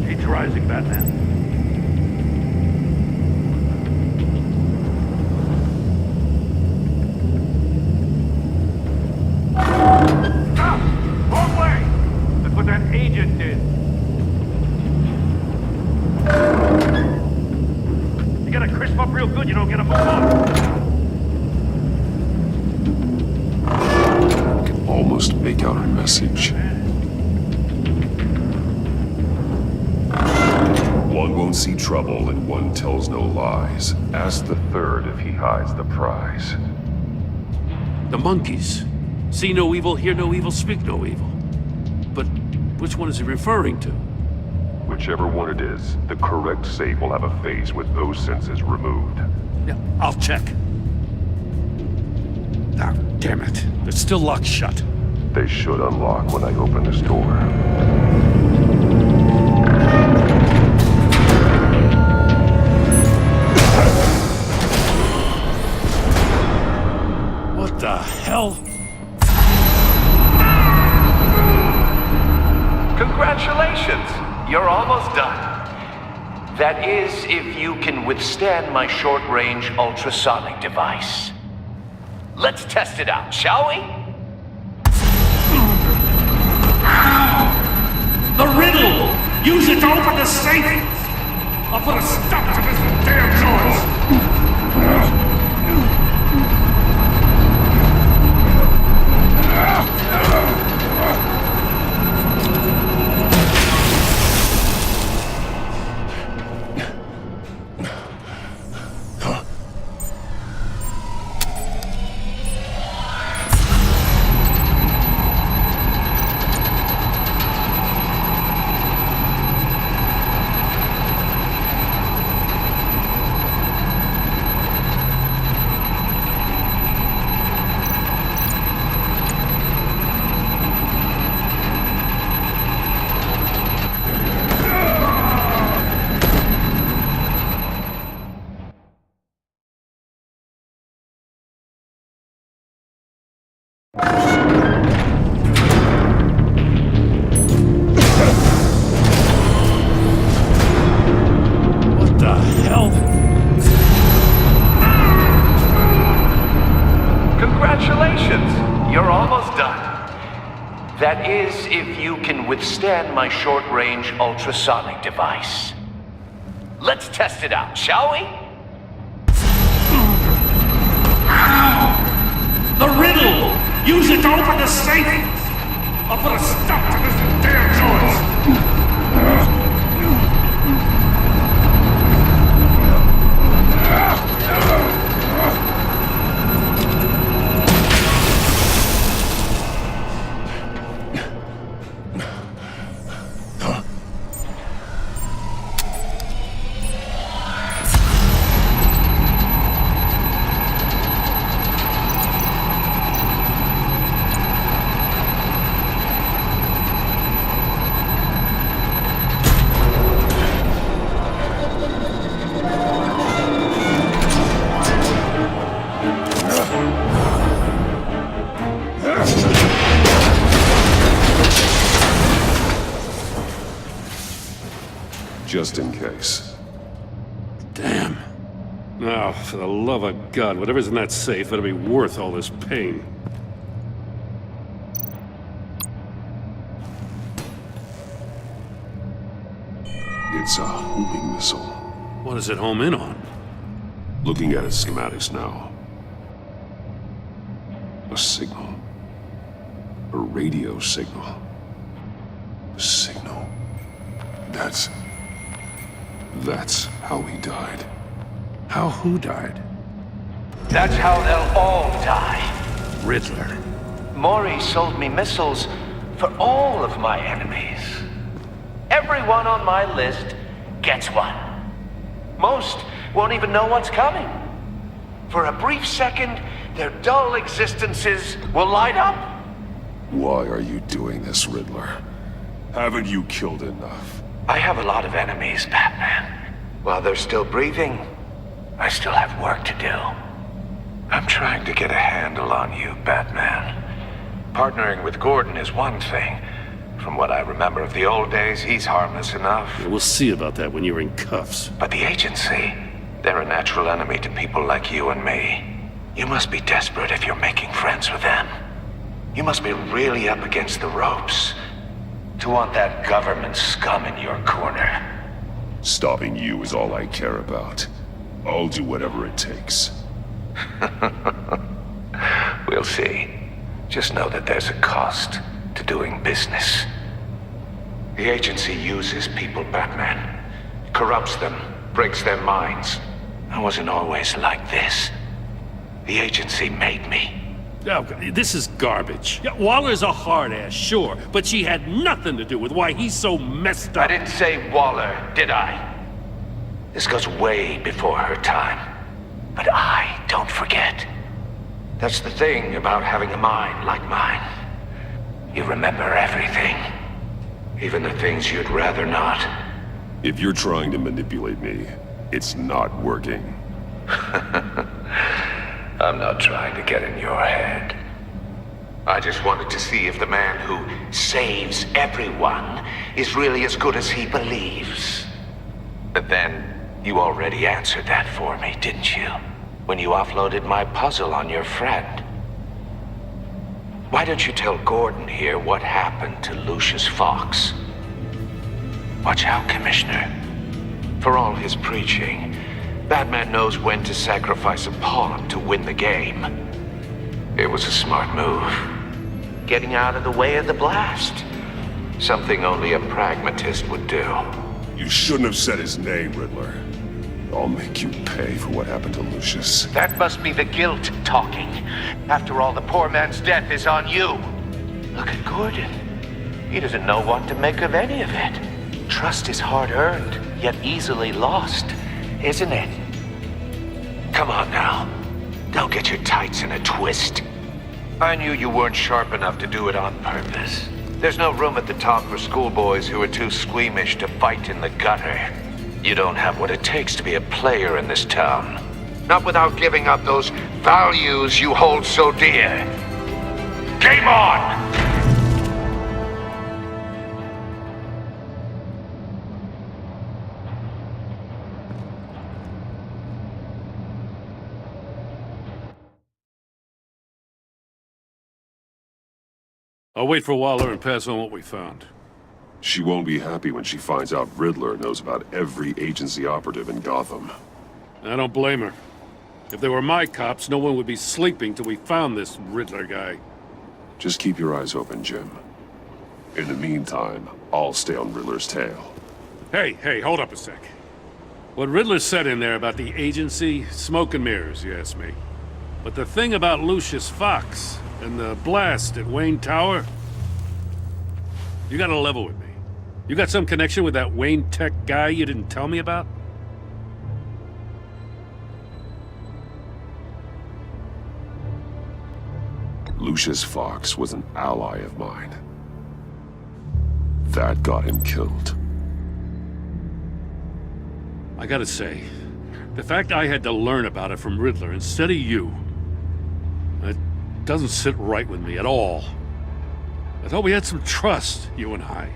[SPEAKER 7] Heat's rising, Batman.
[SPEAKER 6] Stop! Wrong way! That's what that agent did. You gotta crisp up real good, you don't get a move on.
[SPEAKER 8] I can almost make out her message. One won't see trouble and one tells no lies. Ask the third if he hides the prize.
[SPEAKER 7] The monkeys. See no evil, hear no evil, speak no evil. But which one is he referring to?
[SPEAKER 8] Whichever one it is, the correct safe will have a face with those senses removed.
[SPEAKER 7] Yeah, I'll check. Ah, damn it. They're still locked shut.
[SPEAKER 8] They should unlock when I open this door.
[SPEAKER 7] What the hell?
[SPEAKER 21] That is, if you can withstand my short-range ultrasonic device. Let's test it out, shall we?
[SPEAKER 6] The riddle! Use it to open the safe! I'll put a stop to this damn noise!
[SPEAKER 21] That is, if you can withstand my short-range ultrasonic device. Let's test it out, shall we?
[SPEAKER 6] The riddle! Use it to open the safe! I'll put a stop to this damn noise!
[SPEAKER 8] Just in case.
[SPEAKER 7] Damn. Now, for the love of God, whatever's in that safe better be worth all this pain.
[SPEAKER 8] It's a homing missile.
[SPEAKER 7] What does it home in on?
[SPEAKER 8] Looking at its schematics now. A signal. A radio signal. A signal. That's how he died.
[SPEAKER 7] How who died?
[SPEAKER 21] That's how they'll all die.
[SPEAKER 7] Riddler.
[SPEAKER 21] Maury sold me missiles for all of my enemies. Everyone on my list gets one. Most won't even know what's coming. For a brief second, their dull existences will light up.
[SPEAKER 8] Why are you doing this, Riddler? Haven't you killed enough?
[SPEAKER 21] I have a lot of enemies, Batman. While they're still breathing, I still have work to do. I'm trying to get a handle on you, Batman. Partnering with Gordon is one thing. From what I remember of the old days, he's harmless enough.
[SPEAKER 7] Yeah, we'll see about that when you're in cuffs.
[SPEAKER 21] But the agency, they're a natural enemy to people like you and me. You must be desperate if you're making friends with them. You must be really up against the ropes to want that government scum in your corner.
[SPEAKER 8] Stopping you is all I care about. I'll do whatever it takes.
[SPEAKER 21] We'll see. Just know that there's a cost to doing business. The agency uses people, Batman. Corrupts them, breaks their minds. I wasn't always like this. The agency made me.
[SPEAKER 7] Oh, this is garbage. Yeah, Waller's a hard-ass, sure, but she had nothing to do with why he's so messed up.
[SPEAKER 21] I didn't say Waller, did I? This goes way before her time. But I don't forget. That's the thing about having a mind like mine. You remember everything. Even the things you'd rather not.
[SPEAKER 8] If you're trying to manipulate me, it's not working.
[SPEAKER 21] I'm not trying to get in your head. I just wanted to see if the man who saves everyone is really as good as he believes. But then, you already answered that for me, didn't you? When you offloaded my puzzle on your friend. Why don't you tell Gordon here what happened to Lucius Fox? Watch out, Commissioner. For all his preaching, Batman knows when to sacrifice a pawn to win the game. It was a smart move. Getting out of the way of the blast. Something only a pragmatist would do.
[SPEAKER 8] You shouldn't have said his name, Riddler. I'll make you pay for what happened to Lucius.
[SPEAKER 21] That must be the guilt talking. After all, the poor man's death is on you. Look at Gordon. He doesn't know what to make of any of it. Trust is hard-earned, yet easily lost, isn't it? Come on now. Don't get your tights in a twist. I knew you weren't sharp enough to do it on purpose. There's no room at the top for schoolboys who are too squeamish to fight in the gutter. You don't have what it takes to be a player in this town. Not without giving up those values you hold so dear. Game on!
[SPEAKER 7] I'll wait for Waller and pass on what we found.
[SPEAKER 8] She won't be happy when she finds out Riddler knows about every agency operative in Gotham.
[SPEAKER 7] I don't blame her. If they were my cops, no one would be sleeping till we found this Riddler guy.
[SPEAKER 8] Just keep your eyes open, Jim. In the meantime, I'll stay on Riddler's tail.
[SPEAKER 7] Hey, hold up a sec. What Riddler said in there about the agency, smoke and mirrors, you ask me. But the thing about Lucius Fox and the blast at Wayne Tower, you gotta level with me. You got some connection with that Wayne Tech guy you didn't tell me about?
[SPEAKER 8] Lucius Fox was an ally of mine. That got him killed.
[SPEAKER 7] I gotta say, the fact I had to learn about it from Riddler instead of you, it doesn't sit right with me at all. I thought we had some trust, you and I.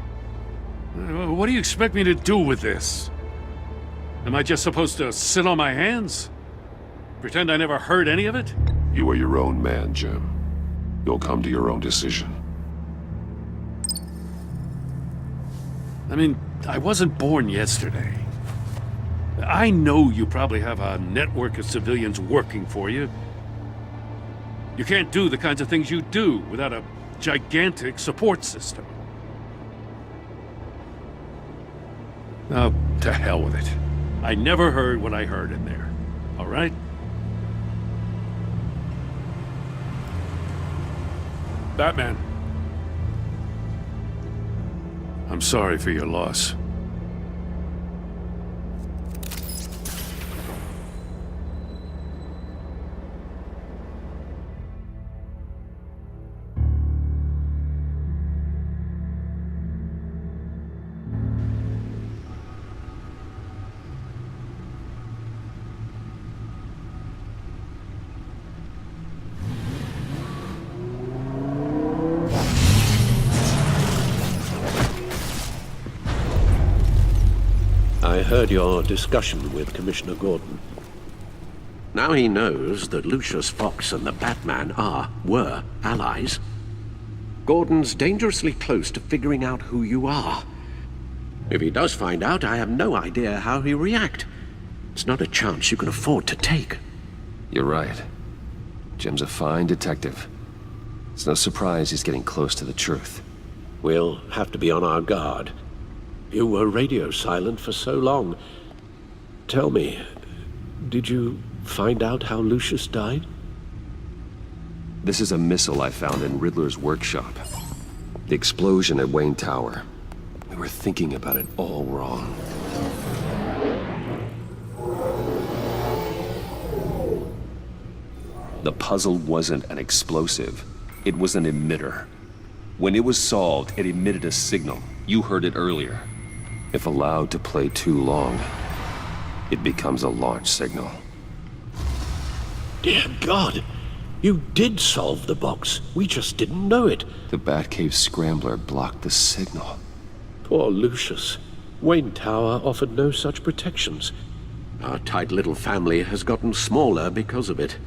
[SPEAKER 7] What do you expect me to do with this? Am I just supposed to sit on my hands? Pretend I never heard any of it?
[SPEAKER 8] You are your own man, Jim. You'll come to your own decision.
[SPEAKER 7] I mean, I wasn't born yesterday. I know you probably have a network of civilians working for you. You can't do the kinds of things you do without a gigantic support system. Oh, to hell with it. I never heard what I heard in there. All right? Batman. I'm sorry for your loss.
[SPEAKER 4] I heard your discussion with Commissioner Gordon. Now he knows that Lucius Fox and the Batman were allies. Gordon's dangerously close to figuring out who you are. If he does find out, I have no idea how he'll react. It's not a chance you can afford to take.
[SPEAKER 1] You're right. Jim's a fine detective. It's no surprise he's getting close to the truth.
[SPEAKER 4] We'll have to be on our guard. You were radio silent for so long. Tell me, did you find out how Lucius died?
[SPEAKER 1] This is a missile I found in Riddler's workshop. The explosion at Wayne Tower. We were thinking about it all wrong. The puzzle wasn't an explosive. It was an emitter. When it was solved, it emitted a signal. You heard it earlier. If allowed to play too long, it becomes a launch signal.
[SPEAKER 4] Dear God, you did solve the box. We just didn't know it.
[SPEAKER 1] The Batcave scrambler blocked the signal.
[SPEAKER 4] Poor Lucius. Wayne Tower offered no such protections. Our tight little family has gotten smaller because of it.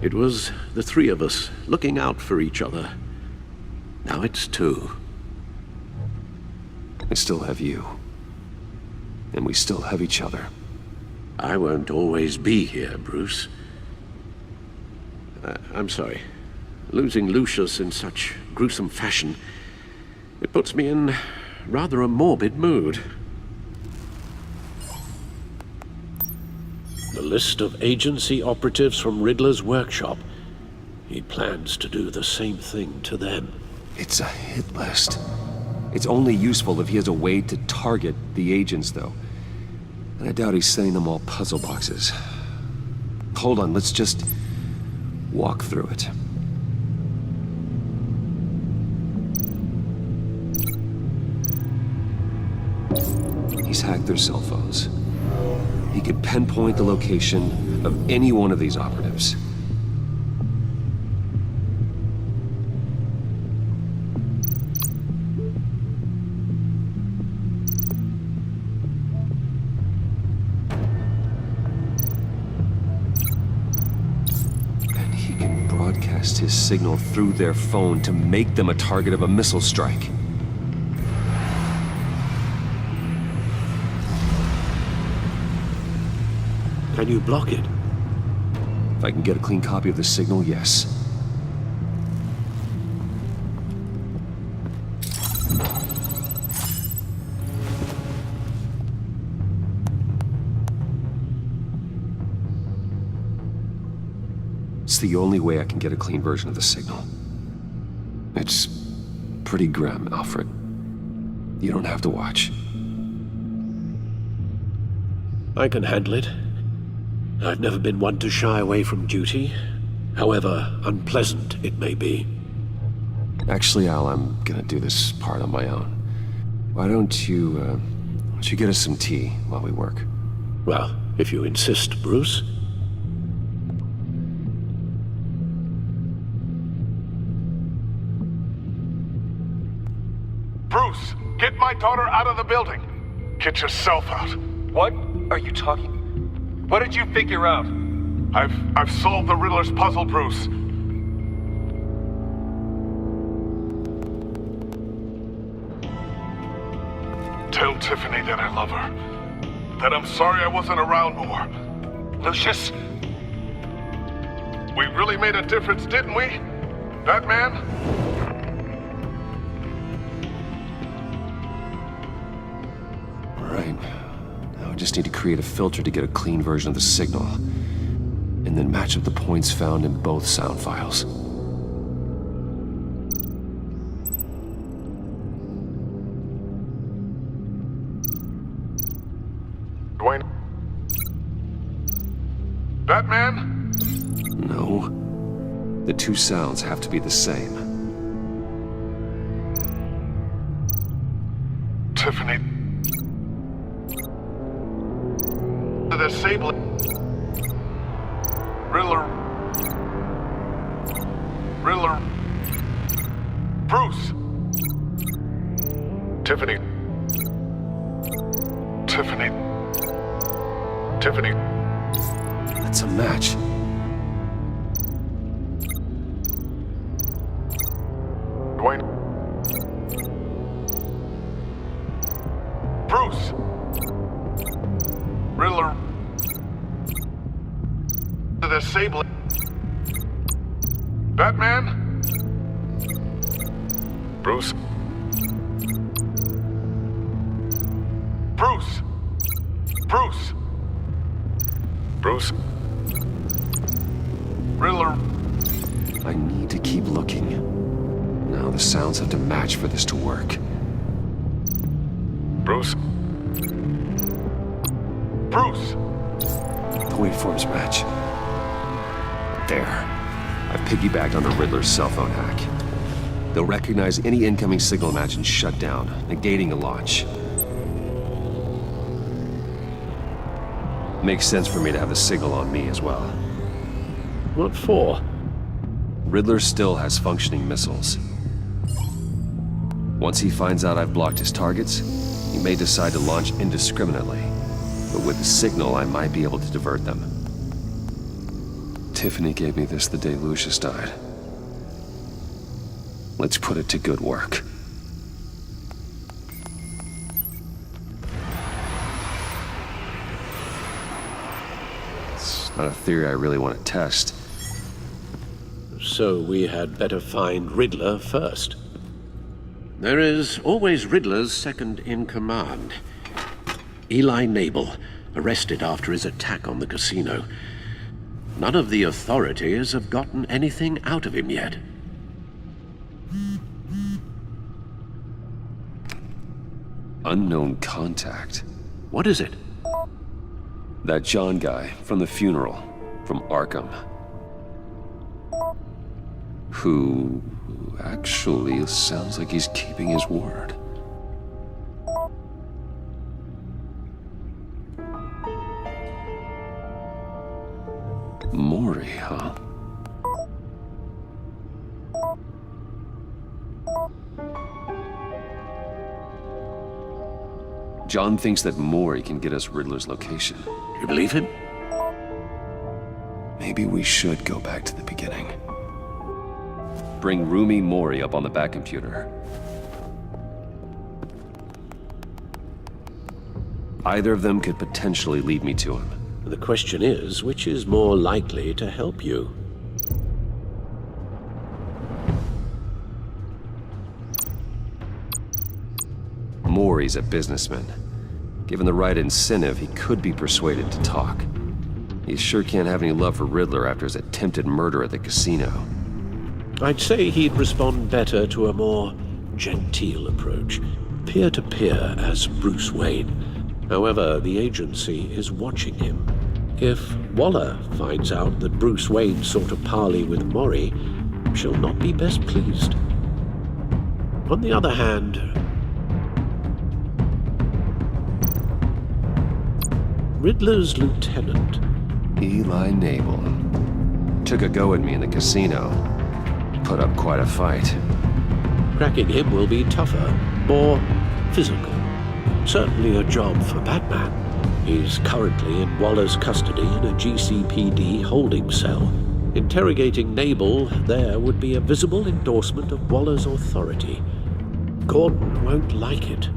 [SPEAKER 4] It was the three of us looking out for each other. Now it's two.
[SPEAKER 1] I still have you. And we still have each other.
[SPEAKER 4] I won't always be here, Bruce. I'm sorry. Losing Lucius in such gruesome fashion, it puts me in rather a morbid mood. The list of agency operatives from Riddler's workshop. He plans to do the same thing to them.
[SPEAKER 1] It's a hit list. It's only useful if he has a way to target the agents, though. And I doubt he's sending them all puzzle boxes. Hold on, let's just walk through it. He's hacked their cell phones. He could pinpoint the location of any one of these operatives. And he can broadcast his signal through their phone to make them a target of a missile strike.
[SPEAKER 4] Can you block it?
[SPEAKER 1] If I can get a clean copy of the signal, yes. It's the only way I can get a clean version of the signal. It's pretty grim, Alfred. You don't have to watch.
[SPEAKER 4] I can handle it. I've never been one to shy away from duty, however unpleasant it may be.
[SPEAKER 1] Actually, Al, I'm gonna do this part on my own. Why don't you get us some tea while we work?
[SPEAKER 4] Well, if you insist, Bruce.
[SPEAKER 19] Bruce, get my daughter out of the building. Get yourself out.
[SPEAKER 10] What are you talking? What did you figure out?
[SPEAKER 19] I've solved the Riddler's puzzle, Bruce. Tell Tiffany that I love her. That I'm sorry I wasn't around more.
[SPEAKER 10] Lucius?
[SPEAKER 19] We really made a difference, didn't we? Batman?
[SPEAKER 1] All right. Now I just need to create a filter to get a clean version of the signal. And then match up the points found in both sound files.
[SPEAKER 19] Dwayne? Batman?
[SPEAKER 1] No. The two sounds have to be the same.
[SPEAKER 19] Tiffany. The disabling. Riddler. Bruce. Tiffany.
[SPEAKER 1] That's a match.
[SPEAKER 19] Dwayne. Bruce. Riddler. The disabling. Batman? Bruce? Bruce? Riddler?
[SPEAKER 1] I need to keep looking. Now the sounds have to match for this to work.
[SPEAKER 19] Bruce?
[SPEAKER 1] The waveforms match. There. I've piggybacked on the Riddler's cell phone hack. They'll recognize any incoming signal match and shut down, negating the launch. Makes sense for me to have the signal on me as well.
[SPEAKER 4] What for?
[SPEAKER 1] Riddler still has functioning missiles. Once he finds out I've blocked his targets, He may decide to launch indiscriminately, but with the signal, I might be able to divert them. Tiffany gave me this the day Lucius died. Let's put it to good work. It's not a theory I really want to test.
[SPEAKER 4] So we had better find Riddler first. There is always Riddler's second in command. Eli Nabel, arrested after his attack on the casino. None of the authorities have gotten anything out of him yet.
[SPEAKER 1] Unknown contact.
[SPEAKER 4] What is it?
[SPEAKER 1] That John guy from the funeral, from Arkham. Who actually sounds like he's keeping his word. Mori, huh? John thinks that Mori can get us Riddler's location.
[SPEAKER 4] You believe him?
[SPEAKER 1] Maybe we should go back to the beginning. Bring Rumi Mori up on the back computer. Either of them could potentially lead me to him.
[SPEAKER 4] The question is, which is more likely to help you?
[SPEAKER 1] Mori's a businessman. Given the right incentive, he could be persuaded to talk. He sure can't have any love for Riddler after his attempted murder at the casino.
[SPEAKER 4] I'd say he'd respond better to a more genteel approach, peer-to-peer as Bruce Wayne. However, the agency is watching him. If Waller finds out that Bruce Wayne sought a parley with Mori, she'll not be best pleased. On the other hand, Riddler's lieutenant,
[SPEAKER 1] Eli Nabel, took a go at me in the casino. Put up quite a fight.
[SPEAKER 4] Cracking him will be tougher, more physical. Certainly a job for Batman. He's currently in Waller's custody in a GCPD holding cell. Interrogating Nabel there would be a visible endorsement of Waller's authority. Gordon won't like it.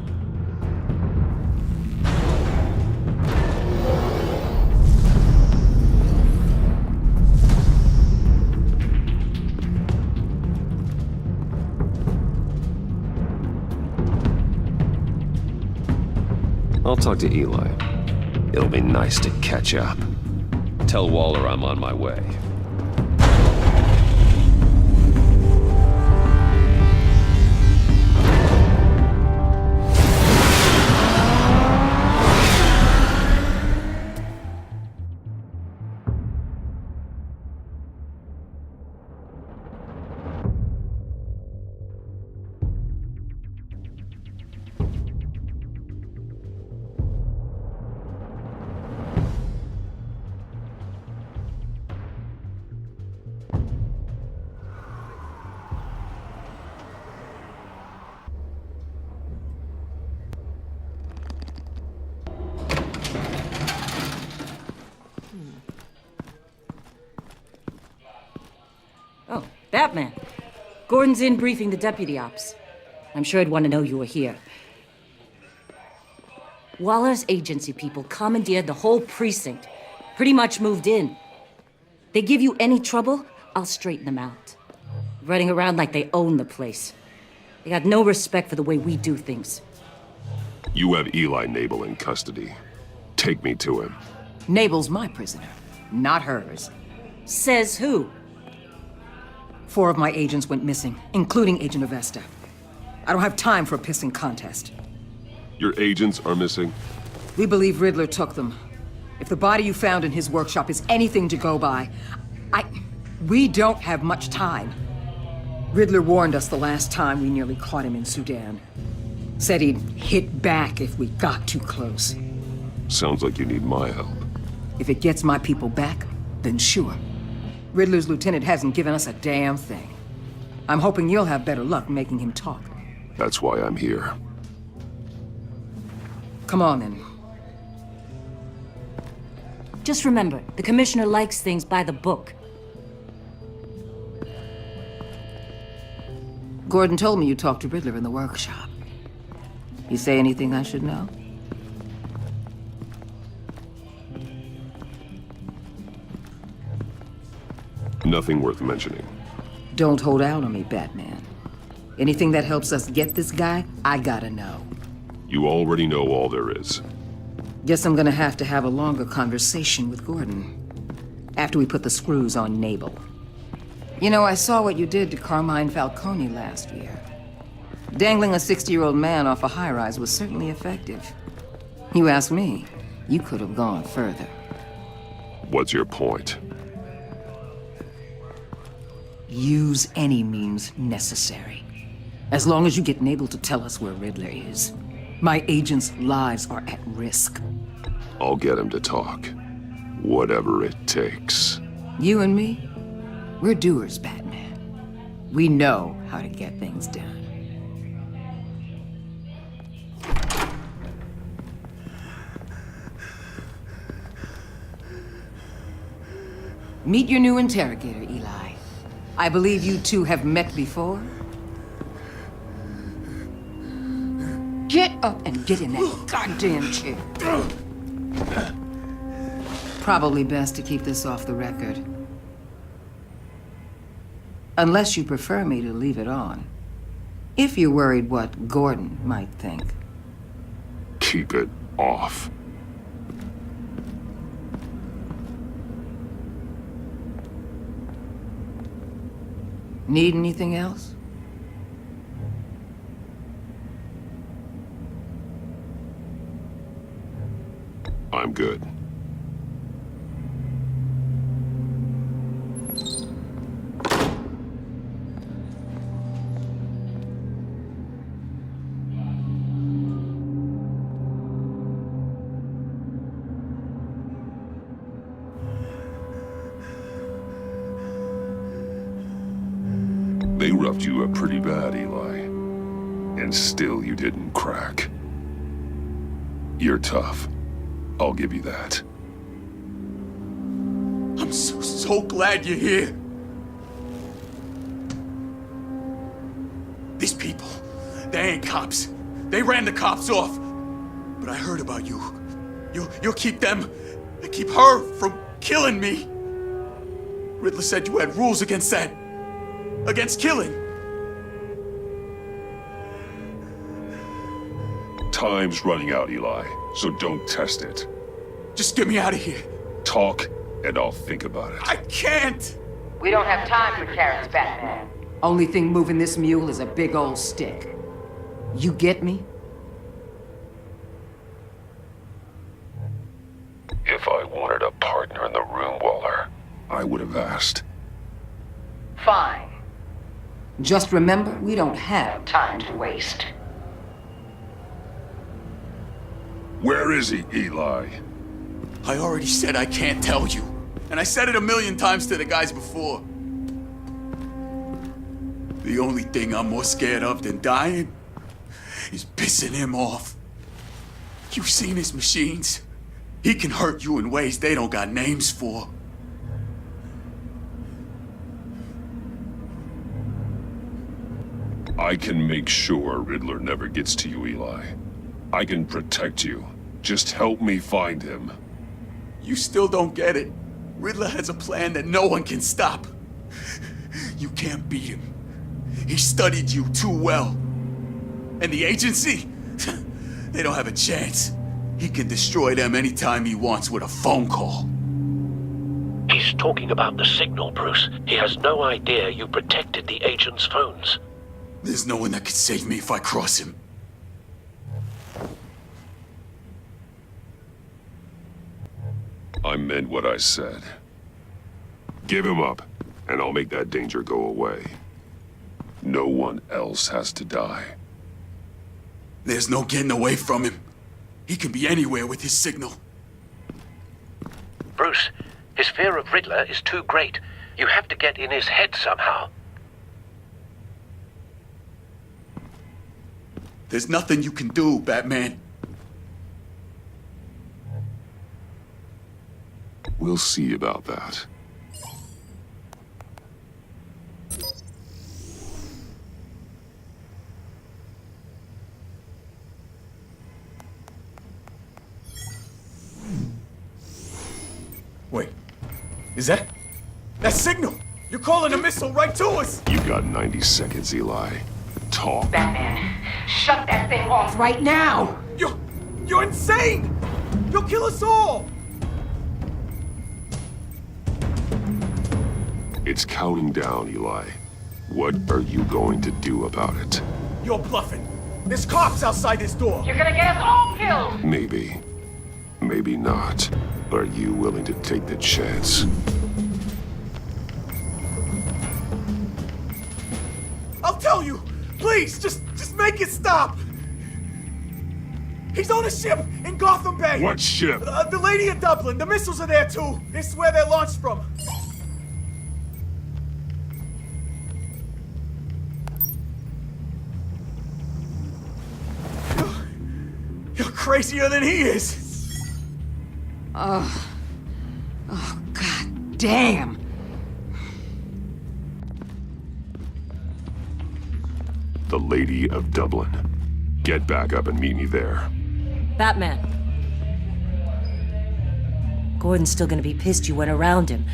[SPEAKER 1] I'll talk to Eli. It'll be nice to catch up. Tell Waller I'm on my way.
[SPEAKER 11] Oh, Batman. Gordon's in briefing the deputy ops. I'm sure he'd want to know you were here. Waller's agency people commandeered the whole precinct. Pretty much moved in. They give you any trouble, I'll straighten them out. Running around like they own the place. They got no respect for the way we do things.
[SPEAKER 8] You have Eli Nabel in custody. Take me to him.
[SPEAKER 12] Nabel's my prisoner, not hers.
[SPEAKER 11] Says who?
[SPEAKER 12] 4 of my agents went missing, including Agent Avesta. I don't have time for a pissing contest.
[SPEAKER 8] Your agents are missing?
[SPEAKER 12] We believe Riddler took them. If the body you found in his workshop is anything to go by, we don't have much time. Riddler warned us the last time we nearly caught him in Sudan. Said he'd hit back if we got too close.
[SPEAKER 8] Sounds like you need my help.
[SPEAKER 12] If it gets my people back, then sure. Riddler's lieutenant hasn't given us a damn thing. I'm hoping you'll have better luck making him talk.
[SPEAKER 8] That's why I'm here.
[SPEAKER 12] Come on, then.
[SPEAKER 11] Just remember, the Commissioner likes things by the book.
[SPEAKER 12] Gordon told me you talked to Riddler in the workshop. You say anything I should know?
[SPEAKER 8] Nothing worth mentioning.
[SPEAKER 12] Don't hold out on me, Batman. Anything that helps us get this guy, I gotta know.
[SPEAKER 8] You already know all there is.
[SPEAKER 12] Guess I'm gonna have to have a longer conversation with Gordon. After we put the screws on Nabel. You know, I saw what you did to Carmine Falcone last year. Dangling a 60-year-old man off a high-rise was certainly effective. You ask me, you could have gone further.
[SPEAKER 8] What's your point?
[SPEAKER 12] Use any means necessary. As long as you get Nabel to tell us where Riddler is. My agents' lives are at risk.
[SPEAKER 8] I'll get him to talk. Whatever it takes.
[SPEAKER 12] You and me, we're doers, Batman. We know how to get things done. Meet your new interrogator, Eli. I believe you two have met before. Get up and get in that goddamn chair. Probably best to keep this off the record. Unless you prefer me to leave it on. If you're worried what Gordon might think.
[SPEAKER 8] Keep it off.
[SPEAKER 12] Need anything else?
[SPEAKER 8] I'm good. They roughed you up pretty bad, Eli. And still you didn't crack. You're tough. I'll give you that.
[SPEAKER 9] I'm so glad you're here. These people, they ain't cops. They ran the cops off. But I heard about you. You'll keep them, keep her from killing me. Riddler said you had rules against that. Against killing.
[SPEAKER 8] Time's running out, Eli, so don't test it.
[SPEAKER 9] Just get me out of here.
[SPEAKER 8] Talk, and I'll think about it.
[SPEAKER 9] I can't!
[SPEAKER 12] We don't have time for carrots, Batman. Only thing moving this mule is a big old stick. You get me?
[SPEAKER 8] If I wanted a partner in the room, Waller, I would have asked.
[SPEAKER 12] Fine. Just remember, we don't have time to waste.
[SPEAKER 8] Where is he, Eli?
[SPEAKER 9] I already said I can't tell you. And I said it 1,000,000 times to the guys before. The only thing I'm more scared of than dying is pissing him off. You've seen his machines. He can hurt you in ways they don't got names for.
[SPEAKER 8] I can make sure Riddler never gets to you, Eli. I can protect you. Just help me find him.
[SPEAKER 9] You still don't get it. Riddler has a plan that no one can stop. You can't beat him. He studied you too well. And the agency? They don't have a chance. He can destroy them anytime he wants with a phone call.
[SPEAKER 4] He's talking about the signal, Bruce. He has no idea you protected the agent's phones.
[SPEAKER 9] There's no one that can save me if I cross him.
[SPEAKER 8] I meant what I said. Give him up, and I'll make that danger go away. No one else has to die.
[SPEAKER 9] There's no getting away from him. He can be anywhere with his signal.
[SPEAKER 4] Bruce, his fear of Riddler is too great. You have to get in his head somehow.
[SPEAKER 9] There's nothing you can do, Batman.
[SPEAKER 15] We'll see about that.
[SPEAKER 10] Wait. Is that signal? You're calling a missile right to us!
[SPEAKER 15] You got 90 seconds, Eli. Talk.
[SPEAKER 12] Batman, shut that thing off right now!
[SPEAKER 10] You're insane! You'll kill us all!
[SPEAKER 15] It's counting down, Eli. What are you going to do about it?
[SPEAKER 10] You're bluffing. There's cops outside this door.
[SPEAKER 12] You're gonna get us all killed!
[SPEAKER 15] Maybe. Maybe not. Are you willing to take the chance?
[SPEAKER 10] I'll tell you! Please, just make it stop! He's on a ship in Gotham Bay!
[SPEAKER 15] What ship?
[SPEAKER 10] The Lady of Dublin. The missiles are there too. It's where they're launched from. You're crazier than he is!
[SPEAKER 12] Oh, god damn!
[SPEAKER 15] The Lady of Dublin. Get back up and meet me there.
[SPEAKER 11] Batman. Gordon's still gonna be pissed you went around him,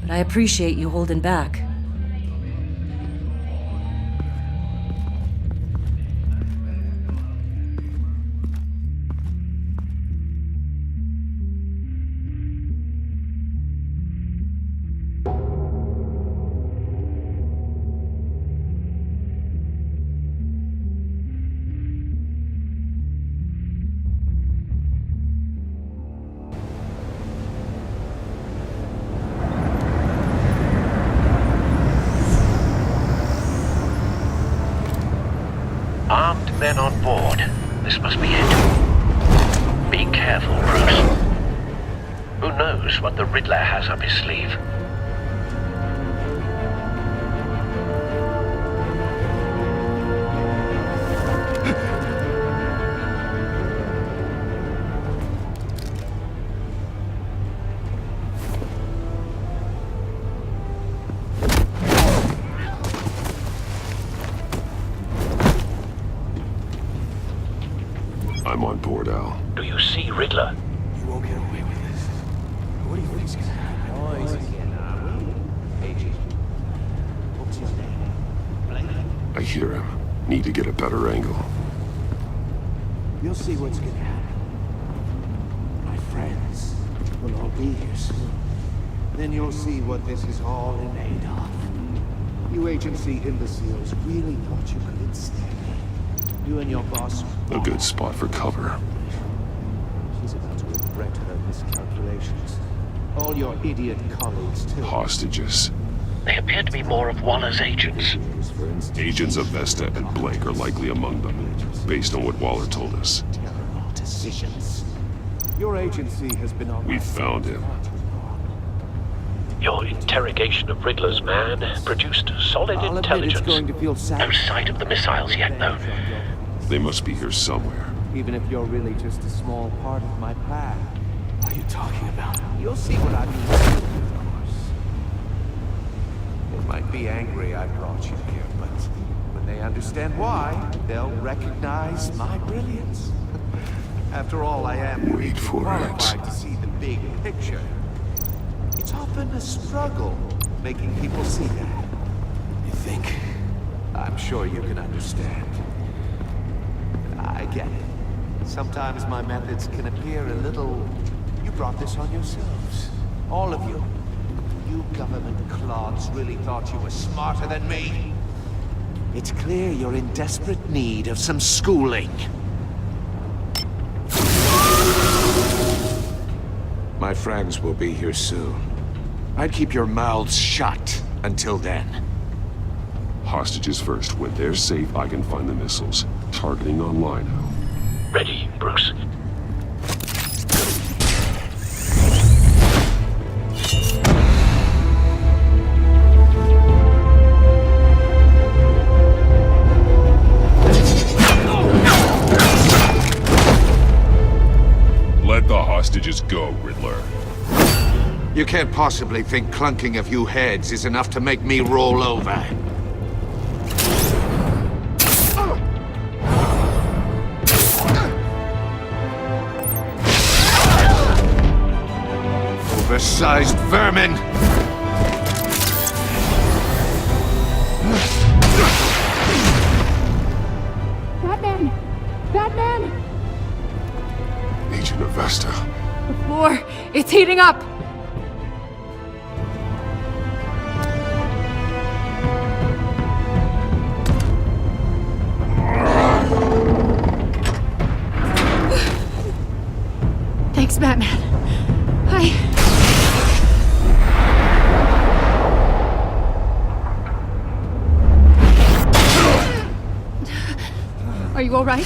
[SPEAKER 11] but I appreciate you holding back.
[SPEAKER 4] Armed men on board. This must be it. Be careful, Bruce. Who knows what the Riddler has up his sleeve?
[SPEAKER 15] I'm on board, Al.
[SPEAKER 4] Do you see Riddler?
[SPEAKER 18] You won't get away with this. What do you think's gonna happen? What's his name?
[SPEAKER 15] I hear him. Need to get a better angle.
[SPEAKER 14] You'll see what's gonna happen. My friends will all be here soon. Then you'll see what this is all in aid of. You agency imbeciles really thought you could ensnare me. You and your boss.
[SPEAKER 15] A good spot for cover.
[SPEAKER 14] She's about to regret her miscalculations. All your idiot colleagues, too.
[SPEAKER 15] Hostages.
[SPEAKER 4] They appear to be more of Waller's agents.
[SPEAKER 15] Agents of Vesta and Blake are likely among them, based on what Waller told us.
[SPEAKER 14] Terrible decisions. Your agency has been on.
[SPEAKER 15] We found him.
[SPEAKER 4] Your interrogation of Riddler's man produced solid intelligence. No sight of the missiles yet, though.
[SPEAKER 15] They must be here somewhere.
[SPEAKER 14] Even if you're really just a small part of my plan. What are you talking about? You'll see what I mean, of course. They might be angry I brought you here, but when they understand why, they'll recognize my brilliance. After all, I am qualified to see the big picture. It's often a struggle making people see that.
[SPEAKER 18] You think?
[SPEAKER 14] I'm sure you can understand. I get it. Sometimes my methods can appear a little... You brought this on yourselves. All of you. You government clods really thought you were smarter than me. It's clear you're in desperate need of some schooling. My friends will be here soon. I'd keep your mouths shut until then.
[SPEAKER 15] Hostages first. When they're safe, I can find the missiles. Targeting online now.
[SPEAKER 4] Ready, Bruce.
[SPEAKER 8] Let the hostages go, Riddler.
[SPEAKER 14] You can't possibly think clunking a few heads is enough to make me roll over. Oversized vermin!
[SPEAKER 16] Batman! Batman!
[SPEAKER 15] Agent Avesta.
[SPEAKER 16] The floor, it's heating up! Thanks, Batman. Are you all right?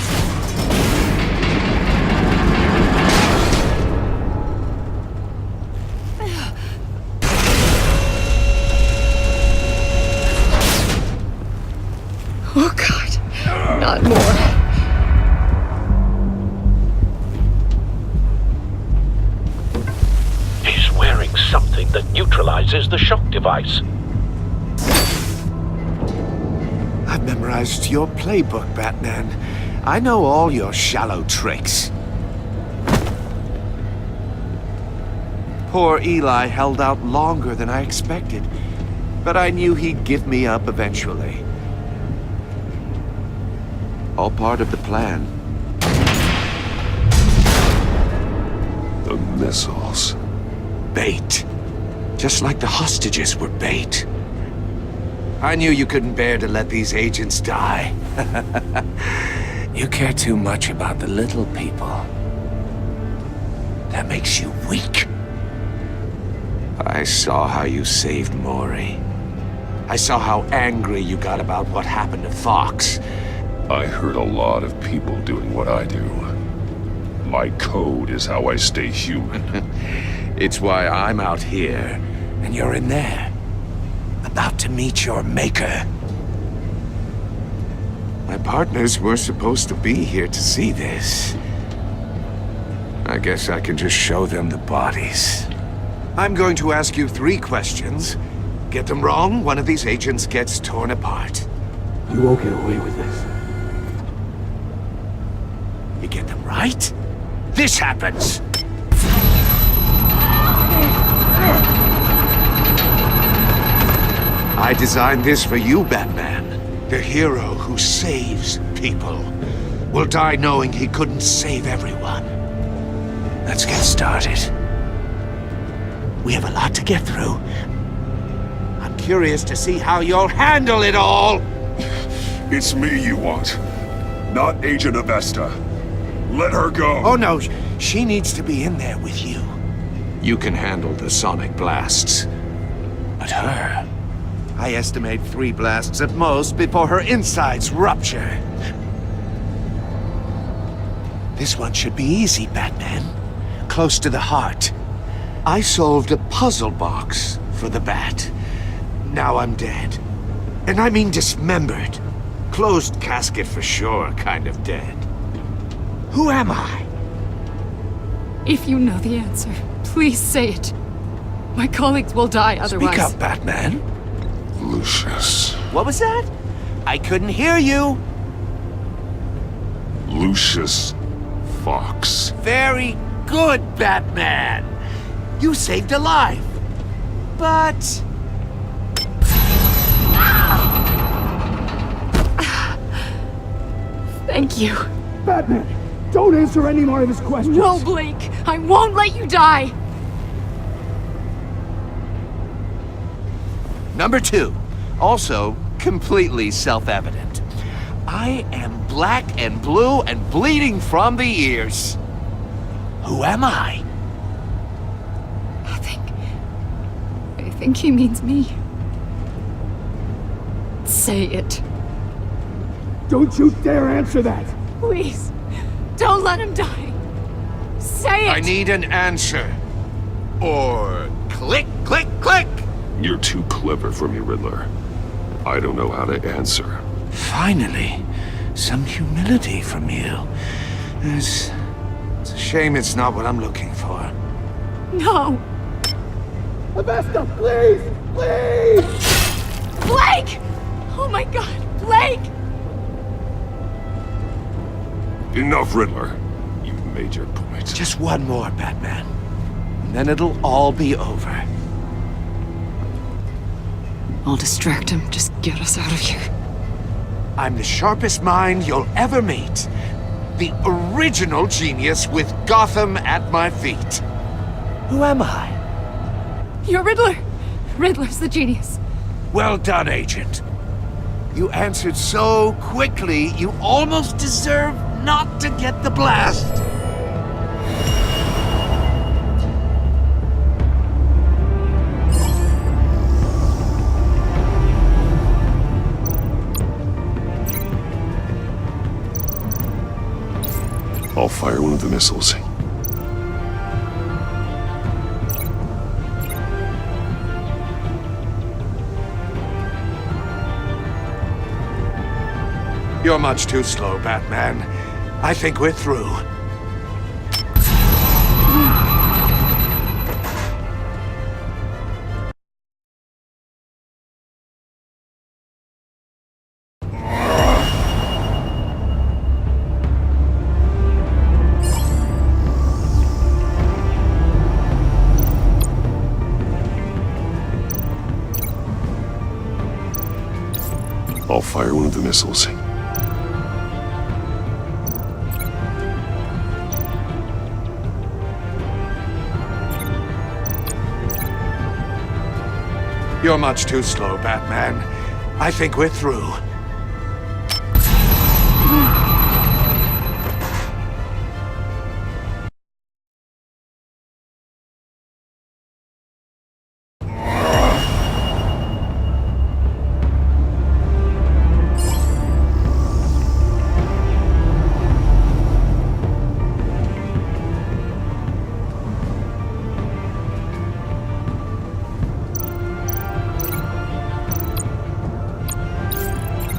[SPEAKER 16] Oh, God. Not more.
[SPEAKER 4] He's wearing something that neutralizes the shock device.
[SPEAKER 14] I've memorized your playbook, Batman. I know all your shallow tricks. Poor Eli held out longer than I expected, but I knew he'd give me up eventually. All part of the plan.
[SPEAKER 15] The missiles.
[SPEAKER 14] Bait. Just like the hostages were bait. I knew you couldn't bear to let these agents die. You care too much about the little people. That makes you weak. I saw how you saved Maury. I saw how angry you got about what happened to Fox.
[SPEAKER 8] I hurt a lot of people doing what I do. My code is how I stay human.
[SPEAKER 14] It's why I'm out here, and you're in there. About to meet your maker. My partners were supposed to be here to see this. I guess I can just show them the bodies. I'm going to ask you 3 questions. Get them wrong, one of these agents gets torn apart.
[SPEAKER 6] You won't get away with this.
[SPEAKER 14] You get them right, this happens. I designed this for you, Batman. The hero who saves people will die knowing he couldn't save everyone. Let's get started. We have a lot to get through. I'm curious to see how you'll handle it all.
[SPEAKER 8] It's me you want, not Agent Avesta. Let her go.
[SPEAKER 14] Oh no, she needs to be in there with you. You can handle the sonic blasts. But her... I estimate 3 blasts at most before her insides rupture. This one should be easy, Batman. Close to the heart. I solved a puzzle box for the Bat. Now I'm dead. And I mean dismembered. Closed casket for sure, kind of dead. Who am I?
[SPEAKER 16] If you know the answer, please say it. My colleagues will die otherwise.
[SPEAKER 14] Speak up, Batman.
[SPEAKER 15] Lucius.
[SPEAKER 14] What was that? I couldn't hear you.
[SPEAKER 15] Lucius Fox.
[SPEAKER 14] Very good, Batman. You saved a life. But...
[SPEAKER 16] Thank you.
[SPEAKER 6] Batman, don't answer any more of his questions.
[SPEAKER 16] No, Blake. I won't let you die.
[SPEAKER 14] Number 2, also completely self-evident. I am black and blue and bleeding from the ears. Who am I?
[SPEAKER 16] I think he means me. Say it.
[SPEAKER 6] Don't you dare answer that!
[SPEAKER 16] Please, don't let him die. Say it!
[SPEAKER 14] I need an answer. Or click, click, click!
[SPEAKER 8] You're too clever for me, Riddler. I don't know how to answer.
[SPEAKER 14] Finally, some humility from you. It's a shame it's not what I'm looking for.
[SPEAKER 16] No!
[SPEAKER 10] Avesta, please! Please!
[SPEAKER 16] Blake! Oh my god, Blake!
[SPEAKER 8] Enough, Riddler. You've made your point.
[SPEAKER 21] Just one more, Batman. And then it'll all be over.
[SPEAKER 16] I'll distract him. Just get us out of here.
[SPEAKER 21] I'm the sharpest mind you'll ever meet. The original genius with Gotham at my feet. Who am I?
[SPEAKER 16] You're Riddler. Riddler's the genius.
[SPEAKER 21] Well done, Agent. You answered so quickly, you almost deserve not to get the blast.
[SPEAKER 8] I'll fire one of the missiles.
[SPEAKER 21] You're much too slow, Batman. I think we're through.
[SPEAKER 8] I'll fire one of the missiles.
[SPEAKER 21] You're much too slow, Batman. I think we're through.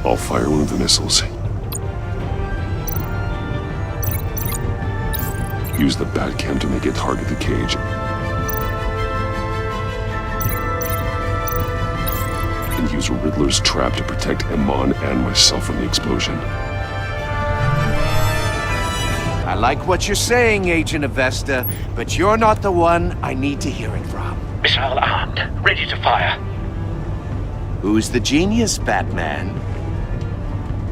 [SPEAKER 8] I'll fire one of the missiles. Use the Batcam to make it target the cage. And use Riddler's trap to protect Iman and myself from the explosion.
[SPEAKER 21] I like what you're saying, Agent Avesta, but you're not the one I need to hear it from.
[SPEAKER 3] Missile armed, ready to fire.
[SPEAKER 21] Who's the genius, Batman?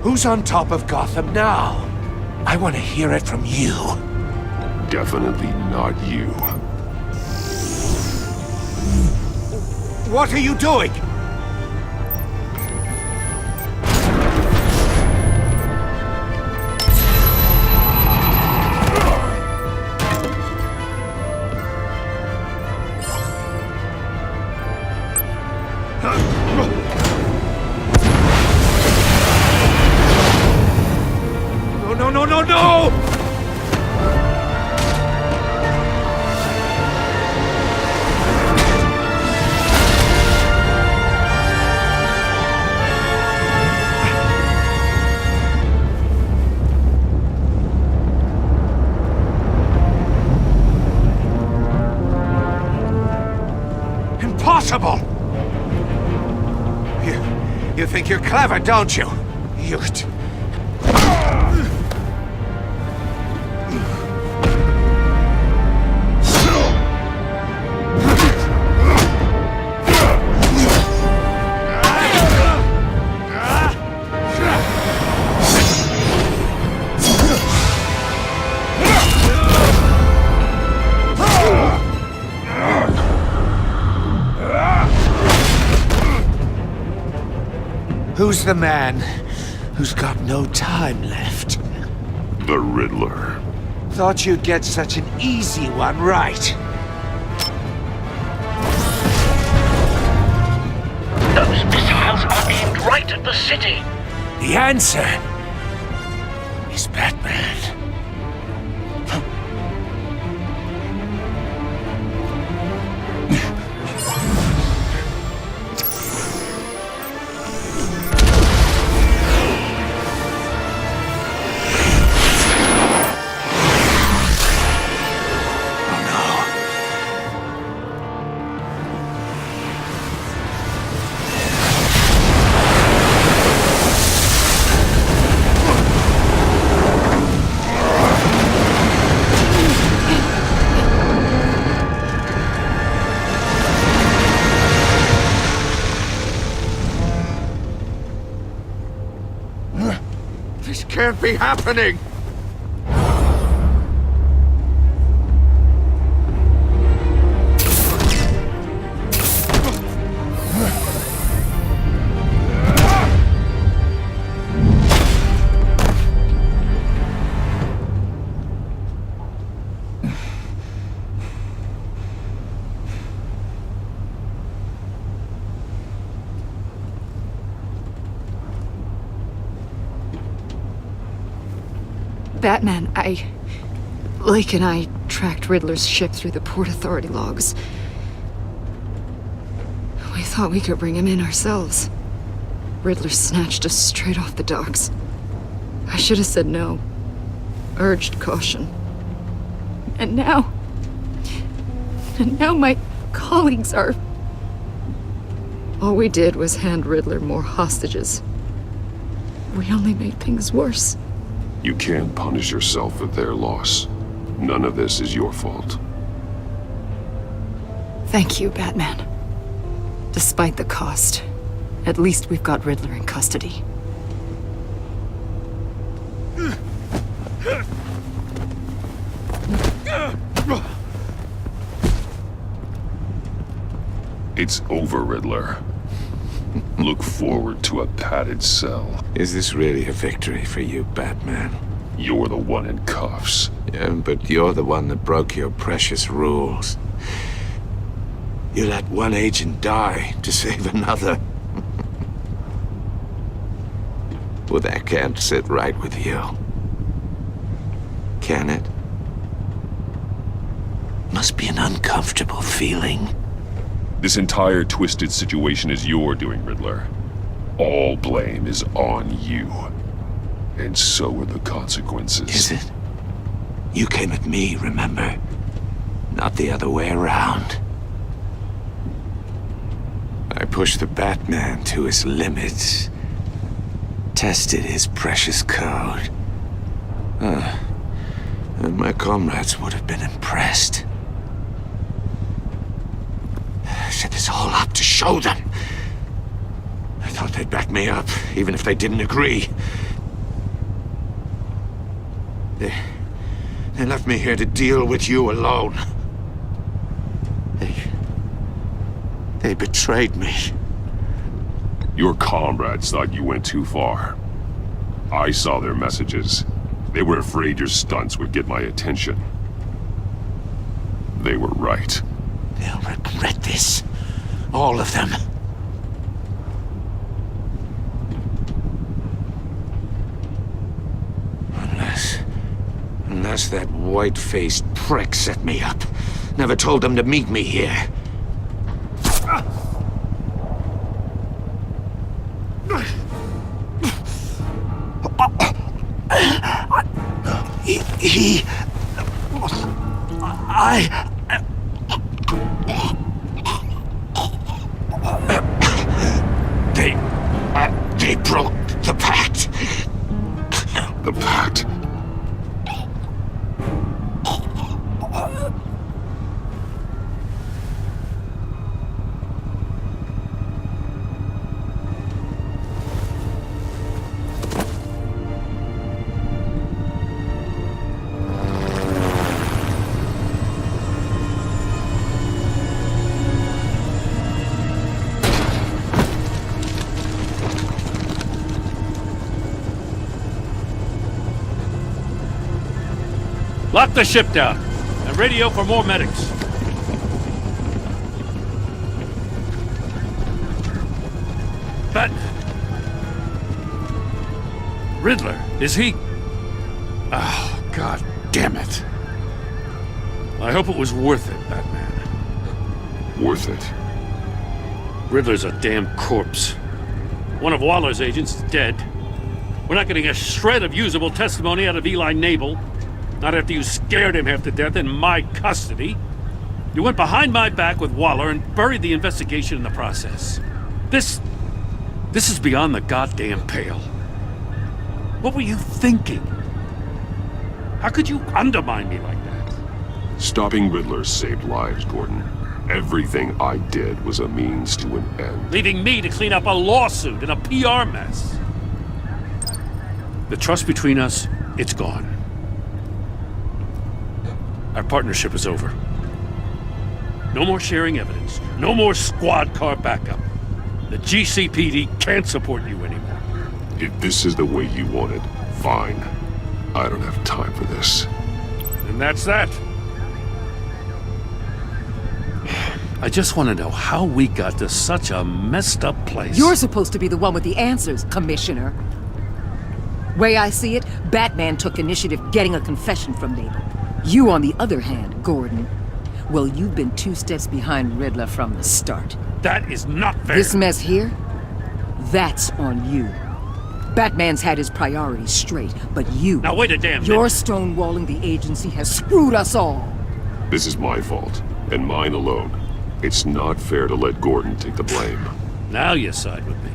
[SPEAKER 21] Who's on top of Gotham now? I want to hear it from you.
[SPEAKER 8] Definitely not you.
[SPEAKER 21] What are you doing? No! Impossible! You think you're clever, don't you? Who's the man who's got no time left?
[SPEAKER 8] The Riddler.
[SPEAKER 21] Thought you'd get such an easy one right.
[SPEAKER 3] Those missiles are aimed right at the city.
[SPEAKER 21] The answer is Batman.
[SPEAKER 15] can't be happening!
[SPEAKER 16] Batman, Lake and I tracked Riddler's ship through the Port Authority logs. We thought we could bring him in ourselves. Riddler snatched us straight off the docks. I should have said no. Urged caution. And now my colleagues are... All we did was hand Riddler more hostages. We only made things worse.
[SPEAKER 8] You can't punish yourself for their loss. None of this is your fault.
[SPEAKER 16] Thank you, Batman. Despite the cost, at least we've got Riddler in custody.
[SPEAKER 8] It's over, Riddler. Look forward to a padded cell.
[SPEAKER 13] Is this really a victory for you, Batman?
[SPEAKER 8] You're the one in cuffs.
[SPEAKER 13] Yeah, but you're the one that broke your precious rules. You let one agent die to save another. Well, that can't sit right with you. Can it? Must be an uncomfortable feeling.
[SPEAKER 8] This entire twisted situation is your doing, Riddler. All blame is on you. And so are the consequences.
[SPEAKER 13] Is it? You came at me, remember? Not the other way around. I pushed the Batman to his limits. Tested his precious code. And my comrades would have been impressed. Set this all up to show them. I thought they'd back me up, even if they didn't agree. They left me here to deal with you alone. They betrayed me.
[SPEAKER 8] Your comrades thought you went too far. I saw their messages. They were afraid your stunts would get my attention. They were right.
[SPEAKER 13] They'll regret this. All of them. Unless that white-faced prick set me up. Never told them to meet me here. They broke the pact.
[SPEAKER 8] The pact?
[SPEAKER 6] Lock the ship down and radio for more medics. Batman. Riddler, is he? Oh, God damn it. I hope it was worth it, Batman.
[SPEAKER 8] Worth it?
[SPEAKER 6] Riddler's a damn corpse. One of Waller's agents is dead. We're not getting a shred of usable testimony out of Eli Nabel. Not after you scared him half to death in my custody. You went behind my back with Waller and buried the investigation in the process. This is beyond the goddamn pale. What were you thinking? How could you undermine me like that?
[SPEAKER 8] Stopping Riddler saved lives, Gordon. Everything I did was a means to an end.
[SPEAKER 6] Leaving me to clean up a lawsuit and a PR mess. The trust between us, it's gone. Our partnership is over. No more sharing evidence. No more squad car backup. The GCPD can't support you anymore.
[SPEAKER 8] If this is the way you want it, fine. I don't have time for this.
[SPEAKER 6] And that's that. I just want to know how we got to such a messed up place.
[SPEAKER 12] You're supposed to be the one with the answers, Commissioner. Way I see it, Batman took initiative getting a confession from Mabel. You, on the other hand, Gordon, well, you've been 2 steps behind Riddler from the start.
[SPEAKER 6] That is not fair.
[SPEAKER 12] This mess here, that's on you. Batman's had his priorities straight, but you...
[SPEAKER 6] Now wait a damn minute.
[SPEAKER 12] Your stonewalling the agency has screwed us all.
[SPEAKER 8] This is my fault, and mine alone. It's not fair to let Gordon take the blame.
[SPEAKER 6] Now you side with me.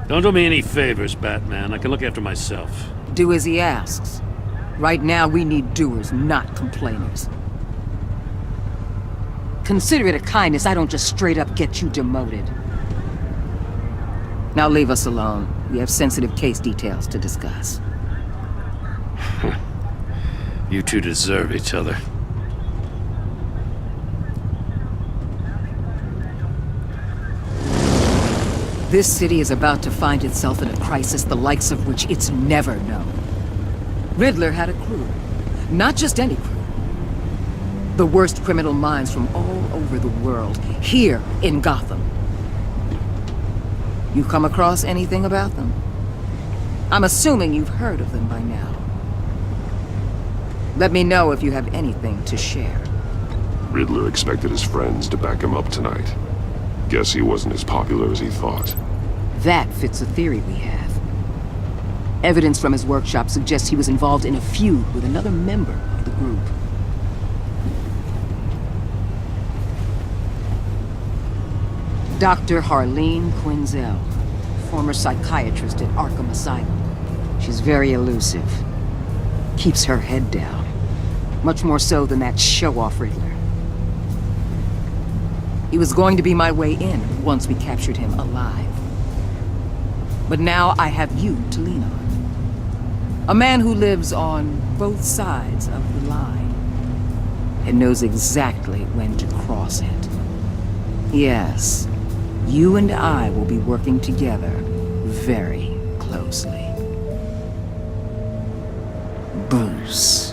[SPEAKER 6] Don't do me any favors, Batman. I can look after myself.
[SPEAKER 12] Do as he asks. Right now, we need doers, not complainers. Consider it a kindness I don't just straight up get you demoted. Now leave us alone. We have sensitive case details to discuss.
[SPEAKER 6] You two deserve each other.
[SPEAKER 12] This city is about to find itself in a crisis the likes of which it's never known. Riddler had a crew. Not just any crew. The worst criminal minds from all over the world, here in Gotham. You come across anything about them? I'm assuming you've heard of them by now. Let me know if you have anything to share.
[SPEAKER 8] Riddler expected his friends to back him up tonight. Guess he wasn't as popular as he thought.
[SPEAKER 12] That fits a theory we have. Evidence from his workshop suggests he was involved in a feud with another member of the group. Dr. Harleen Quinzel, former psychiatrist at Arkham Asylum. She's very elusive. Keeps her head down. Much more so than that show-off Riddler. He was going to be my way in once we captured him alive. But now I have you to lean on. A man who lives on both sides of the line and knows exactly when to cross it. Yes, you and I will be working together very closely. Bruce.